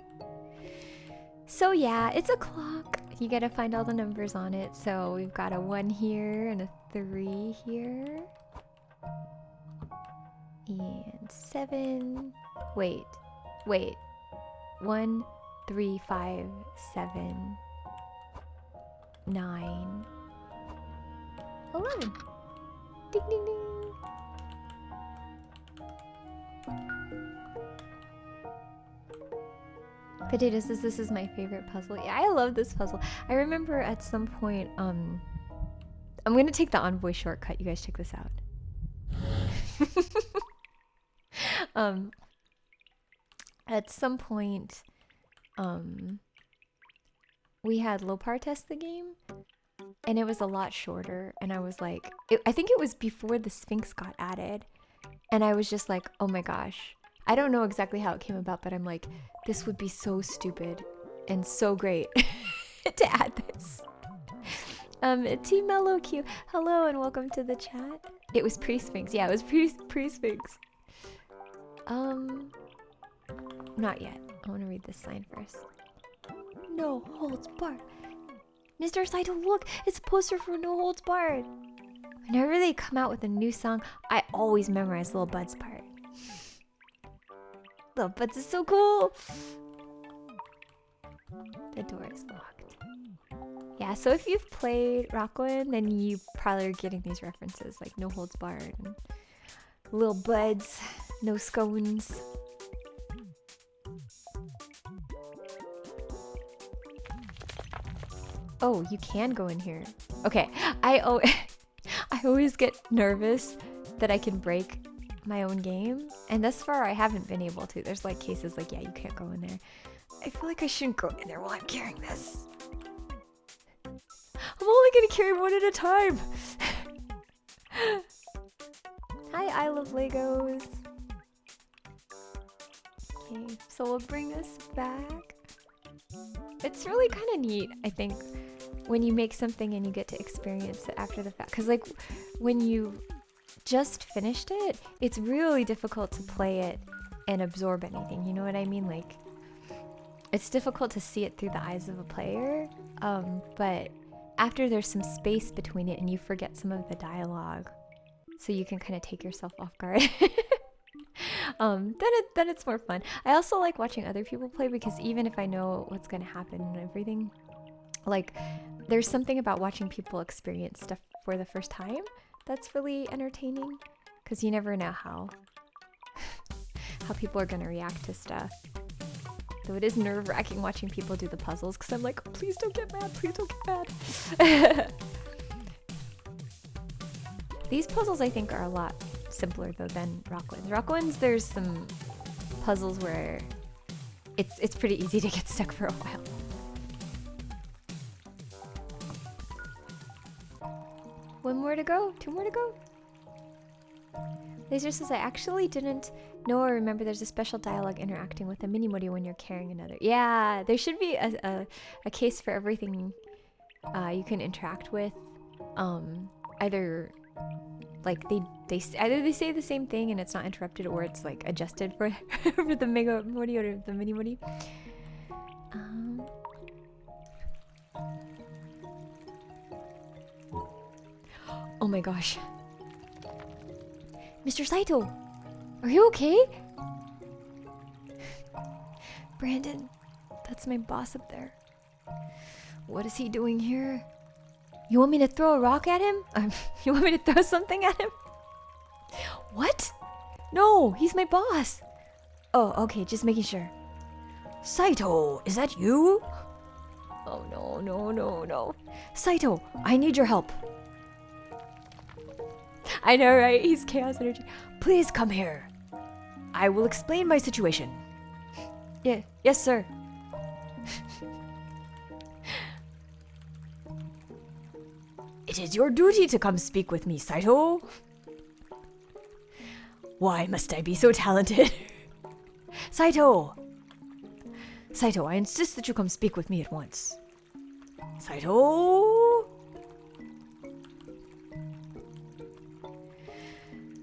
So yeah, it's a clock. You gotta find all the numbers on it. So we've got a 1 here and a 3 here. And 7. Wait. 1, 3, 5, 7, 9, 11. Ding, ding, ding. Potatoes, this is my favorite puzzle. Yeah, I love this puzzle. I remember at some point, I'm gonna take the Envoy shortcut. You guys check this out. At some point, we had Lopar test the game, and it was a lot shorter. And I was like, I think it was before the Sphinx got added, and I was just like, oh my gosh. I don't know exactly how it came about, but I'm like, this would be so stupid and so great to add this. Team Mellow Q, hello and welcome to the chat. It was pre-Sphinx. Yeah, it was pre-Sphinx. Not yet. I want to read this sign first. No holds barred. Mr. Saito, look, it's a poster for No Holds Barred. Whenever they come out with a new song, I always memorize Lil Bud's part. Lil Bud's is so cool. The door is locked. Yeah, so if you've played Rakuen, then you probably are getting these references like No Holds Barred and Lil Bud's, No Scones. Oh, you can go in here. Okay, I always get nervous that I can break my own game, and thus far I haven't been able to. There's like cases like, yeah, you can't go in there. I feel like I shouldn't go in there while I'm carrying this. I'm only gonna carry one at a time. Hi, I love Legos. Okay, so we'll bring this back. It's really kind of neat, I think, when you make something and you get to experience it after the fact. Because like when you just finished it, it's really difficult to play it and absorb anything. You know what I mean? Like, it's difficult to see it through the eyes of a player. But after there's some space between it and you forget some of the dialogue, so you can kind of take yourself off guard. Then it's more fun. I also like watching other people play, because even if I know what's gonna happen and everything, like there's something about watching people experience stuff for the first time that's really entertaining, because you never know how people are gonna react to stuff. Though it is nerve-wracking watching people do the puzzles, because I'm like, oh, please don't get mad, please don't get mad. These puzzles I think are a lot simpler though than Rakuen's. Rakuen's, there's some puzzles where it's pretty easy to get stuck for a while. One more to go. 2 more to go. Laser says, I actually didn't know or remember there's a special dialogue interacting with a mini-modi when you're carrying another. Yeah, there should be a case for everything you can interact with. Either like either they say the same thing and it's not interrupted, or it's like adjusted for for the mega modi or the mini modi. Oh my gosh. Mr. Saito, are you okay? Brandon, that's my boss up there. What is he doing here? You want me to throw a rock at him? You want me to throw something at him? What? No, he's my boss. Oh, okay, just making sure. Saito, is that you? Oh no, no, no, no. Saito, I need your help. I know, right? He's chaos energy. Please come here. I will explain my situation. Yeah, yes, sir. It is your duty to come speak with me, Saito. Why must I be so talented? Saito! Saito, I insist that you come speak with me at once. Saito!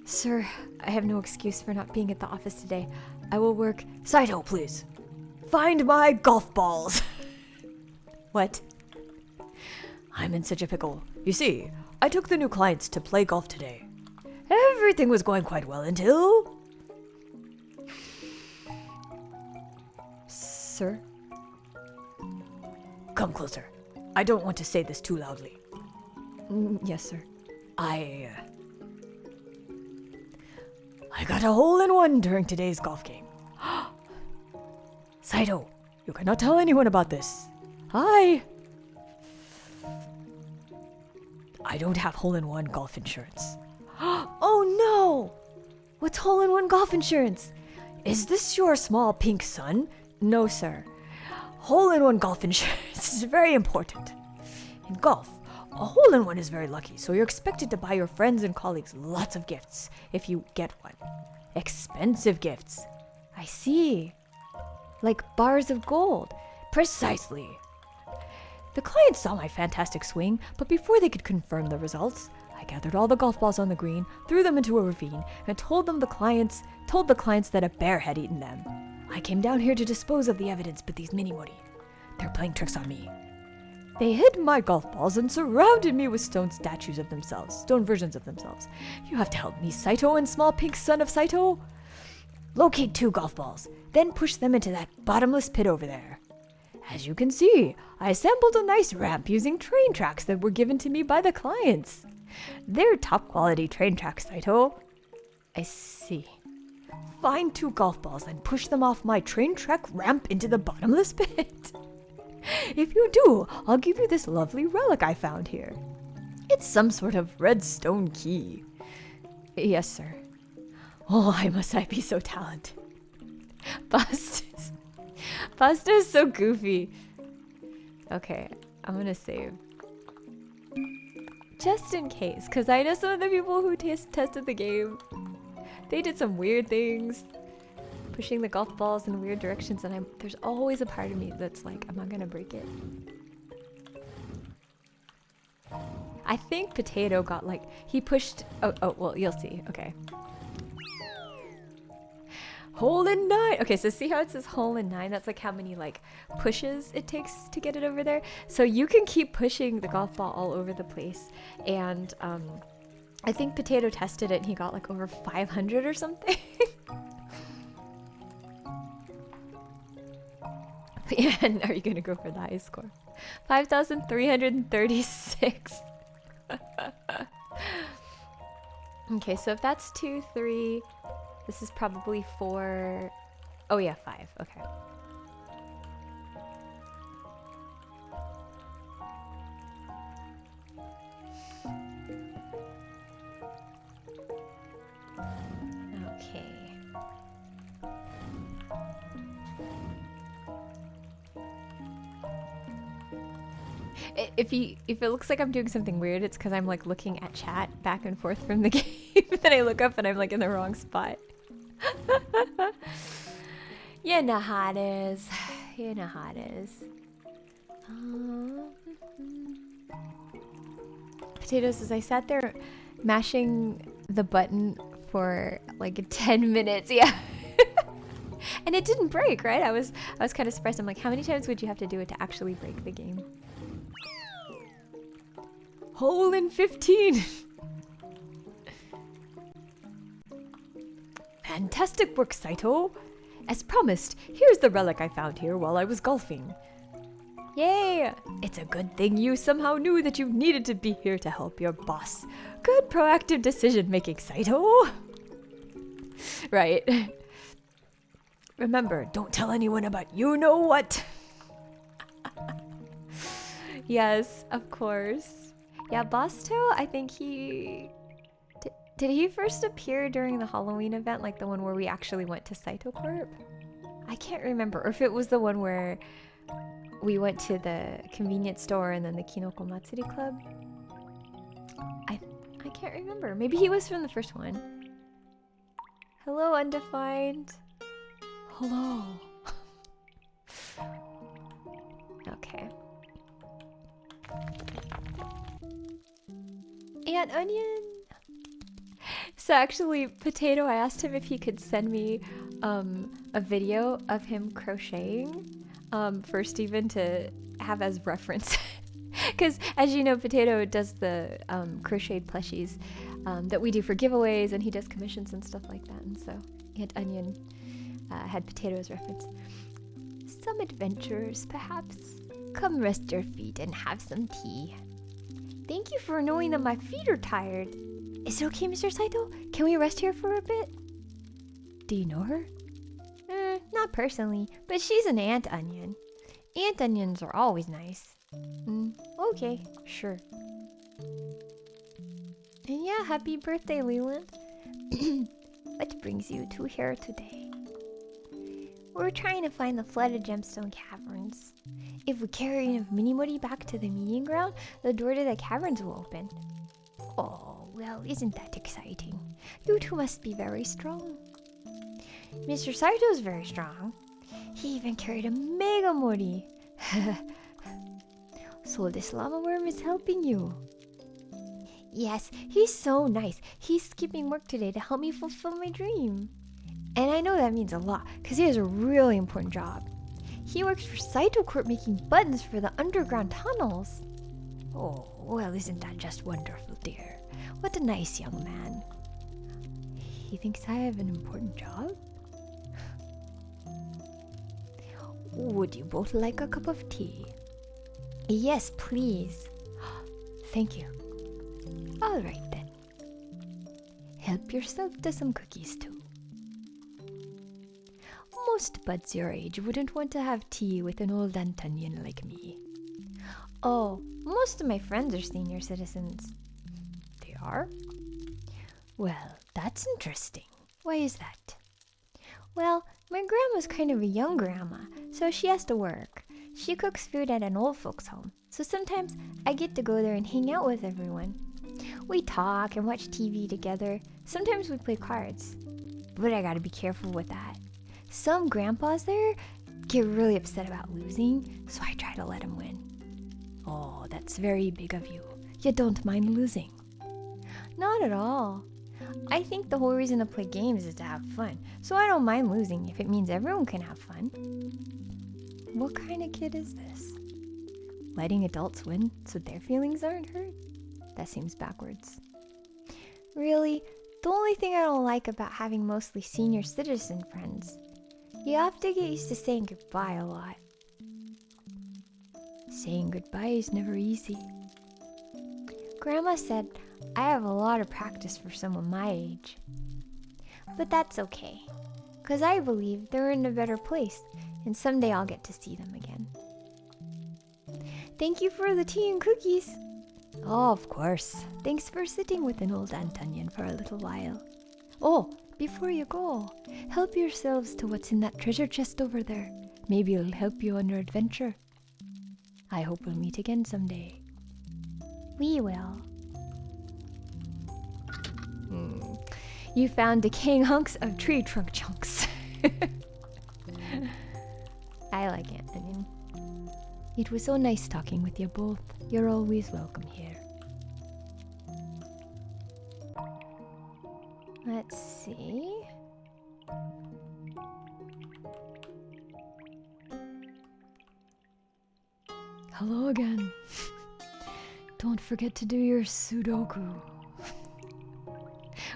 Sir, I have no excuse for not being at the office today. I will work... Saito, please. Find my golf balls. What? I'm in such a pickle. You see, I took the new clients to play golf today. Everything was going quite well until... Sir? Come closer. I don't want to say this too loudly. Yes, sir. I got a hole-in-one during today's golf game. Saito, you cannot tell anyone about this. I don't have hole-in-one golf insurance. Oh no! What's hole-in-one golf insurance? Is this your small pink son? No, sir. Hole-in-one golf insurance is very important. In golf, a hole-in-one is very lucky, so you're expected to buy your friends and colleagues lots of gifts if you get one. Expensive gifts. I see. Like bars of gold. Precisely. The clients saw my fantastic swing, but before they could confirm the results, I gathered all the golf balls on the green, threw them into a ravine, and told the clients that a bear had eaten them. I came down here to dispose of the evidence, but these mini-modi, they're playing tricks on me. They hid my golf balls and surrounded me with stone versions of themselves. You have to help me, Saito and small pink son of Saito. Locate 2 golf balls, then push them into that bottomless pit over there. As you can see, I assembled a nice ramp using train tracks that were given to me by the clients. They're top quality train tracks, Saito. I see. Find 2 golf balls and push them off my train track ramp into the bottomless pit. If you do, I'll give you this lovely relic I found here. It's some sort of red stone key. Yes, sir. Oh, why must I be so talented? Pasta is so goofy. Okay, I'm gonna save. Just in case, because I know some of the people who tested the game, they did some weird things. Pushing the golf balls in weird directions, and there's always a part of me that's like, am I gonna break it? I think Potato got like, he pushed, oh, well, you'll see, okay. Hole in 9. Okay, so see how it says hole in 9? That's like how many like pushes it takes to get it over there. So you can keep pushing the golf ball all over the place, and I think Potato tested it and he got like over 500 or something. Yeah, and are you gonna go for the high score? 5,336. Okay, so if that's 2, 3, this is probably 4. Oh yeah, 5. Okay. Okay. if it looks like I'm doing something weird, it's because I'm like looking at chat back and forth from the game. Then I look up and I'm like in the wrong spot. You know how it is. You know how it is. Potatoes, as I sat there mashing the button for like 10 minutes, yeah. And it didn't break, right? I was kind of surprised. I'm like, how many times would you have to do it to actually break the game? Hole in 15. Fantastic work, Saito. As promised, here's the relic I found here while I was golfing. Yay! It's a good thing you somehow knew that you needed to be here to help your boss. Good proactive decision making, Saito. Right. Remember, don't tell anyone about you know what. Yes, of course. Yeah, Bosto, I think he... Did he first appear during the Halloween event, like the one where we actually went to Saito Corp? I can't remember. Or if it was the one where we went to the convenience store and then the Kinoko Matsuri Club. I can't remember. Maybe he was from the first one. Hello, Undefined. Hello. Okay. And Onion. So actually, Potato, I asked him if he could send me a video of him crocheting for Steven to have as reference. Because as you know, Potato does the crocheted plushies that we do for giveaways, and he does commissions and stuff like that. And so Aunt Onion had Potato as reference. Some adventurers, perhaps. Come rest your feet and have some tea. Thank you for knowing that my feet are tired. Is it okay, Mr. Saito? Can we rest here for a bit? Do you know her? Not personally, but she's an Aunt Onion. Aunt Onions are always nice. Okay, sure. And yeah, happy birthday, Leland. What brings you two here today? We're trying to find the flooded gemstone caverns. If we carry enough Minimori back to the meeting ground, the door to the caverns will open. Oh, well, isn't that exciting? You two must be very strong. Mr. Saito's very strong. He even carried a Mega Mori. So this llama worm is helping you. Yes, he's so nice. He's skipping work today to help me fulfill my dream. And I know that means a lot, because he has a really important job. He works for Saito Corp making buttons for the underground tunnels. Oh, well, isn't that just wonderful, dear? What a nice young man. He thinks I have an important job? Would you both like a cup of tea? Yes, please. Thank you. All right, then. Help yourself to some cookies, too. Most buds your age wouldn't want to have tea with an old Antonian like me. Oh, most of my friends are senior citizens. They are? Well, that's interesting. Why is that? Well, my grandma's kind of a young grandma, so she has to work. She cooks food at an old folks' home, so sometimes I get to go there and hang out with everyone. We talk and watch TV together. Sometimes we play cards. But I gotta be careful with that. Some grandpas there get really upset about losing, so I try to let them win. Oh, that's very big of you. You don't mind losing. Not at all. I think the whole reason to play games is to have fun, so I don't mind losing if it means everyone can have fun. What kind of kid is this? Letting adults win so their feelings aren't hurt? That seems backwards. Really, the only thing I don't like about having mostly senior citizen friends, you have to get used to saying goodbye a lot. Saying goodbye is never easy. Grandma said I have a lot of practice for someone my age. But that's okay, because I believe they're in a better place, and someday I'll get to see them again. Thank you for the tea and cookies. Oh, of course. Thanks for sitting with an old Antonian for a little while. Oh, before you go, help yourselves to what's in that treasure chest over there. Maybe it'll help you on your adventure. I hope we'll meet again someday. We will. You found decaying hunks of tree trunk chunks. I like it. I mean, it was so nice talking with you both. You're always welcome here. Let's see. Hello again. Don't forget to do your Sudoku.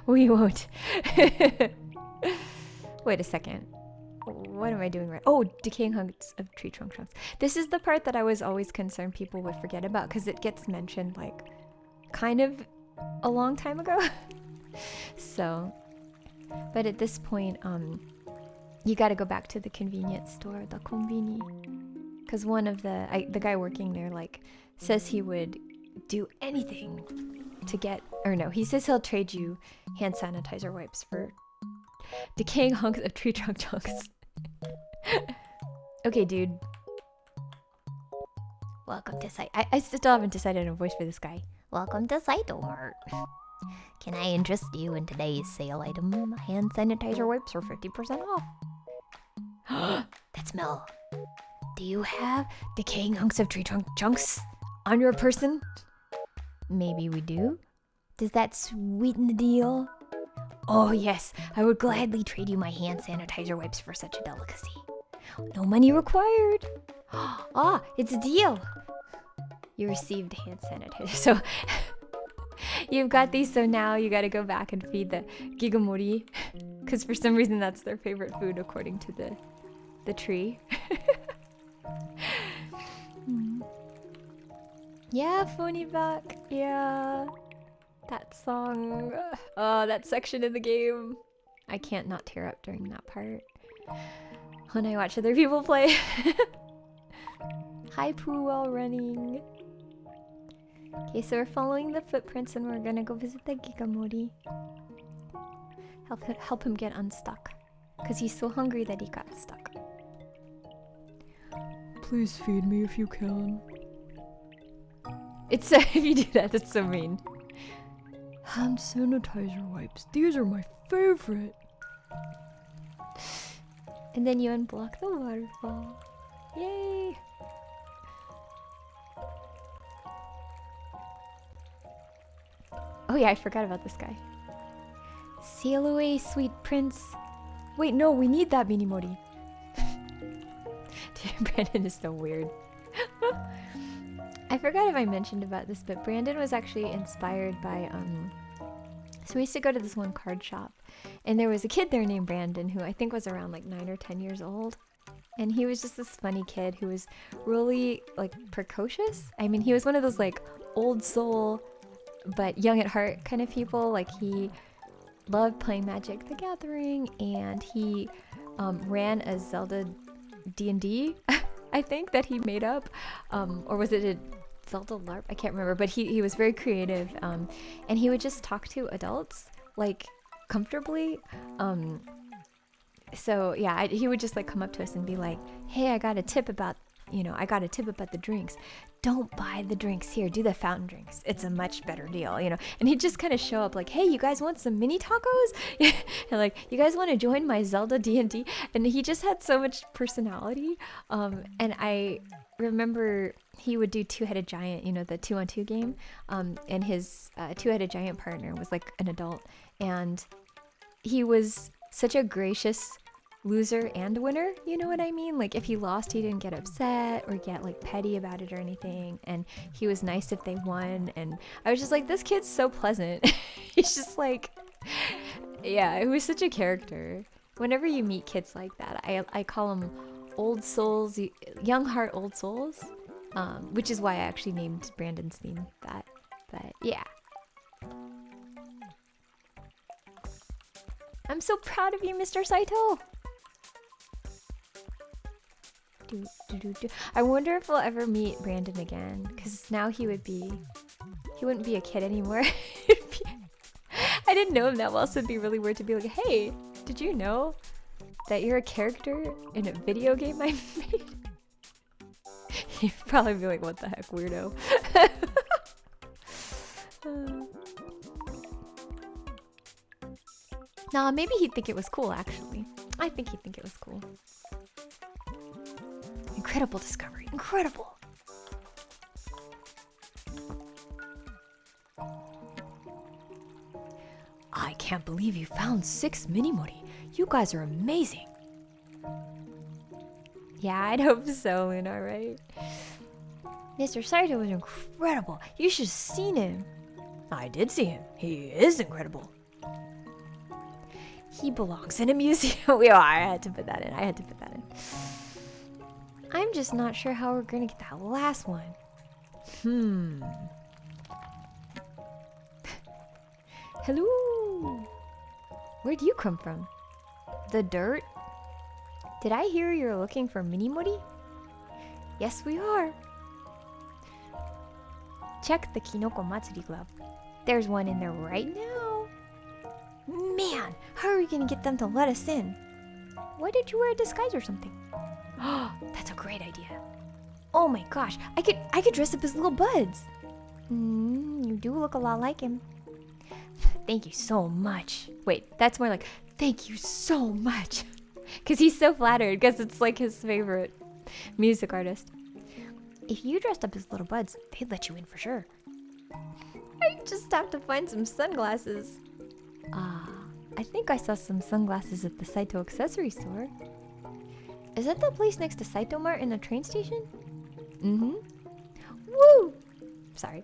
We won't. Wait a second. What am I doing right? Oh, decaying hunks of tree trunk chunks. This is the part that I was always concerned people would forget about because it gets mentioned like kind of a long time ago. So, but at this point, you got to go back to the convenience store, the konbini, because one of the guy working there like says he would do anything to get, or no, he says he'll trade you hand sanitizer wipes for decaying hunks of tree trunk chunks. Okay, dude. Welcome to Saitou. I still haven't decided on a voice for this guy. Welcome to Saitou Mart. Can I interest you in today's sale item? Hand sanitizer wipes for 50% off. That smell. Do you have decaying hunks of tree trunk chunks on your person? Maybe we do. Does that sweeten the deal? Oh yes, I would gladly trade you my hand sanitizer wipes for such a delicacy. No money required. Ah, it's a deal. You received hand sanitizer. So you've got these, so now you gotta go back and feed the gigamori. Because for some reason that's their favorite food according to the tree. Yeah, phony back. Yeah. That song. Oh, that section in the game. I can't not tear up during that part. When I watch other people play. Hi, Pooh, while running. Okay, so we're following the footprints and we're gonna go visit the Gigamori. Help him get unstuck. Because he's so hungry that he got stuck. Please feed me if you can. It's if you do that, that's so mean. Hand sanitizer wipes. These are my favorite. And then you unblock the waterfall. Yay! Oh yeah, I forgot about this guy. Sail away, sweet prince. Wait, no, we need that Minimori. Dude, Brandon is so weird. I forgot if I mentioned about this, but Brandon was actually inspired by, so we used to go to this one card shop, and there was a kid there named Brandon who I think was around like 9 or 10 years old. And he was just this funny kid who was really like precocious. I mean, he was one of those like old soul, but young at heart kind of people. Like he loved playing Magic the Gathering, and he ran a Zelda D&D, I think, that he made up. Or was it a Zelda LARP? I can't remember, but he was very creative. And he would just talk to adults, like, comfortably. So yeah, he would just like come up to us and be like, hey, I got a tip about the drinks. Don't buy the drinks here, do the fountain drinks. It's a much better deal, And he'd just kind of show up like, hey, you guys want some mini tacos? And like, you guys want to join my Zelda D&D? And he just had so much personality. And I remember he would do Two-Headed Giant, the 2-on-2 game. And his Two-Headed Giant partner was like an adult. And he was such a gracious loser and winner, you know what I mean? Like if he lost, he didn't get upset or get like petty about it or anything, and he was nice if they won. And I was just like, this kid's so pleasant. He's just like, yeah, he was such a character. Whenever you meet kids like that, I call them old souls, young heart old souls, which is why I actually named Brandon's theme that. But yeah, I'm so proud of you, Mr. Saitou. I wonder if we'll ever meet Brandon again, because now he wouldn't be a kid anymore. I didn't know him that well, so it'd be really weird to be like, hey, did you know that you're a character in a video game I made? He'd probably be like, what the heck, weirdo. Nah, maybe he'd think it was cool, actually. I think he'd think it was cool. Incredible discovery. Incredible! I can't believe you found 6 Minimori. You guys are amazing. Yeah, I'd hope so, Luna, right? Mr. Saitou was incredible. You should have seen him. I did see him. He is incredible. He belongs in a museum. Yeah, I had to put that in. I'm just not sure how we're gonna get that last one. Hello. Where'd you come from? The dirt? Did I hear you're looking for Minimori? Yes, we are. Check the Kinoko Matsuri Club. There's one in there right now. Man, how are we gonna get them to let us in? Why did you wear a disguise or something? Oh, that's a great idea. Oh my gosh, I could dress up as little Buds. You do look a lot like him. Thank you so much. Wait, that's more like thank you so much. Because he's so flattered, because it's like his favorite music artist. If you dressed up as little Buds, they'd let you in for sure. I just have to find some sunglasses. I think I saw some sunglasses at the Saitou accessory store. Is that the place next to Saitou Mart in the train station? Woo! Sorry.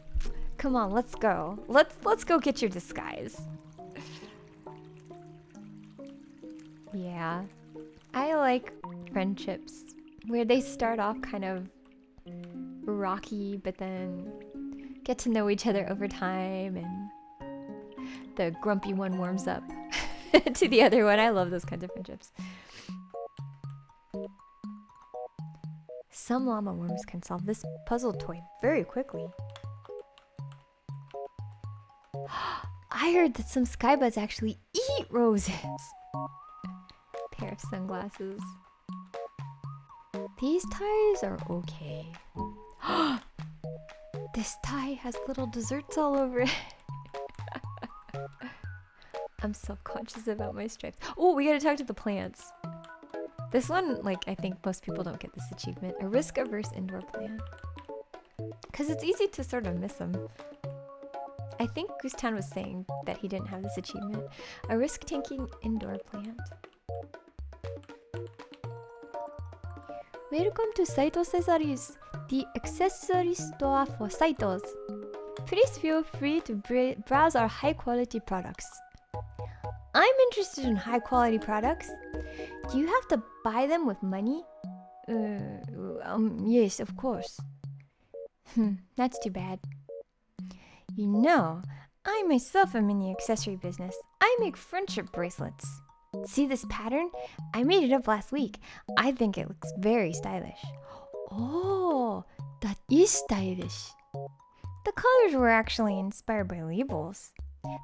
Come on, let's go. Let's go get your disguise. Yeah. I like friendships where they start off kind of rocky, but then get to know each other over time, and the grumpy one warms up to the other one. I love those kinds of friendships. Some llama worms can solve this puzzle toy very quickly. I heard that some skybuds actually eat roses. Pair of sunglasses. These ties are okay. This tie has little desserts all over it. I'm self-conscious about my stripes. Oh, we gotta talk to the plants. This one, like, I think most people don't get this achievement. A risk-averse indoor plant. Because it's easy to sort of miss them. I think Gustan was saying that he didn't have this achievement. A risk-taking indoor plant. Welcome to Saitou Accessories, the accessory store for Saitos. Please feel free to browse our high-quality products. I'm interested in high-quality products. Do you have to buy them with money? Yes, of course. That's too bad. You know, I myself am in the accessory business. I make friendship bracelets. See this pattern? I made it up last week. I think it looks very stylish. Oh, that is stylish. The colors were actually inspired by labels.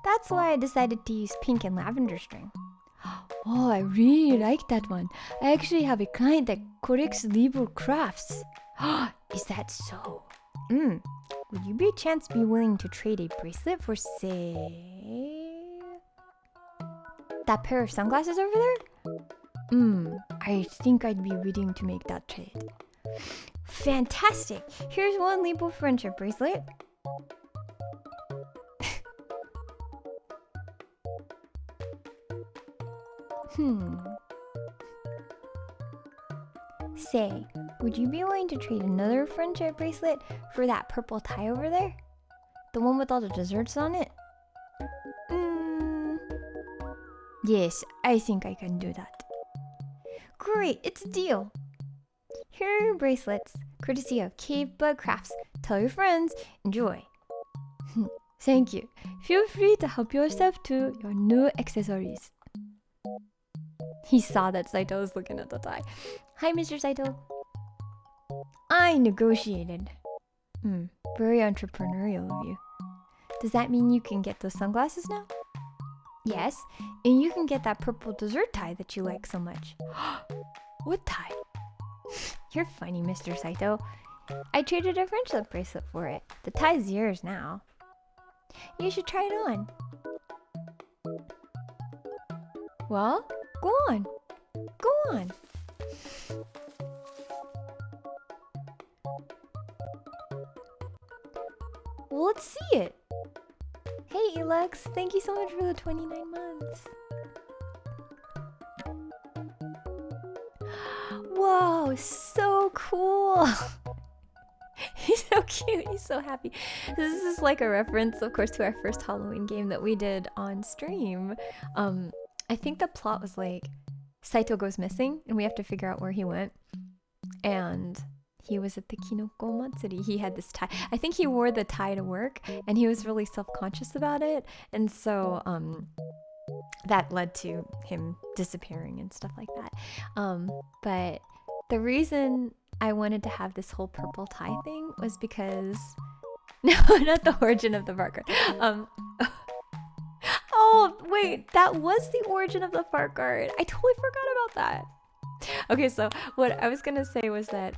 That's why I decided to use pink and lavender string. Oh, I really like that one. I actually have a client that collects label crafts. Is that so? Would you by chance be willing to trade a bracelet for, say, that pair of sunglasses over there? I think I'd be willing to make that trade. Fantastic! Here's one label friendship bracelet. Say, would you be willing to trade another friendship bracelet for that purple tie over there? The one with all the desserts on it? Yes, I think I can do that. Great, it's a deal. Here are your bracelets, courtesy of Cave Bug Crafts. Tell your friends, enjoy. Thank you. Feel free to help yourself to your new accessories. He saw that Saitou was looking at the tie. Hi, Mr. Saitou. I negotiated. Very entrepreneurial of you. Does that mean you can get those sunglasses now? Yes, and you can get that purple dessert tie that you like so much. What tie? You're funny, Mr. Saitou. I traded a friendship bracelet for it. The tie's yours now. You should try it on. Well, go on. Go on. Well, let's see it. Hey, Elex, thank you so much for the 29 months. Whoa, so cool. He's so cute. He's so happy. This is like a reference, of course, to our first Halloween game that we did on stream. I think the plot was like Saito goes missing and we have to figure out where he went. And he was at the Kinoko Matsuri. He had this tie. I think he wore the tie to work and he was really self-conscious about it. And so that led to him disappearing and stuff like that. But the reason I wanted to have this whole purple tie thing was because... No, not the origin of the fart card. Oh, wait, that was the origin of the fart card. I totally forgot about that. Okay, so what I was gonna say was that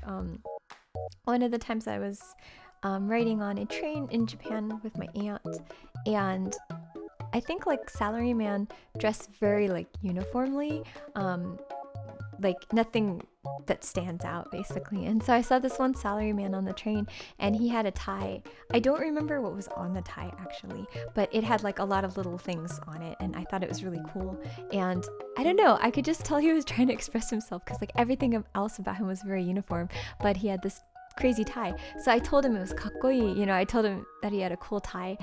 one of the times I was riding on a train in Japan with my aunt, and I think like salaryman dressed very like uniformly, like nothing that stands out basically. And so I saw this one salaryman on the train and he had a tie. I don't remember what was on the tie actually, but it had like a lot of little things on it and I thought it was really cool. And I don't know, I could just tell he was trying to express himself because like everything else about him was very uniform, but he had this crazy tie. So I told him it was kakkoi, you know, I told him that he had a cool tie.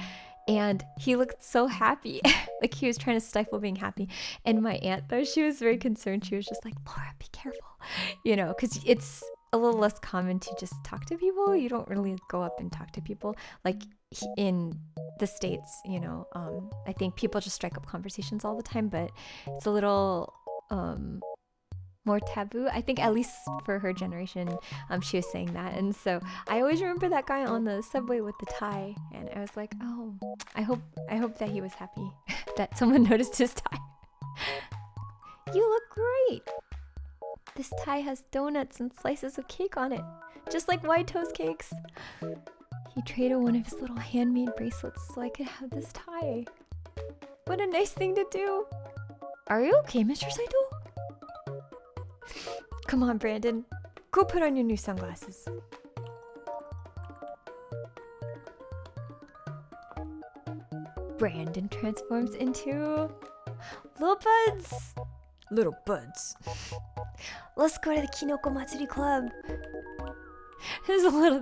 And he looked so happy, like he was trying to stifle being happy. And my aunt, though, she was very concerned. She was just like, Laura, be careful, you know, because it's a little less common to just talk to people. You don't really go up and talk to people like in the States, you know. I think people just strike up conversations all the time, but it's a little more taboo. I think at least for her generation, she was saying that. And so I always remember that guy on the subway with the tie, and I was like, oh, I hope that he was happy that someone noticed his tie. You look great. This tie has donuts and slices of cake on it, just like White Toast Cakes. He traded one of his little handmade bracelets so I could have this tie. What a nice thing to do. Are you okay, Mr. Saito? Come on, Brandon. Go put on your new sunglasses. Brandon transforms into little buds. Little buds. Let's go to the Kinoko Matsuri Club. There's a little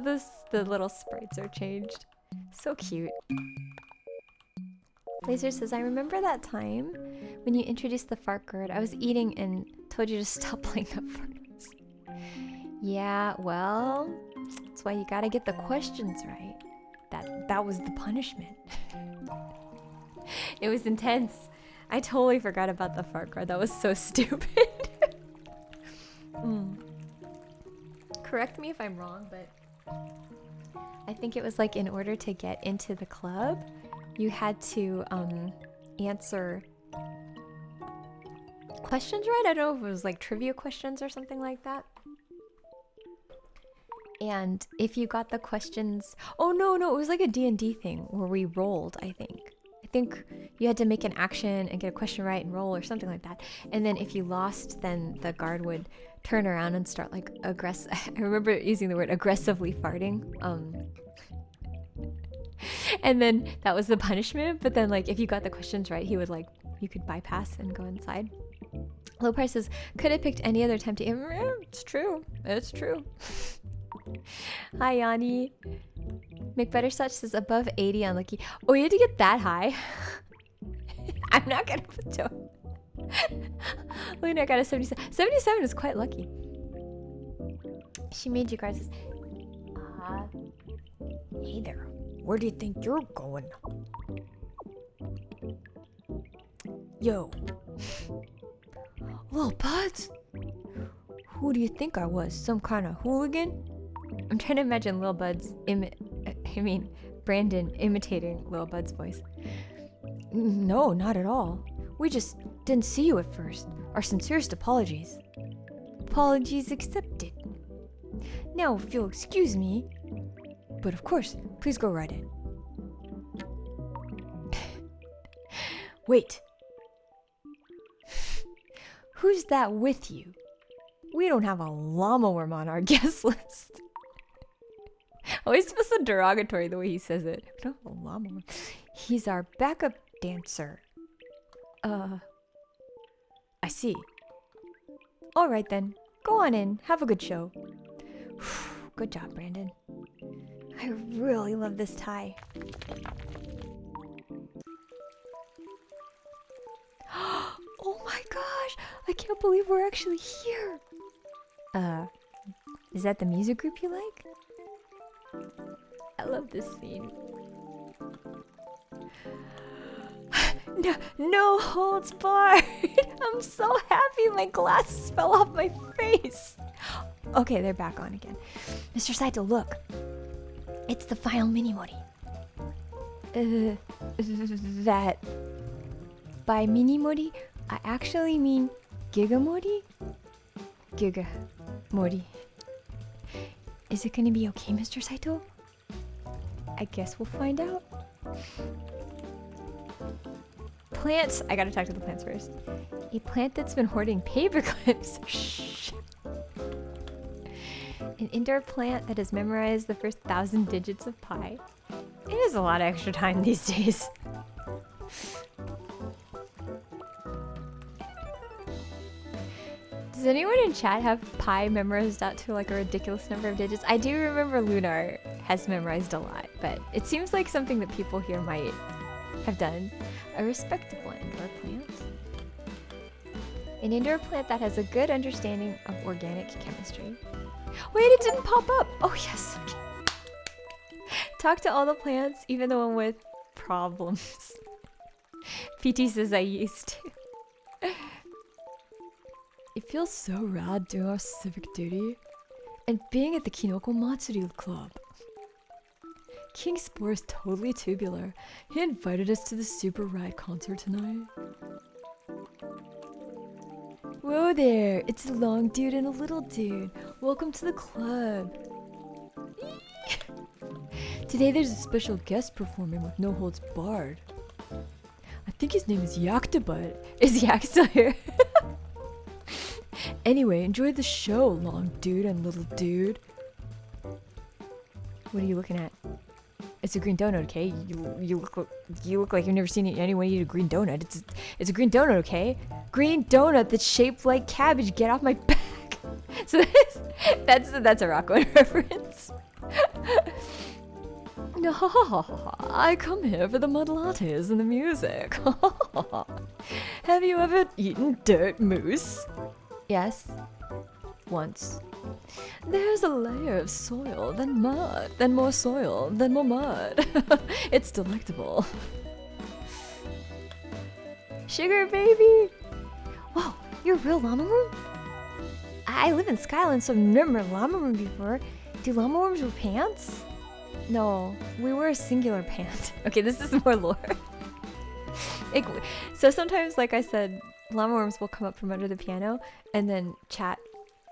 the little sprites are changed. So cute. Laser says, I remember that time when you introduced the fart gird. I was eating and told you to stop playing the farts. Yeah, well, that's why you gotta get the questions right. That was the punishment. It was intense. I totally forgot about the fart card. That was so stupid. Correct me if I'm wrong, but I think it was like in order to get into the club, you had to answer questions right? I don't know if it was like trivia questions or something like that. And if you got the questions... Oh, no, it was like a D&D thing where we rolled, I think. I think you had to make an action and get a question right and roll or something like that. And then if you lost, then the guard would turn around and start like aggressive... I remember using the word aggressively farting. And then that was the punishment. But then like if you got the questions right, he would like... You could bypass and go inside. Low Price says, could have picked any other time to... It's true. It's true. Hi, Yanni. McButterscotch says above 80 unlucky. Oh, you had to get that high? I'm not gonna put down. Luna got a 77. 77 is quite lucky. She made you guys. Hey there. Where do you think you're going? Yo. Little buds? Who do you think I was? Some kind of hooligan? I'm trying to imagine Lil Bud's Brandon imitating Lil Bud's voice. No, not at all. We just didn't see you at first. Our sincerest apologies. Apologies accepted. Now, if you'll excuse me. But of course, please go right in. Wait. Who's that with you? We don't have a llama worm on our guest list. Oh, he's supposed to be derogatory the way he says it. We don't have a llama worm. He's our backup dancer. I see. All right then. Go on in. Have a good show. Good job, Brandon. I really love this tie. Oh my gosh! I can't believe we're actually here! Is that the music group you like? I love this scene. No holds barred! I'm so happy my glasses fell off my face! Okay, they're back on again. Mr. Saito, look! It's the final mini-mori. That... By mini-mori, I actually mean gigamori? Gigamori. Is it gonna be okay, Mr. Saito? I guess we'll find out. Plants! I gotta talk to the plants first. A plant that's been hoarding paper clips. Shh. An indoor plant that has memorized the first 1,000 digits of pi. It is a lot of extra time these days. Does anyone in chat have pi memorized out to like a ridiculous number of digits? I do remember Lunar has memorized a lot, but it seems like something that people here might have done. A respectable indoor plant. An indoor plant that has a good understanding of organic chemistry. Wait, it didn't pop up! Oh yes! Talk to all the plants, even the one with problems. PT says I used to. It feels so rad doing our civic duty and being at the Kinoko Matsuri Club. King Spore is totally tubular. He invited us to the Super Ride concert tonight. Whoa there, it's a long dude and a little dude. Welcome to the club. Today there's a special guest performing with No Holds Barred. I think his name is Yaktobud. Is Yak still here? Anyway, enjoy the show, long dude and little dude. What are you looking at? It's a green donut, okay? You look like you've never seen anyone eat a green donut. It's a green donut, okay? Green donut that's shaped like cabbage. Get off my back. So that's a Rakuen reference. No, I come here for the mud lattes and the music. Have you ever eaten dirt mousse? Yes, once. There's a layer of soil, then mud, then more soil, then more mud. It's delectable. Sugar baby! Whoa, you're a real llama worm? I live in Skyland, so I've never met a llama worm before. Do llama worms wear pants? No, we wear a singular pant. Okay, this is more lore. So sometimes, like I said, llama worms will come up from under the piano, and then chat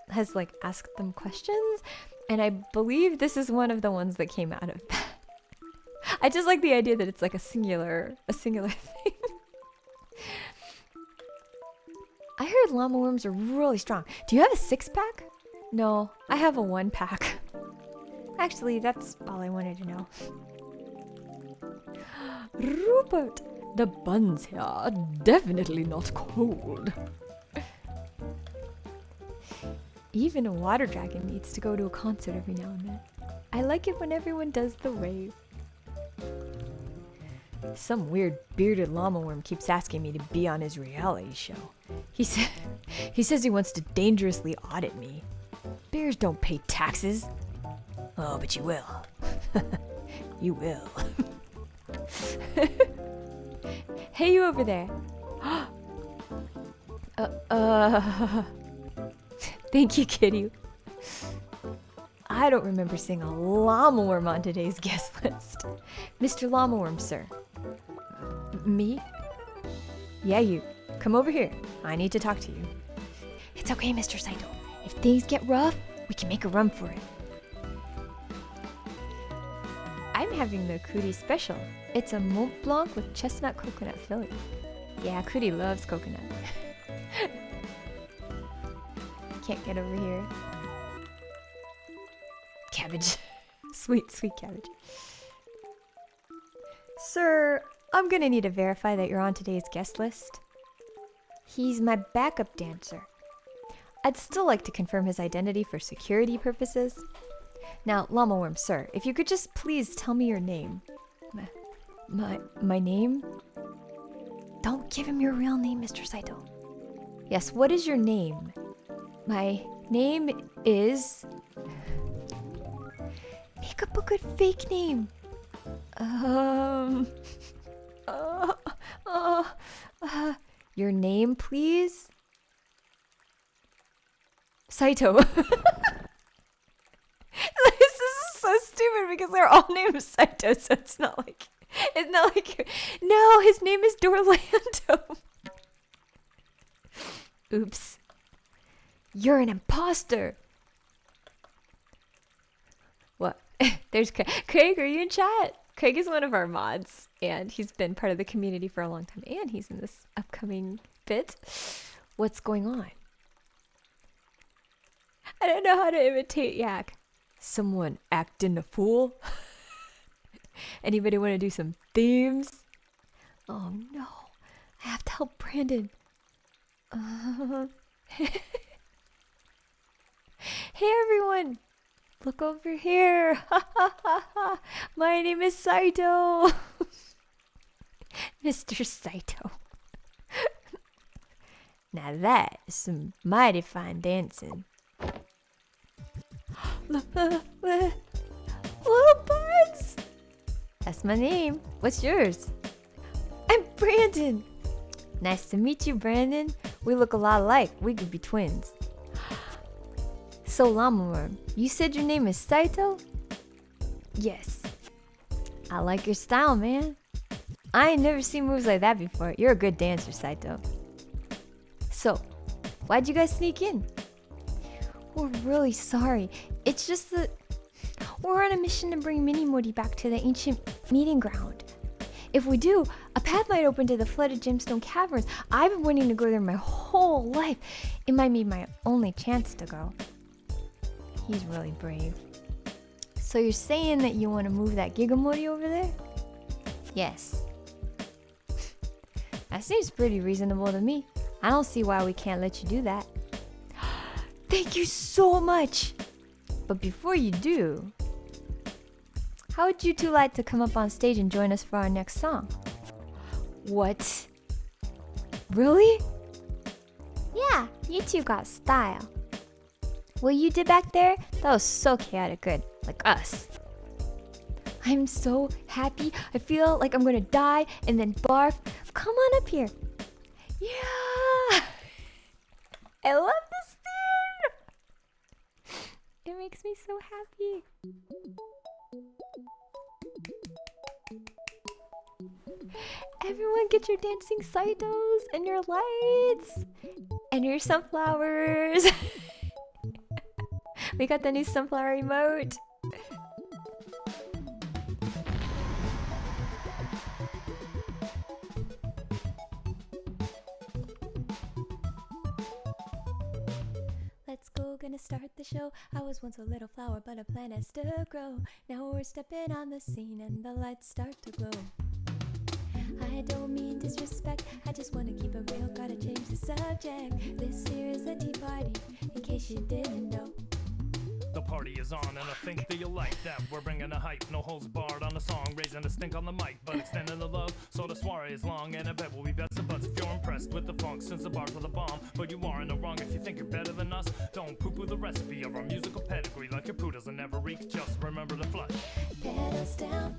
has like asked them questions, and I believe this is one of the ones that came out of that. I just like the idea that it's like a singular thing. I heard llama worms are really strong. Do you have a 6-pack? No, I have a 1-pack. Actually, that's all I wanted to know. Rupert, the buns here are definitely not cold. Even a water dragon needs to go to a concert every now and then. I like it when everyone does the rave. Some weird bearded llama worm keeps asking me to be on his reality show. He says he wants to dangerously audit me. Bears don't pay taxes. Oh, but you will. You will. Hey, you over there. Thank you, kitty. I don't remember seeing a llama worm on today's guest list. Mr. Llama Worm, sir. Me? Yeah, you. Come over here. I need to talk to you. It's okay, Mr. Saito. If things get rough, we can make a run for it. I'm having the Kuri special. It's a Mont Blanc with chestnut coconut filling. Yeah, Cootie loves coconut. Can't get over here. Cabbage. Sweet, sweet cabbage. Sir, I'm gonna need to verify that you're on today's guest list. He's my backup dancer. I'd still like to confirm his identity for security purposes. Now, Llama Worm, sir, if you could just please tell me your name. My name? Don't give him your real name, Mr. Saito. Yes, what is your name? My name is... Make up a good fake name. Your name, please? Saito. This is so stupid because they're all named Saito, so it's not like no, his name is Dorlando. Oops. You're an imposter. What? There's Craig, are you in chat? Craig is one of our mods, and he's been part of the community for a long time, and he's in this upcoming bit. What's going on? I don't know how to imitate Yak. Someone acting a fool? Anybody want to do some themes? Oh no, I have to help Brandon. Hey everyone, look over here. My name is Saito. Mr. Saito. Now that is some mighty fine dancing. Little buds. That's my name. What's yours? I'm Brandon. Nice to meet you, Brandon. We look a lot alike. We could be twins. So, Llama Worm, you said your name is Saito? Yes. I like your style, man. I ain't never seen moves like that before. You're a good dancer, Saito. So, why'd you guys sneak in? We're really sorry. It's just that we're on a mission to bring Minimori back to the ancient meeting ground. If we do, a path might open to the flooded gemstone caverns. I've been wanting to go there my whole life. It might be my only chance to go. He's really brave. So you're saying that you want to move that Gigamori over there? Yes. That seems pretty reasonable to me. I don't see why we can't let you do that. Thank you so much! But before you do, how would you two like to come up on stage and join us for our next song? What? Really? Yeah, you two got style. What you did back there, that was so chaotic good, like us. I'm so happy. I feel like I'm gonna die and then barf. Come on up here. Yeah! I love this theme! It makes me so happy. Everyone get your dancing Saitos and your lights and your sunflowers. We got the new sunflower emote. Let's go, gonna start the show. I was once a little flower, but a plant has to grow. Now we're stepping on the scene and the lights start to glow. I don't mean disrespect, I just wanna keep it real, gotta change the subject. This here is a tea party, in case you didn't know. The party is on and I think that you like that. We're bringing a hype, no holds barred on the song, raising the stink on the mic, but extending the love, so the soiree is long. And I bet we'll be best of buds if you're impressed with the funk, since the bars are the bomb. But you are in the wrong if you think you're better than us. Don't poo-poo the recipe of our musical pedigree, like your poo doesn't ever reek, just remember to flush. Pedals down,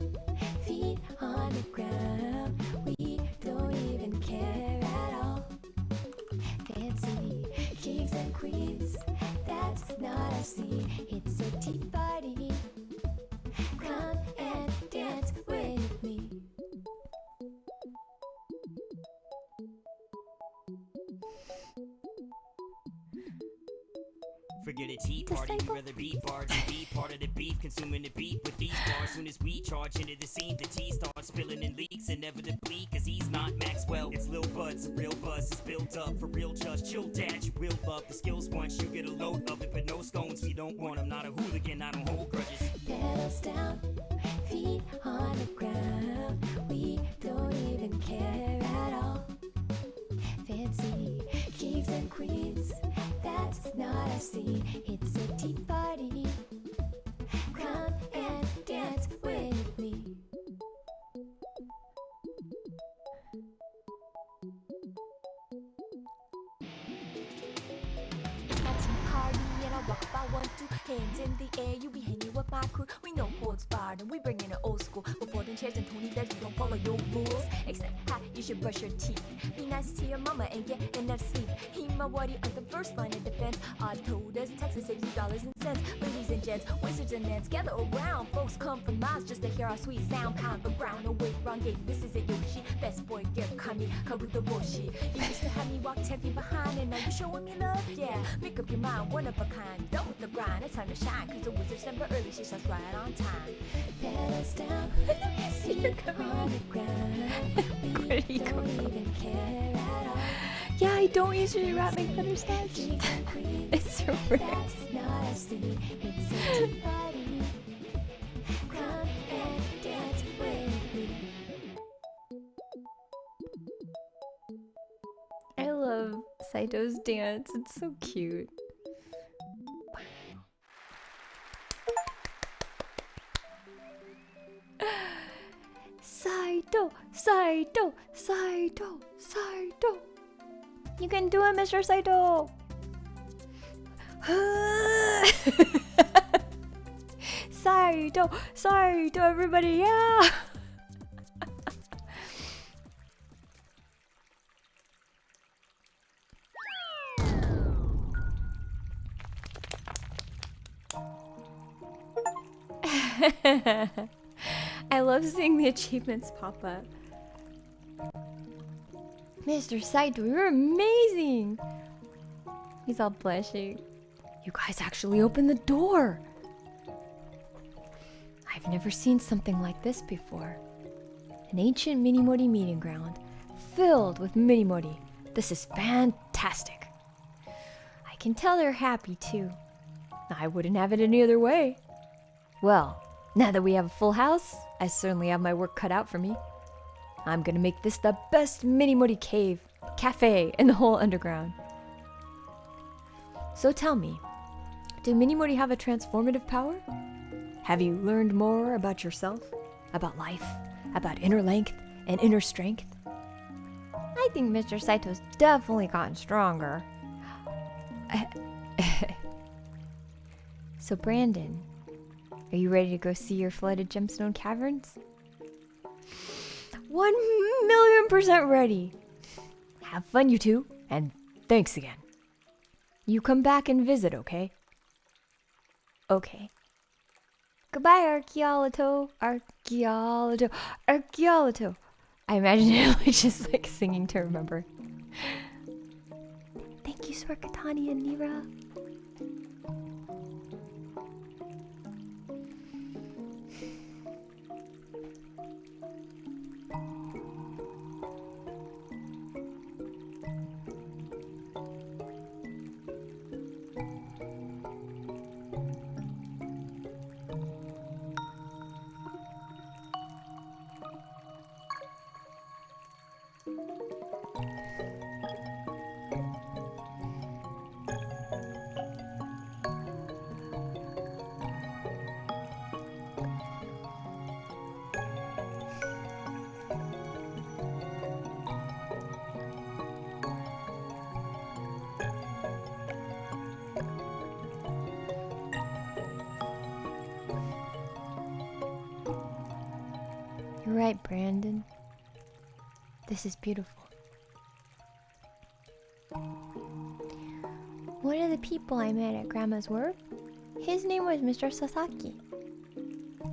feet on the ground, we don't even care at all. Fancy kings and queens, that's not our scene. It's a tea party, come and dance with me. Forget a tea party, we'd rather be barred and be part of the beef, consuming the beat with these bars. Soon as we charge into the scene, the tea starts spilling and leaks inevitably, cause he's not Maxwell, it's Lil Bud. trust is built up. For real, just chill, dad, you will love the skills once you get a load of it. But no scones, we don't want them. Not a hooligan, I don't hold grudges. Pedals down, feet on the ground. We don't even care at all. Fancy kings and queens, that's not a scene. It's a tea party. Come and dance with me. It's my tea party and I rock about 1, 2 hands in the air. You be hanging with my crew. We know holds barred and we bring in an old school. With folding chairs and Tony beds, we don't follow your rules. Except how you should brush your teeth. Be nice to your mama and get enough sleep. Himawari on the first line of defense. Odd told us Texas saves you dollars and cents. Ladies and gents, wizards and nets, gather around. Folks come from miles just to hear our sweet sound. Pound the ground, no wait, wrong gate. This is a Yoshi. Best boy, get Kami, Kabuto Boshi. You used to have me walk 10 feet behind, and now you showing me love? Yeah, make up your mind, one of a kind. Done with the grind, it's time to shine. Cause the wizard's never early, she starts right on time. Pedals down, feet on the ground. Where did he We go don't from? even care at all. Yeah, I don't usually rap my butterscotch. Kings and queens, It's so rare. that's not a scene. It's a tea party. Come and dance with me. I love Saito's dance. It's so cute. Saito, Saito, Saito, Saito. You can do it, Mr. Saito. Saito, Saito, everybody, yeah. I love seeing the achievements pop up. Mr. Saito, you're amazing! He's all blushing. You guys actually opened the door! I've never seen something like this before. An ancient Minimori meeting ground, filled with Minimori. This is fantastic. I can tell they're happy too. I wouldn't have it any other way. Well, now that we have a full house, I certainly have my work cut out for me. I'm gonna make this the best Minimori cafe in the whole underground. So tell me, do Minimori have a transformative power? Have you learned more about yourself, about life, about inner length and inner strength? I think Mr. Saito's definitely gotten stronger. So Brandon, are you ready to go see your flooded gemstone caverns? 1,000,000% ready. Have fun, you two, and thanks again. You come back and visit, okay? Okay. Goodbye, Archaeolito. Archaeolito. Archaeolito. I imagine him like just like singing to remember. Thank you, Swarkatani and Nira. You're right, Brandon. This is beautiful. One of the people I met at Grandma's work, his name was Mr. Sasaki.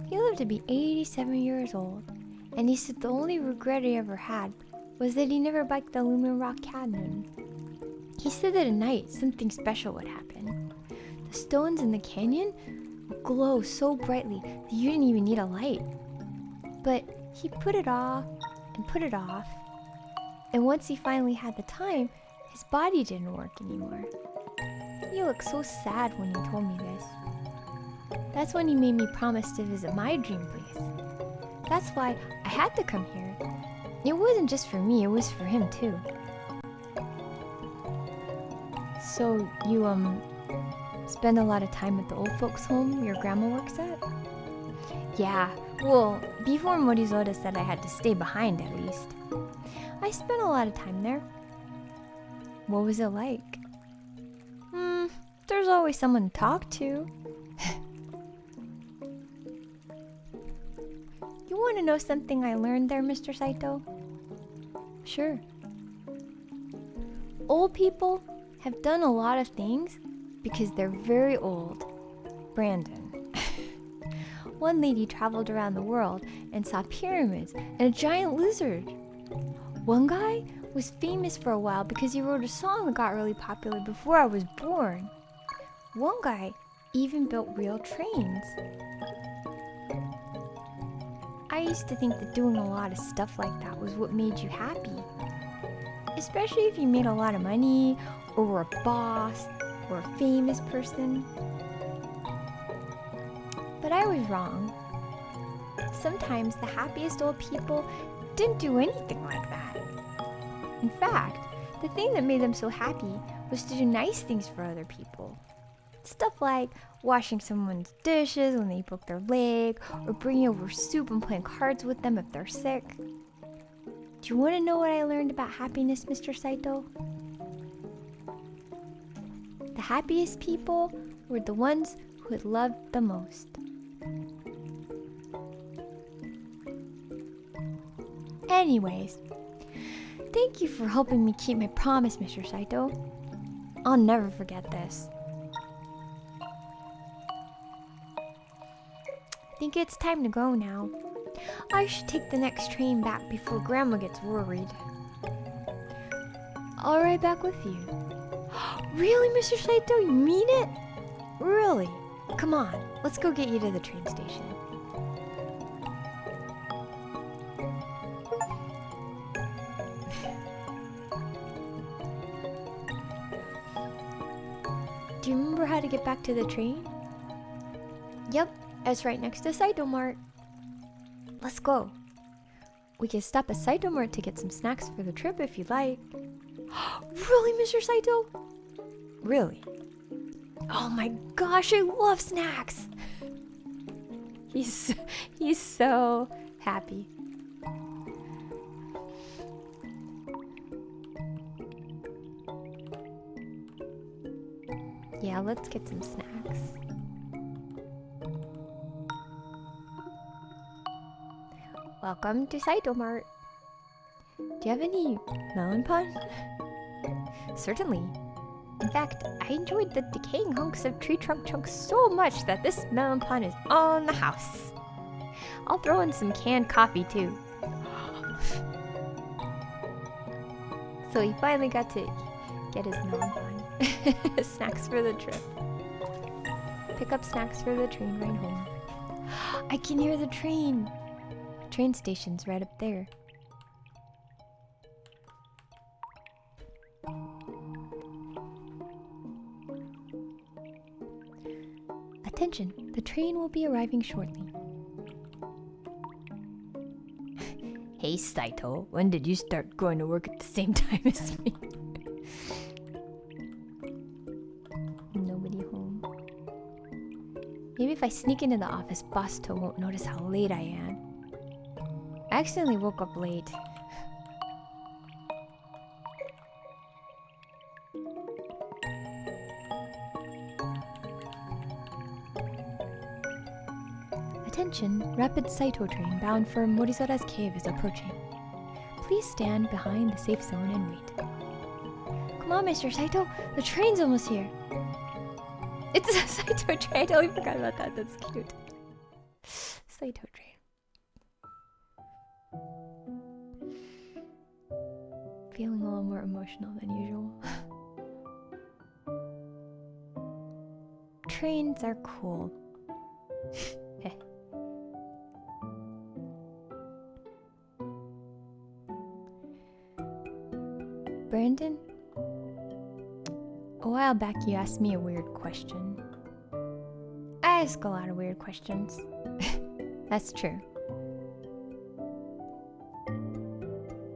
He lived to be 87 years old, and he said the only regret he ever had was that he never biked the Lumen Rock Canyon. He said that at night something special would happen. The stones in the canyon would glow so brightly that you didn't even need a light. But he put it off and put it off, And once he finally had the time, his body didn't work anymore. He looked so sad when he told me this. That's when he made me promise to visit my dream place. That's why I had to come here. It wasn't just for me, it was for him too. So you spend a lot of time at the old folks' home your grandma works at? Yeah, well, before Morizoda said I had to stay behind at least. I spent a lot of time there. What was it like? There's always someone to talk to. You want to know something I learned there, Mr. Saito? Sure. Old people have done a lot of things because they're very old. Brandon. One lady traveled around the world and saw pyramids and a giant lizard. One guy was famous for a while because he wrote a song that got really popular before I was born. One guy even built real trains. I used to think that doing a lot of stuff like that was what made you happy. Especially if you made a lot of money, or were a boss, or a famous person. But I was wrong. Sometimes the happiest old people didn't do anything like that. In fact, the thing that made them so happy was to do nice things for other people. Stuff like washing someone's dishes when they broke their leg, or bringing over soup and playing cards with them if they're sick. Do you want to know what I learned about happiness, Mr. Saito? The happiest people were the ones who had loved the most. Anyways, thank you for helping me keep my promise, Mr. Saito. I'll never forget this. I think it's time to go now. I should take the next train back before Grandma gets worried. I'll ride back with you. Really, Mr. Saito? You mean it? Really? Come on, let's go get you to the train station. Do you remember how to get back to the train? Yep, it's right next to Saito Mart. Let's go. We can stop at Saito Mart to get some snacks for the trip if you'd like. Really, Mr. Saito? Really? Oh my gosh, I love snacks! He's so happy. Yeah, let's get some snacks. Welcome to Saito Mart. Do you have any melon pun? Certainly. In fact, I enjoyed the decaying hunks of tree trunk chunks so much that this melon pun is on the house. I'll throw in some canned coffee too. So he finally got to get his melon pun. Snacks for the trip. Pick up snacks for the train ride home. I can hear the train. The train station's right up there. Attention, the train will be arriving shortly. Hey Saito, when did you start going to work at the same time as me? Nobody home. Maybe if I sneak into the office, Boss To won't notice how late I am. I accidentally woke up late. Attention, rapid Saito train bound for Morizora's cave is approaching. Please stand behind the safe zone and wait. Come on, Mr. Saito, the train's almost here. It's a Saito train, I totally forgot about that, that's cute. Saito train. Feeling a little more emotional than usual. Trains are cool. Brandon, a while back you asked me a weird question. I ask a lot of weird questions. That's true.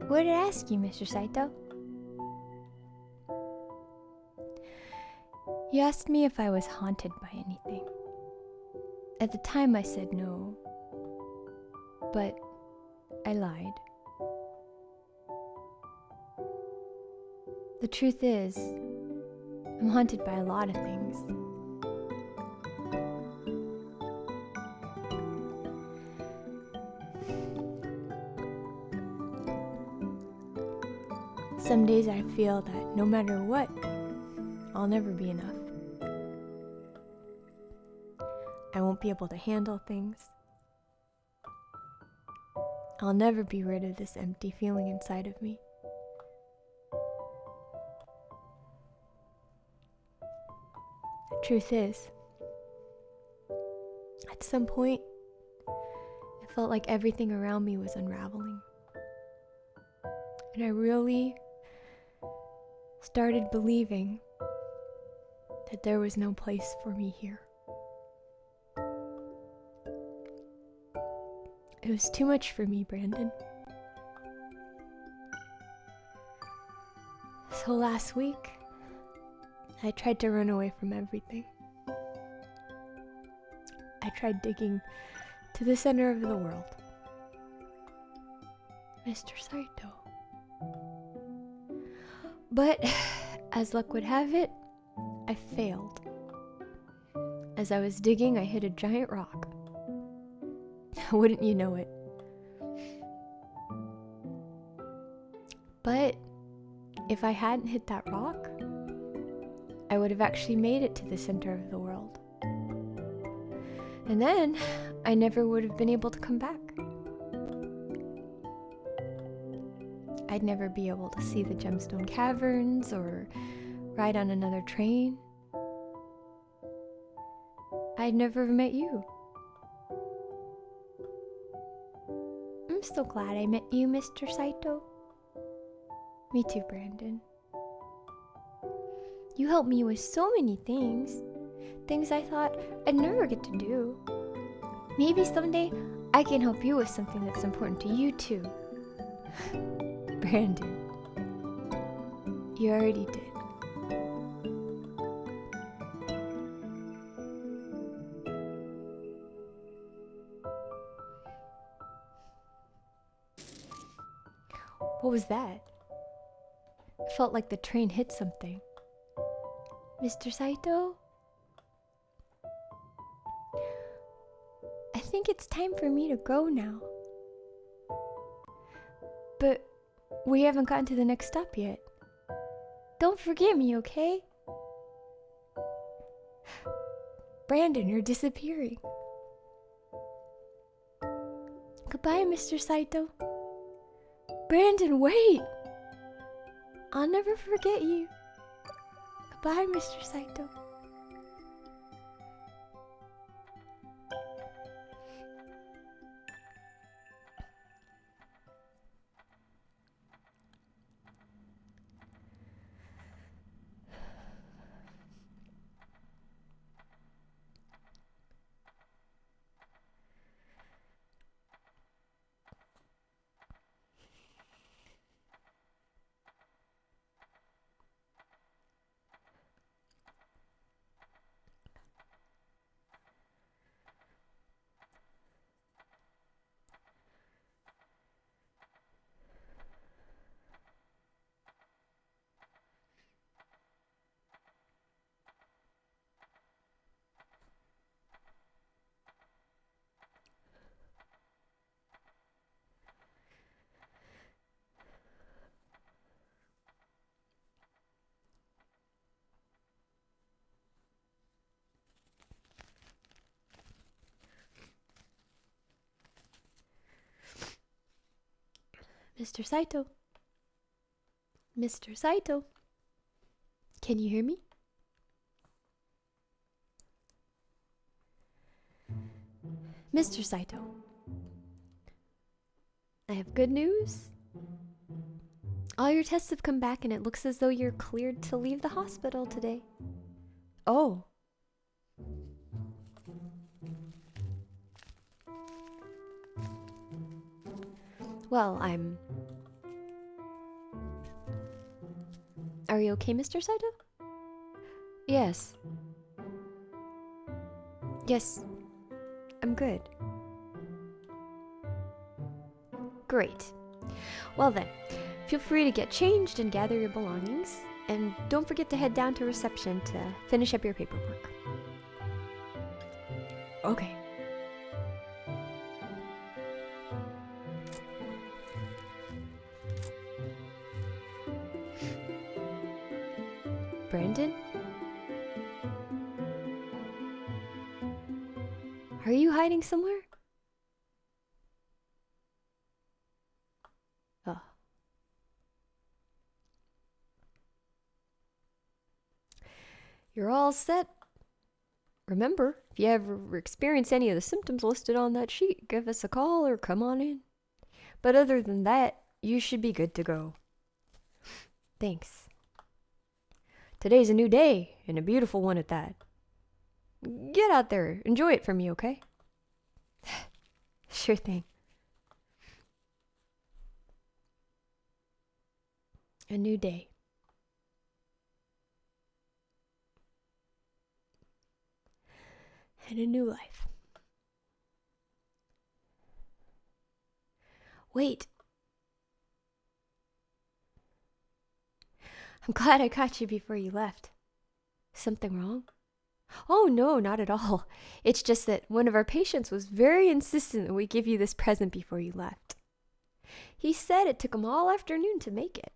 What did I ask you, Mr. Saito? You asked me if I was haunted by anything. At the time I said no, but I lied. The truth is, I'm haunted by a lot of things. Some days I feel that no matter what, I'll never be enough. I won't be able to handle things. I'll never be rid of this empty feeling inside of me. The truth is, at some point, it felt like everything around me was unraveling. And I really started believing that there was no place for me here. It was too much for me, Brandon. So last week, I tried to run away from everything. I tried digging to the center of the world. Mr. Saito. But, as luck would have it, I failed. As I was digging, I hit a giant rock. Wouldn't you know it? But, if I hadn't hit that rock, I would have actually made it to the center of the world. And then, I never would have been able to come back. I'd never be able to see the gemstone caverns or ride on another train. I'd never have met you. I'm so glad I met you, Mr. Saito. Me too, Brandon. You helped me with so many things. Things I thought I'd never get to do. Maybe someday I can help you with something that's important to you too. Brandon, you already did. What was that? It felt like the train hit something. Mr. Saito? I think it's time for me to go now. But we haven't gotten to the next stop yet. Don't forget me, okay? Brandon, you're disappearing. Goodbye, Mr. Saito. Brandon, wait! I'll never forget you. Goodbye, Mr. Saito. Mr. Saito. Mr. Saito. Can you hear me? Mr. Saito. I have good news All your tests have come back and it looks as though you're cleared to leave the hospital today. Oh. Well, Are you okay, Mr. Saito? Yes. Yes. I'm good. Great. Well then, feel free to get changed and gather your belongings. And don't forget to head down to reception to finish up your paperwork. Okay. Brandon? Are you hiding somewhere? Oh. You're all set. Remember, if you ever experience any of the symptoms listed on that sheet, give us a call or come on in. But other than that, you should be good to go. Thanks. Today's a new day, and a beautiful one at that. Get out there, enjoy it for me, okay? Sure thing. A new day. And a new life. Wait. I'm glad I caught you before you left. Something wrong? Oh, no, not at all. It's just that one of our patients was very insistent that we give you this present before you left. He said it took him all afternoon to make it.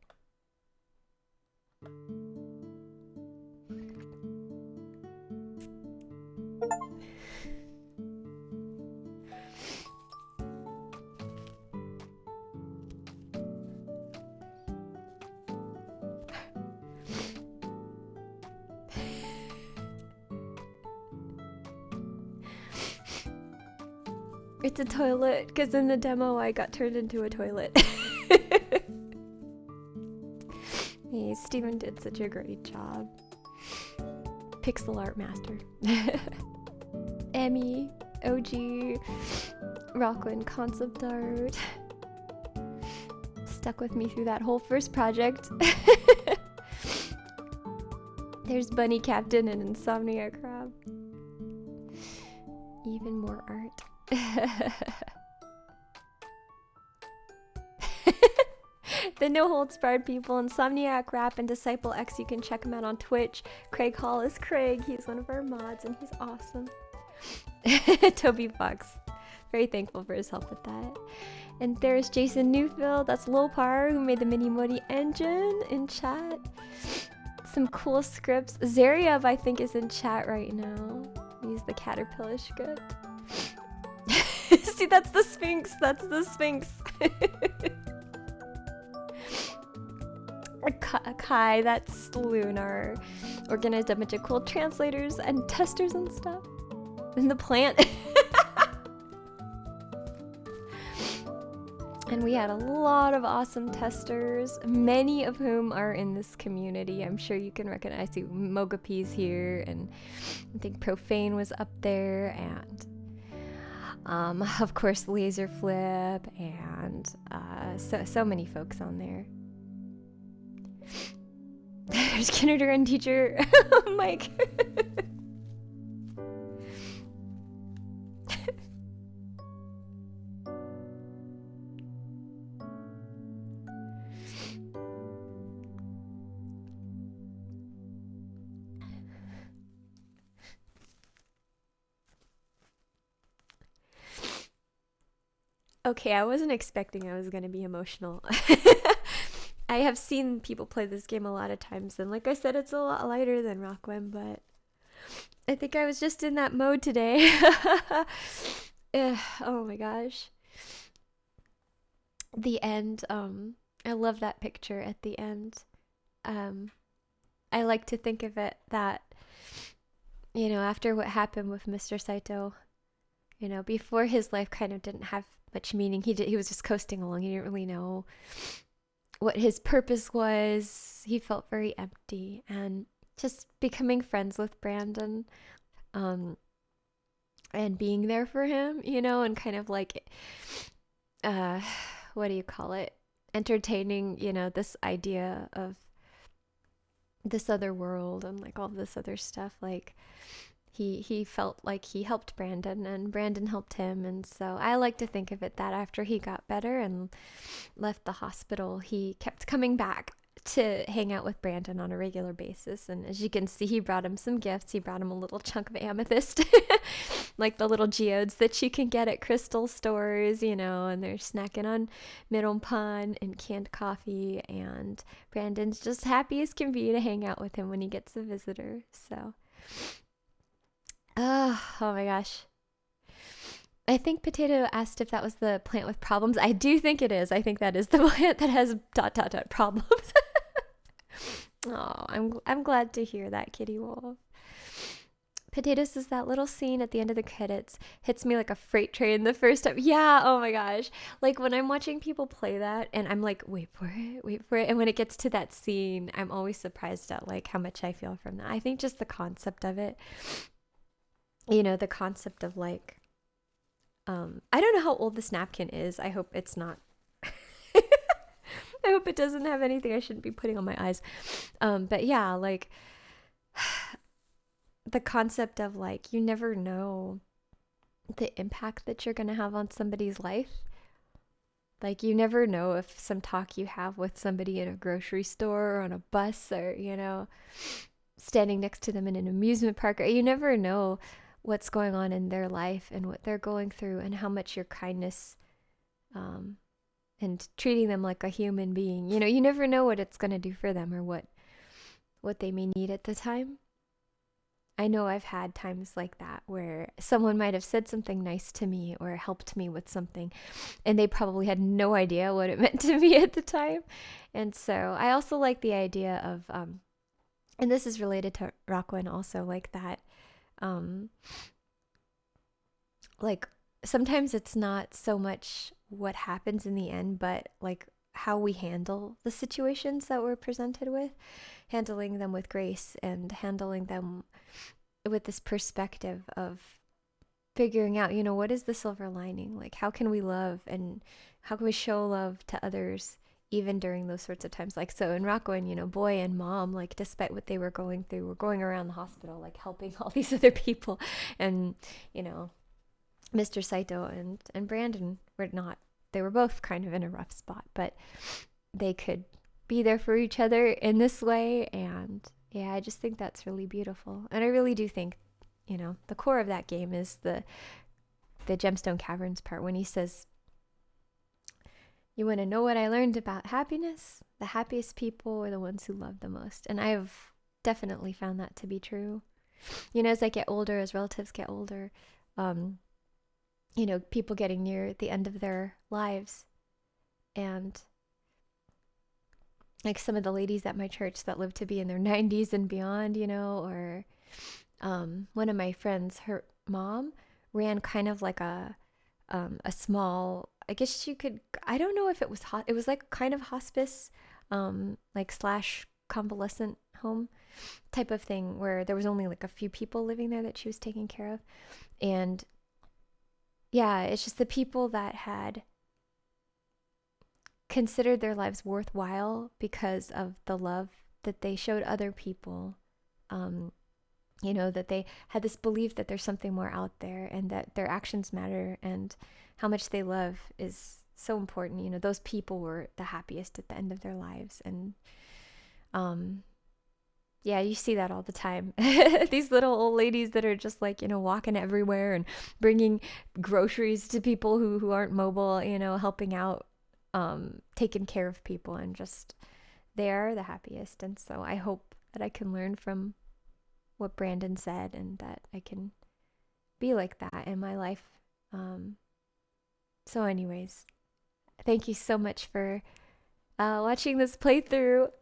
It's a toilet, because in the demo I got turned into a toilet. Hey, Steven did such a great job. Pixel art master. Emmy, OG, Rakuen concept art. Stuck with me through that whole first project. There's Bunny Captain and Insomnia Crab. Even more art. The No Holds Barred people, Insomniac Rap and Disciple X, you can check him out on Twitch. Craig Hall is Craig, he's one of our mods and he's awesome. Toby Fox, very thankful for his help with that. And there's Jason Newfield, that's Lopar, who made the Mini Modi engine in chat. Some cool scripts. Zariev, I think, is in chat right now. He's the Caterpillar script. See, that's the Sphinx. That's the Sphinx. Kai, that's Lunar. Organized a bunch of cool translators and testers and stuff. And the plant. And we had a lot of awesome testers, many of whom are in this community. I'm sure you can recognize. I see Mogapi's here, and I think Profane was up there, and of course Laser Flip, and so many folks on there. There's kindergarten teacher Mike. Okay, I wasn't expecting I was going to be emotional. I have seen people play this game a lot of times, and like I said, it's a lot lighter than Rakuen, but I think I was just in that mode today. Oh my gosh. The end, I love that picture at the end. I like to think of it that, you know, after what happened with Mr. Saito, you know, before his life kind of didn't have much meaning. He was just coasting along. He didn't really know what his purpose was. He felt very empty, and just becoming friends with Brandon, and being there for him, and kind of like, what do you call it? Entertaining, this idea of this other world and like all this other stuff. Like he felt like he helped Brandon and Brandon helped him. And so I like to think of it that after he got better and left the hospital, he kept coming back to hang out with Brandon on a regular basis. And as you can see, he brought him some gifts. He brought him a little chunk of amethyst, like the little geodes that you can get at crystal stores, and they're snacking on meronpan and canned coffee. And Brandon's just happy as can be to hang out with him when he gets a visitor. So, oh my gosh. I think Potato asked if that was the plant with problems. I do think it is. I think that is the plant that has ... problems. Oh, I'm glad to hear that, Kitty Wolf. Potato says that little scene at the end of the credits hits me like a freight train the first time. Yeah, oh my gosh. Like when I'm watching people play that and I'm like, wait for it. And when it gets to that scene, I'm always surprised at like how much I feel from that. I think just the concept of it, the concept of like, I don't know how old this napkin is. I hope it's not. I hope it doesn't have anything I shouldn't be putting on my eyes. But yeah, like the concept of like, you never know the impact that you're going to have on somebody's life. Like you never know if some talk you have with somebody in a grocery store or on a bus or, standing next to them in an amusement park, or you never know what's going on in their life and what they're going through and how much your kindness, and treating them like a human being, you never know what it's going to do for them or what they may need at the time. I know I've had times like that where someone might have said something nice to me or helped me with something, and they probably had no idea what it meant to me at the time. And so I also like the idea of, and this is related to Rakuen also, like that, like sometimes it's not so much what happens in the end, but like how we handle the situations that we're presented with, handling them with grace and handling them with this perspective of figuring out, what is the silver lining? Like, how can we love and how can we show love to others even during those sorts of times? Like, so in Rakuen, boy and mom, like, despite what they were going through, were going around the hospital, like helping all these other people. And, Mr. Saito and Brandon were not. They were both kind of in a rough spot, but they could be there for each other in this way. And yeah, I just think that's really beautiful. And I really do think, the core of that game is the Gemstone Caverns part when he says, you want to know what I learned about happiness? The happiest people are the ones who love the most. And I've definitely found that to be true. As I get older, as relatives get older, people getting near the end of their lives. And like some of the ladies at my church that live to be in their 90s and beyond, or one of my friends, her mom ran kind of like a small, I guess you could, I don't know if it was it was like kind of hospice, like / convalescent home type of thing where there was only like a few people living there that she was taking care of. And yeah, it's just the people that had considered their lives worthwhile because of the love that they showed other people. That they had this belief that there's something more out there and that their actions matter and how much they love is so important. Those people were the happiest at the end of their lives. And yeah, you see that all the time. These little old ladies that are just like, walking everywhere and bringing groceries to people who aren't mobile, helping out, taking care of people, and just, they are the happiest. And so I hope that I can learn from what Brandon said and that I can be like that in my life. So anyways, thank you so much for watching this playthrough.